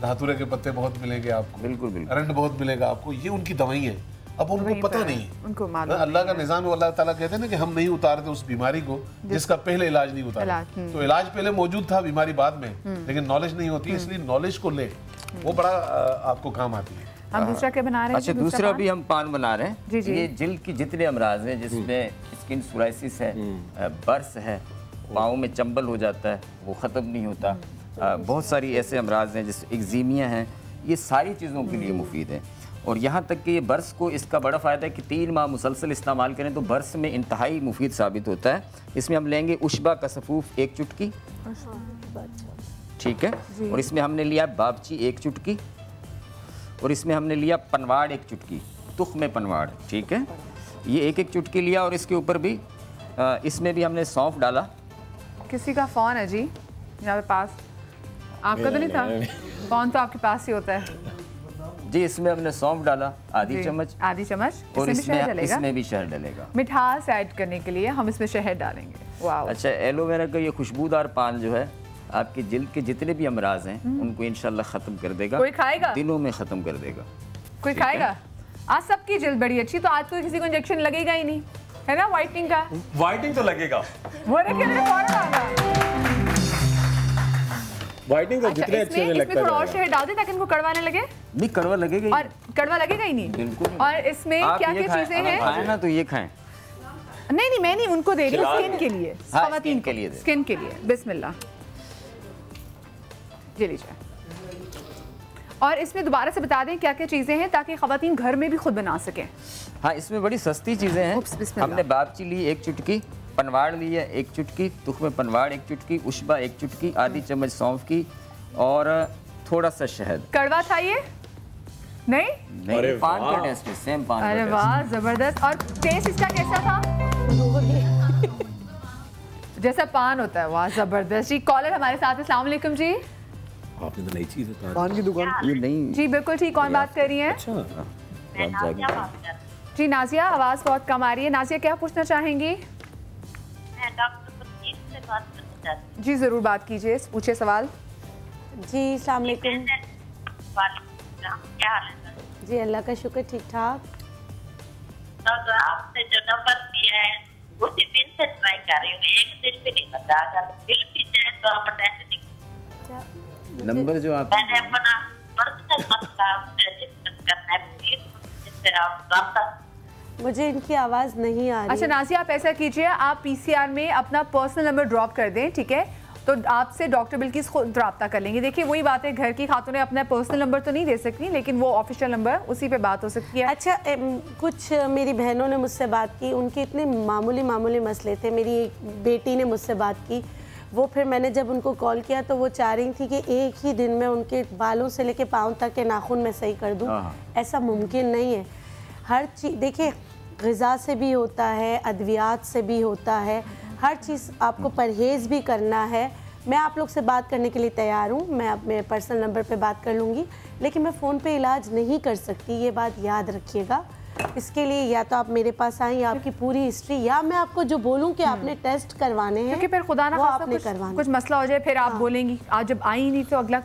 धातुरे के पत्ते बहुत मिलेंगे आपको, बिल्कुल अरंड बहुत मिलेगा आपको, ये उनकी दवाई है। अब उनको पता नहीं है, उनको मालूम अल्लाह का निज़ाम, अल्लाह ताला कहते हैं ना कि हम नहीं उतारते उस बीमारी को जिसका पहले इलाज नहीं उतारा। तो इलाज पहले मौजूद था, बीमारी बाद में, लेकिन नॉलेज नहीं होती, इसलिए नॉलेज को ले, वो बड़ा आपको काम आती है। हम दूसरा क्या बना रहे हैं? अच्छा, दूसरा भी हम पान बना रहे हैं। जी जी। ये जिल्द की जितने अमराज हैं, जिसमें स्किन सोराइसिस है, बर्स है, पाँव में चंबल हो जाता है, वो ख़त्म नहीं होता, बहुत सारी ऐसे अमराज हैं जैसे एक्जीमिया हैं, ये सारी चीज़ों के लिए मुफीद है। और यहाँ तक कि ये बर्स को, इसका बड़ा फ़ायदा है कि 3 माह मुसलसल इस्तेमाल करें तो बर्स में इंतहाई मुफीद साबित होता है। इसमें हम लेंगे उशबा का सफ़ूफ 1 चुटकी, ठीक है, और इसमें हमने लिया बाबची 1 चुटकी, और इसमें हमने लिया पनवाड़ 1 चुटकी, तुख्म पनवाड़, ठीक है, ये 1-1 चुटकी लिया। और इसके ऊपर भी इसमें भी हमने सौंफ डाला। किसी का फ़ोन है जी यहाँ पे पास, आपका तो नहीं था? फ़ोन तो आपके पास ही होता है जी। इसमें हमने सौंफ डाला आधी चम्मच, और इसमें भी शहद डलेगा। मिठास ऐड करने के लिए हम इसमें शहद डालेंगे। वाह। अच्छा, एलोवेरा का ये खुशबूदार पान जो है आपकी जिल्द के जितने भी अमराज हैं उनको इंशाल्लाह ख़त्म कर देगा। कोई खाएगा? दिनों में ख़त्म कर देगा। कोई खाएगा? आज सबकी जिल्द बड़ी अच्छी, तो आज तो किसी को इंजेक्शन लगेगा ही नहीं, है ना? व्हाइटनिंग का व्हाइटनिंग तो लगेगा, व्हाइटनिंग तो जितने अच्छे लगता है। इसमें थोड़ा और शहद डाल दे ताकि इनको कड़वा न लगे। नहीं, कड़वा लगेगा, और कड़वा लगेगा ही नहीं, बिल्कुल। और इसमें क्या क्या चीजें हैं? खाएं ना तो ये खाएं। नहीं, मैं नहीं, उनको दे रही हूँ, स्किन के लिए, खवातीन के लिए, स्किन के लिए। बिस्मिल्लाह, ये लीजिए। और इसमें दोबारा से बता दें क्या क्या चीज़ें हैं ताकि ख़वातीन घर में भी खुद बना सकें। हाँ, इसमें बड़ी सस्ती चीज़ें हैं। हमने बाबची ली 1 चुटकी, पनवाड़ ली है 1 चुटकी, तुख्म पनवाड़ 1 चुटकी, उशबा 1 चुटकी, आधी चम्मच सौंफ की और थोड़ा सा शहद। कड़वा था ये? नहीं, पान का टेस्ट है, सेम पान। अरे वाह, जबरदस्त। और टेस्ट इसका कैसा था? जैसा पान होता है। वाह, जबरदस्त जी। कॉलर हमारे साथ है। अस्सलाम वालेकुम जी। आपने तो नई चीज बता दी। पान की दुकान ये नहीं जी, बिल्कुल ठीक। कौन बात कर रही हैं? जी नाजिया, आवाज़ बहुत कम आ रही है। नाजिया, क्या पूछना चाहेंगी? मैं डॉक्टर पुनीत से बात करना चाहती हूँ। जी ज़रूर, बात कीजिए, पूछिए सवाल। जी अस्सलाम वालेकुम। क्या हाल है? जी अल्लाह का शुक्र, ठीक ठाक। तो आपने जो नंबर दिया है उसी दिन से ट्राई कर रही हूँ, एक दिन भी नहीं बता। अगर बिल भी जाए तो आप टेंशन नंबर जो आप मैंने अपना पर्सनल मसला डिस्कस करना है, प्लीज जिससे आप रास्ता। मुझे इनकी आवाज़ नहीं आ रही। अच्छा नाजिया, आप ऐसा कीजिए, आप पीसीआर में अपना पर्सनल नंबर ड्रॉप कर दें, ठीक है? तो आपसे डॉक्टर बिल्किस खुद रब्ता कर लेंगे। देखिए वही बात है, घर की खातूनें अपना पर्सनल नंबर तो नहीं दे सकती, लेकिन वो ऑफिशियल नंबर, उसी पे बात हो सकती है। अच्छा, कुछ मेरी बहनों ने मुझसे बात की, उनके इतने मामूली मसले थे। मेरी एक बेटी ने मुझसे बात की, वो फिर मैंने जब उनको कॉल किया तो वो चाह रही थी कि एक ही दिन में उनके बालों से लेके पाँव तक के नाखून में सही कर दूँ। ऐसा मुमकिन नहीं है। हर चीज़ देखिए, ग़िज़ा से भी होता है, अद्वियात से भी होता है, हर चीज़ आपको परहेज़ भी करना है। मैं आप लोग से बात करने के लिए तैयार हूँ, मैं अपने पर्सनल नंबर पे बात कर लूँगी, लेकिन मैं फ़ोन पे इलाज नहीं कर सकती, ये बात याद रखिएगा। इसके लिए या तो आप मेरे पास आएँ, या आपकी पूरी हिस्ट्री, या मैं आपको जो बोलूँ कि आपने टेस्ट करवाने हैं, क्योंकि फिर खुदा ना आपने करवाना, कुछ मसला हो जाए फिर आप बोलेंगी आज जब आई नहीं तो अगला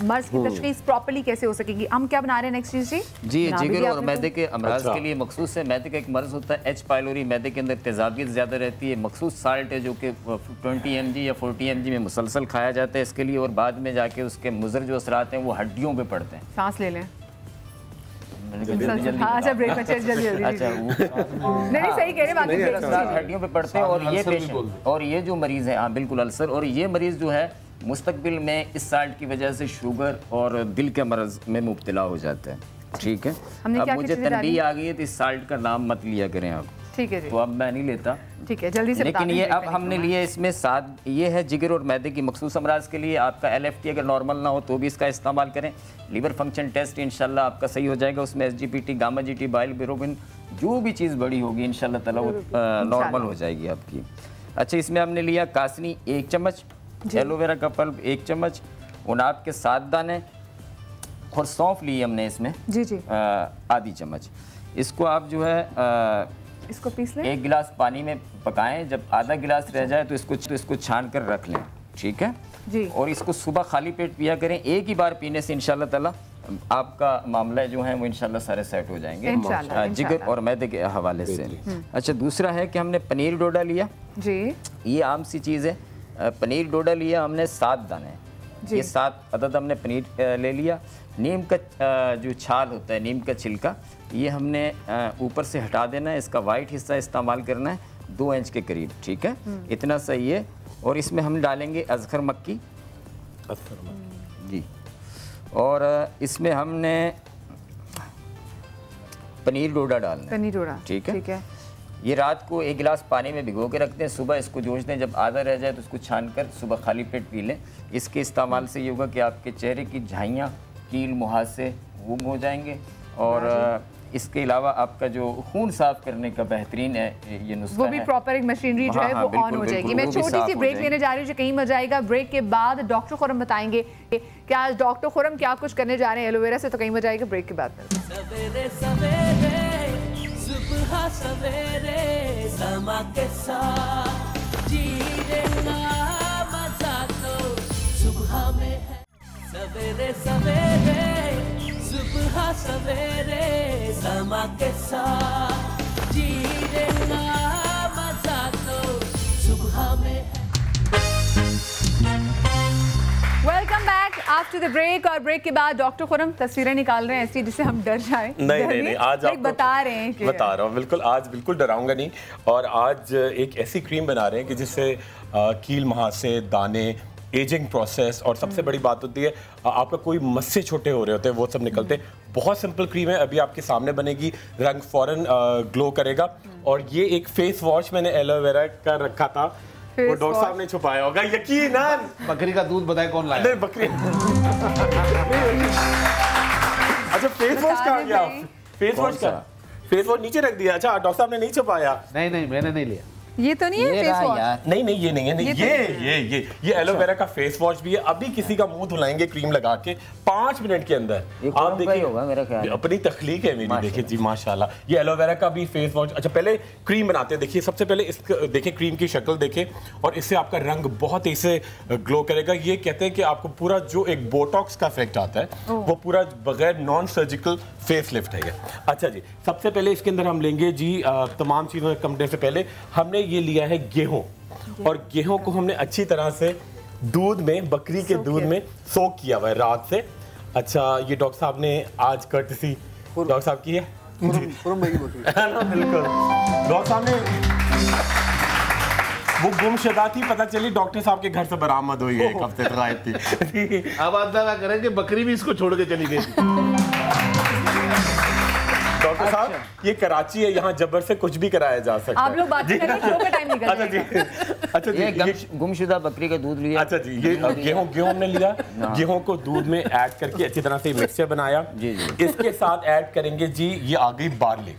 मर्ज की तशखीस प्रॉपर्ली कैसे हो सकेगी। हम क्या बना रहे हैं नेक्स्ट चीज़ जी? जी, जिगर और मैदे के अमराज के लिए मखसूस है। मैदे का एक मर्ज होता है एच पाइलोरी, मैदे के अंदर तेजाबियत ज़्यादा रहती है। मखसूस साल्ट है जो कि 20 mg या 40 mg में मुसलसल खाया जाता है इसके लिए, और बाद में जाके उसके मुज़र जो असरात हैं वो हड्डियों पे पड़ते हैं। सांस ले लें। अच्छा ब्रेक में जल्दी अच्छा नहीं सही कह रहे हैं, हड्डियों पे पड़ते हैं। और ये पेशेंट और ये जो मरीज़ है, हाँ बिल्कुल अल्सर, और ये मरीज़ जो है मुस्तकबिल में इस साल्ट की वजह से शुगर और दिल के मर्ज में मुब्तला हो जाता है। ठीक है, अब मुझे तनबीह आ गई है तो इस साल्ट का नाम मत लिया करें आप, ठीक है जी। तो अब मैं नहीं लेता, ठीक है, जल्दी से लेकिन ये अब हमने लिए इसमें साथ ये है जिगर और मैदे की मखसूस अमराज के लिए। आपका LFT अगर नॉर्मल ना हो तो भी इसका इस्तेमाल करें। लीवर फंक्शन टेस्ट इंशाल्लाह आपका सही हो जाएगा, उसमें SGPT, गामा GT, बाइल बिरोबिन, जो भी चीज़ बड़ी होगी इंशाल्लाह ताला वो नॉर्मल हो जाएगी आपकी। अच्छा, इसमें हमने लिया कासनी 1 चम्मच, एलोवेरा का पल्प 1 चम्मच, उनाब के 7 दाने, और सौंफ ली हमने इसमें जी जी आधी चम्मच। इसको आप जो है इसको पीस लें, 1 गिलास पानी में पकाएं, जब आधा गिलास रह जाए तो इसको छान कर रख लें, ठीक है जी। और इसको सुबह खाली पेट पिया करें। एक ही बार पीने से इंशाल्लाह ताला आपका मामला जो है वो इंशाल्लाह सारे सेट हो जाएंगे जिगर और मैदे के हवाले से। अच्छा, दूसरा है कि हमने पनीर डोडा लिया जी, ये आम सी चीज़ है। पनीर डोडा लिया हमने 7 दाने, ये 7 अदद हमने पनीर ले लिया। नीम का जो छाल होता है, नीम का छिलका, ये हमने ऊपर से हटा देना है, इसका वाइट हिस्सा इस्तेमाल करना है 2 इंच के करीब, ठीक है, इतना सही है। और इसमें हम डालेंगे अजगर मक्की जी, और इसमें हमने पनीर डोडा डालना है, पनीर डोडा, ठीक है, ठीक है। ये रात को 1 गिलास पानी में भिगो के रखते हैं, सुबह इसको जोश दें, जब आधा रह जाए तो उसको छान कर सुबह खाली पेट पी लें। इसके इस्तेमाल से ये होगा कि आपके चेहरे की झाइयाँ, कील, मुहासे गुम हो जाएंगे, और इसके अलावा आपका जो खून साफ करने का बेहतरीन है ये नुस्खा वो भी प्रॉपर एक मशीनरी जो है वो ऑन हो जाएगी। मैं छोटी सी ब्रेक लेने जा रही हूँ जो कहीं मजा आएगा। ब्रेक के बाद डॉक्टर खुरम बताएंगे कि आज डॉक्टर खुरम क्या कुछ करने जा रहे हैं एलोवेरा से, तो कहीं मजा आएगा। ब्रेक के बाद सवेरे सवेरे सुबह सवेरे समा के साथ जीना मजा तो सुबह में है। सवेरे सवेरे सुबह सवेरे समा के साथ जीना मजा तो सुबह में है। Welcome back after the break. और ब्रेक के बाद डॉक्टर खुरम तस्वीरें निकाल रहे हैं ऐसी जिससे हम डर जाएं। नहीं आज आप बता रहे हैं कि बता रहा हूँ, बिल्कुल आज बिल्कुल डराऊंगा नहीं। और आज एक ऐसी क्रीम बना रहे हैं कि जिससे कील, मुहासे, दाने एजिंग प्रोसेस, और सबसे बड़ी बात होती है आपका कोई मस्से छोटे हो रहे होते हैं, वो सब निकलते हैं। बहुत सिंपल क्रीम है, अभी आपके सामने बनेगी, रंग फौरन ग्लो करेगा। और ये एक फेस वॉश मैंने एलोवेरा का रखा था, वो डॉक्टर साहब ने छुपाया होगा, यकीनन। बकरी का दूध बताए कौन लाया? नहीं, बकरी। अच्छा, फेस वॉश कहाँ गया? फेस वॉश का फेस वॉश नीचे रख दिया। अच्छा, डॉक्टर साहब ने नहीं छुपाया? नहीं, मैंने नहीं लिया। ये तो नहीं है फेस वॉश? नहीं, ये नहीं है। ये एलोवेरा का फेस वॉश भी है। अभी किसी का मुंह धुलाएंगे क्रीम लगा के 5 मिनट के अंदर। आप देखिए, होगा मेरा ख्याल, अपनी तख्लीक है मेरी। देखिए जी, माशाल्लाह, ये एलोवेरा का भी फेस वॉश। अच्छा, पहले क्रीम बनाते हैं। देखिए, सबसे पहले इस देखिए क्रीम की शक्ल देखे, और इससे आपका रंग बहुत ऐसे ग्लो करेगा। ये कहते हैं कि आपको पूरा जो एक बोटॉक्स का इफेक्ट आता है, वो पूरा बगैर नॉन सर्जिकल फेस लिफ्ट है। अच्छा जी, सबसे पहले इसके अंदर हम लेंगे जी, तमाम चीज़ों के कमने से पहले हमने ये लिया है गेहूं, और गेहूं को हमने अच्छी तरह से दूध में, बकरी के दूध में सोक किया हुआ है रात से। अच्छा, ये डॉक्टर साहब ने आज कर्टसी डॉक्टर साहब की है, बिल्कुल। डॉक्टर साहब ने, वो गुमशुदा थी, पता चली डॉक्टर साहब के घर से बरामद हुई है, एक हफ्ते तक गायब थी। अब अंदाजा करें कि बकरी भी इसको छोड़ के चली गई। डॉक्टर साहब, ये कराची है, यहाँ जबर से कुछ भी कराया जा सकता है। आप लोग बात करें, शो का टाइम निकल जाएगा। अच्छा जी, ये गुमशुदा बकरी का दूध लिया। अच्छा जी, ये गेहूं हमने लिया, गेहूं को दूध में ऐड करके अच्छी तरह से मिक्सचर बनाया। इसके साथ ऐड करेंगे जी, ये आ गई बार्ली,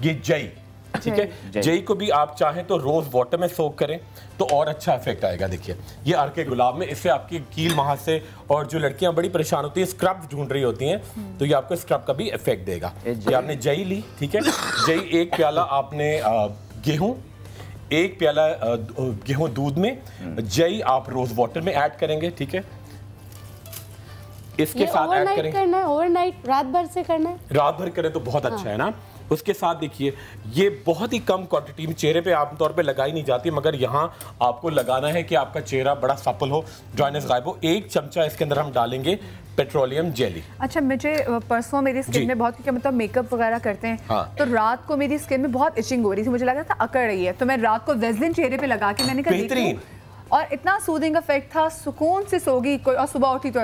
ये जई, ठीक है। जई को भी आप चाहें तो रोज वाटर में सोक करें तो और अच्छा इफेक्ट आएगा। देखिए, ये अर्के गुलाब में, इससे आपकी कील महासे, और जो लड़कियां बड़ी परेशान होती हैं, स्क्रब ढूंढ रही होती हैं, तो ये आपको स्क्रब का भी इफेक्ट देगा। ये आपने जई ली, ठीक है। जई 1 प्याला आपने गेहूं, 1 प्याला गेहूं दूध में, जई आप रोज वाटर में ऐड करेंगे, ठीक है। इसके साथ ऐड करेंगे, ओवरनाइट, रात भर से करना है। रात भर करें तो बहुत अच्छा है ना। उसके साथ देखिए, ये बहुत ही कम क्वांटिटी में, चेहरे पे आमतौर पे लगाई नहीं जाती, मगर यहाँ आपको लगाना है कि आपका चेहरा बड़ा सपल हो, ड्राइनेस गायब हो। 1 चमचा इसके अंदर हम डालेंगे पेट्रोलियम जेली। अच्छा, मुझे परसों मेरी स्किन में बहुत, क्या मतलब मेकअप वगैरह करते हैं, हाँ। तो रात को मेरी स्किन में बहुत इचिंग हो रही थी, मुझे लगा था अकड़ रही है, तो मैं रात को वेस्लिन चेहरे पे लगा के मैंने कहा, और इतना सूदिंग इफेक्ट था, सुकून से सोगी कोई, और सुबह उठी तो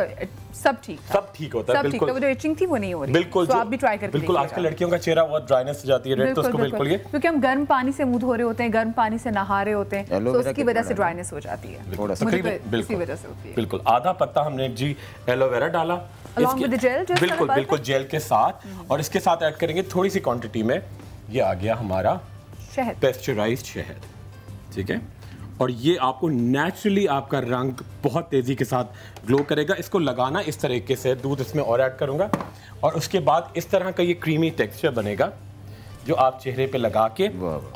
सब ठीक था। सब ठीक होता है, बिल्कुल। वो जो इचिंग थी वो नहीं हो रही। बिल्कुल, तो आप भी ट्राई करके बिल्कुल। आजकल लड़कियों का चेहरा बहुत ड्राइनेस हो जाती है, रेड, तो उसको बिल्कुल ये, क्योंकि हम गर्म पानी से मुंह धो रहे होते हैं, गर्म पानी से नहा रहे होते हैं, तो उसकी वजह से ड्राइनेस हो जाती है, इसी वजह से होती है। बिल्कुल। आधा पत्ता हमने जी एलोवेरा डाला, बिल्कुल जेल के साथ, और इसके साथ ऐड करेंगे थोड़ी सी क्वांटिटी में, ये आ गया हमारा शहद, पेस्चराइज्ड शहद, ठीक है। और ये आपको नेचुरली आपका रंग बहुत तेज़ी के साथ ग्लो करेगा। इसको लगाना इस तरीके से, दूध इसमें और ऐड करूँगा, और उसके बाद इस तरह का ये क्रीमी टेक्सचर बनेगा जो आप चेहरे पे लगा के,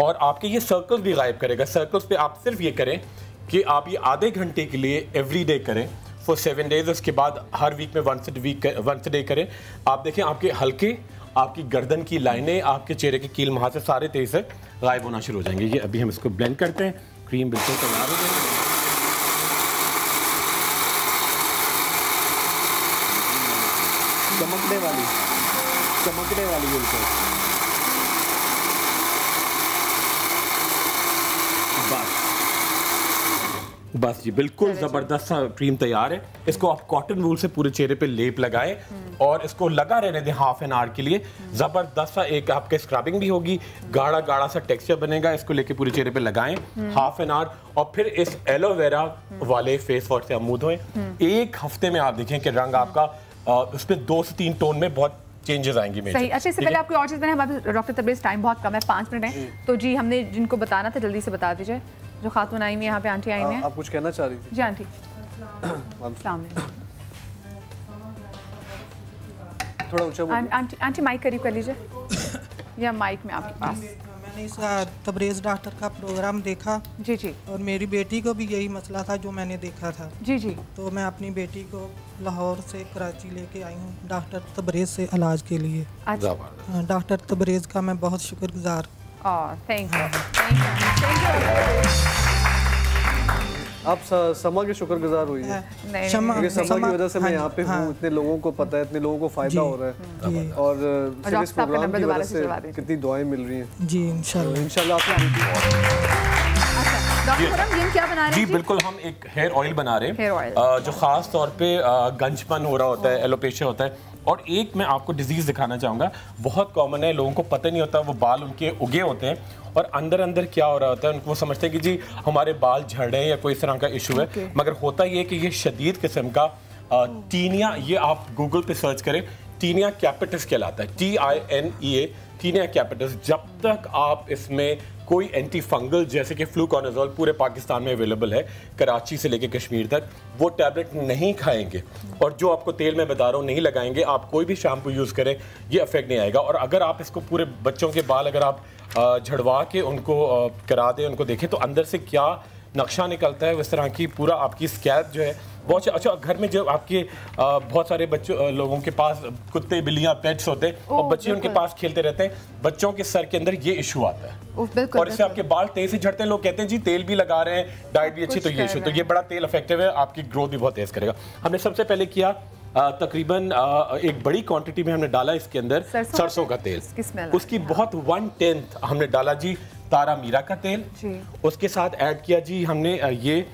और आपके ये सर्कल्स भी गायब करेगा। सर्कल्स पे आप सिर्फ ये करें कि आप ये आधे घंटे के लिए एवरी डे करें फॉर 7 डेज। उसके बाद हर वीक में वंस डे करें। आप देखें, आपके हल्के, आपकी गर्दन की लाइनें, आपके चेहरे के कील महासे सारे तेज से गायब होना शुरू हो जाएंगे। ये अभी हम इसको ब्लेंड करते हैं। क्रीम बिल्कुल तैयार हो जाएगी। चमकने वाली बिल्कुल। बस जी, बिल्कुल जबरदस्त सा क्रीम तैयार है। इसको आप कॉटन वूल से पूरे चेहरे पे लेप लगाएं, और इसको लगा रहने दें हाफ एन आवर के लिए। जबरदस्त सा एक आपके स्क्रबिंग भी होगी, गाढ़ा गाढ़ा सा टेक्सचर बनेगा। इसको लेके पूरे चेहरे पे लगाएं हाफ एन आवर, और फिर इस एलोवेरा वाले फेस वॉश से आप मुंह धोएं। 1 हफ्ते में आप देखें कि रंग आपका उसमें 2 से 3 टोन में बहुत चेंजेस आएंगे मेरे। सही। अच्छा, इससे पहले आपकी और चीज़ मैंने, हमारे डॉक्टर तबरेज़ टाइम बहुत कम है, 5 मिनट है, तो जी हमने जिनको बताना था जल्दी से बता दीजिए। जो खातून आई हुई यहाँ पे, आंटी आई हुई हैं। आप कुछ कहना चाह रही थी? जी आंटी। थोड़ा ऊंचा बोलिए। आंटी माइक करीब कर लीजिए, या माइक में आपके पास। मैंने इस तबरेज़ डॉक्टर का प्रोग्राम देखा जी जी, और मेरी बेटी को भी यही मसला था जो मैंने देखा था जी जी। तो मैं अपनी बेटी को लाहौर से कराची लेके आई हूँ डॉक्टर तबरेज़ से इलाज के लिए। डॉक्टर तबरेज़ का मैं बहुत शुक्रगुजार। Thank you. आप समा के शुक्रगुजार हुई है, क्योंकि समा की वजह से मैं यहाँ पे हूँ। इतने लोगों को पता है, इतने लोगों को फायदा हो रहा है, और इस प्रोग्राम की वजह से कितनी दुआएं मिल रही हैं। जी इंशाल्लाह। इंशाल्लाह। ये क्या बना रहे हैं? जी बिल्कुल, हम एक हेयर ऑयल बना रहे हेयर हैं जो खास तौर पे गंजपन हो रहा होता है, एलोपेशिया होता है। और एक मैं आपको डिजीज दिखाना चाहूँगा, बहुत कॉमन है, लोगों को पता नहीं होता, वो बाल उनके उगे होते हैं और अंदर अंदर क्या हो रहा होता है, उनको वो समझते हैं कि जी हमारे बाल झड़ रहे हैं या कोई इस तरह का इशू है, मगर होता ये कि ये शदीद किस्म का टीनिया, ये आप गूगल पे सर्च करें, टीनिया कैपिटस कहलाता है, TINEA, टीनिया कैपिटस। जब तक आप इसमें कोई एंटी फंगल जैसे कि फ्लूकोनाजोल पूरे पाकिस्तान में अवेलेबल है, कराची से लेके कश्मीर तक, वो टैबलेट नहीं खाएंगे और जो आपको तेल में बता रहा हूँ नहीं लगाएंगे, आप कोई भी शैम्पू यूज़ करें ये इफेक्ट नहीं आएगा। और अगर आप इसको पूरे बच्चों के बाल अगर आप झड़वा के उनको करा दें, उनको देखें तो अंदर से क्या नक्शा निकलता है, इस तरह की पूरा आपकी स्कैल्प जो है बहुत अच्छा। घर में जो आपके बहुत सारे बच्चों लोगों के पास कुत्ते बिल्लियां पेट्स होते हैं और बच्चे उनके पास खेलते रहते हैं, बच्चों के सर के अंदर ये इशू आता है और इससे आपके बाल तेज से झड़ते हैं। लोग कहते हैं जी तेल भी लगा रहे हैं, डाइट भी अच्छी, तो ये इशू, तो ये बड़ा तेल इफेक्टिव है, आपकी ग्रोथ भी बहुत तेज करेगा। हमने सबसे पहले किया तकरीबन एक बड़ी क्वांटिटी में हमने डाला इसके अंदर सरसों का तेल, उसकी बहुत 1/10 हमने डाला जी तारा मीरा का तेल, उसके साथ ऐड किया जी हमने ये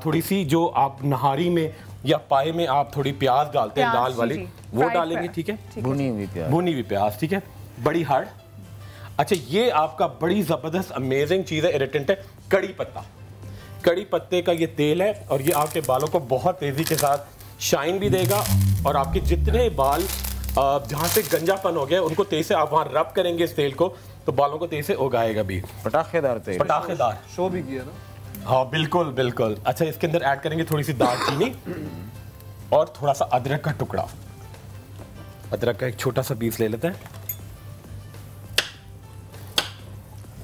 थोड़ी सी जो आप नहारी में या पाए में आप थोड़ी प्याज डालते हैं लाल वाली, वो डालेंगे, ठीक है, भुनी हुई प्याज, ठीक है, बड़ी हार्ड। अच्छा, ये आपका बड़ी जबरदस्त अमेजिंग चीज है, इरिटेंट है, कड़ी पत्ता। कड़ी पत्ते का ये तेल है और ये आपके बालों को बहुत तेजी के साथ शाइन भी देगा और आपके जितने बाल जहाँ से गंजापन हो गया उनको तेज से आप वहाँ रब करेंगे इस तेल को तो बालों को तेज से उगाएगा भी। पटाखेदार तेल, पटाखेदार शो भी किया ना। हाँ बिल्कुल बिल्कुल। अच्छा, इसके अंदर ऐड करेंगे थोड़ी सी दालचीनी और थोड़ा सा अदरक का टुकड़ा, अदरक का एक छोटा सा पीस ले लेते हैं,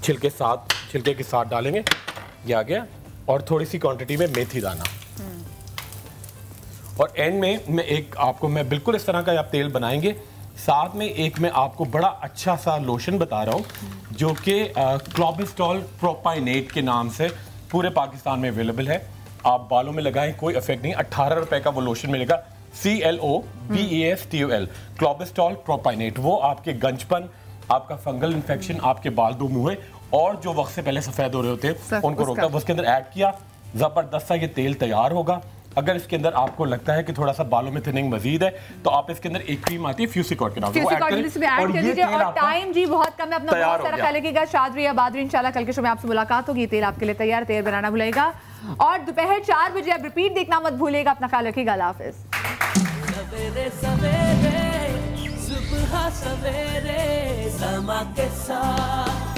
छिलके के साथ डालेंगे, ये आ गया, और थोड़ी सी क्वांटिटी में मेथी दाना। और एंड में मैं बिल्कुल इस तरह का आप तेल बनाएंगे, साथ में एक मैं आपको बड़ा अच्छा सा लोशन बता रहा हूँ जो कि क्लोबिस्टॉल प्रोपाइनेट के नाम से पूरे पाकिस्तान में अवेलेबल है। आप बालों में लगाएं, कोई इफेक्ट नहीं, 18 रुपए का वो लोशन मिलेगा, CLOBESTOL, क्लोबिस्टॉल प्रोपाइनेट। वो आपके गंजपन, आपका फंगल इन्फेक्शन, आपके बाल दो मुँहे और जो वक्त से पहले सफेद हो रहे होते हैं उनको रोकता है। उसके अंदर ऐड किया, जबरदस्त सा ये तेल तैयार होगा। अगर इसके अंदर आपको लगता है कि थोड़ा सा बालों में थिनिंग मजीद है तो आप इसके अंदर एक क्रीम आती है फ्यूसिकॉर्ड के नाम से, वो ऐड करें और टाइम जी बहुत कम है, अपना बहुत सारा ख्याल रखिएगा। शादरी या बादरी इंशाल्लाह कल के शो में आपसे मुलाकात होगी। तेल आपके लिए तैयार, तेल बनाना भूलिएगा और दोपहर 4 बजे आप रिपीट देखना मत भूलिएगा। अपना ख्याल रखिएगा, अल्लाह हाफिज़। सवेरे सवेरे सुबह सवेरे समा के साथ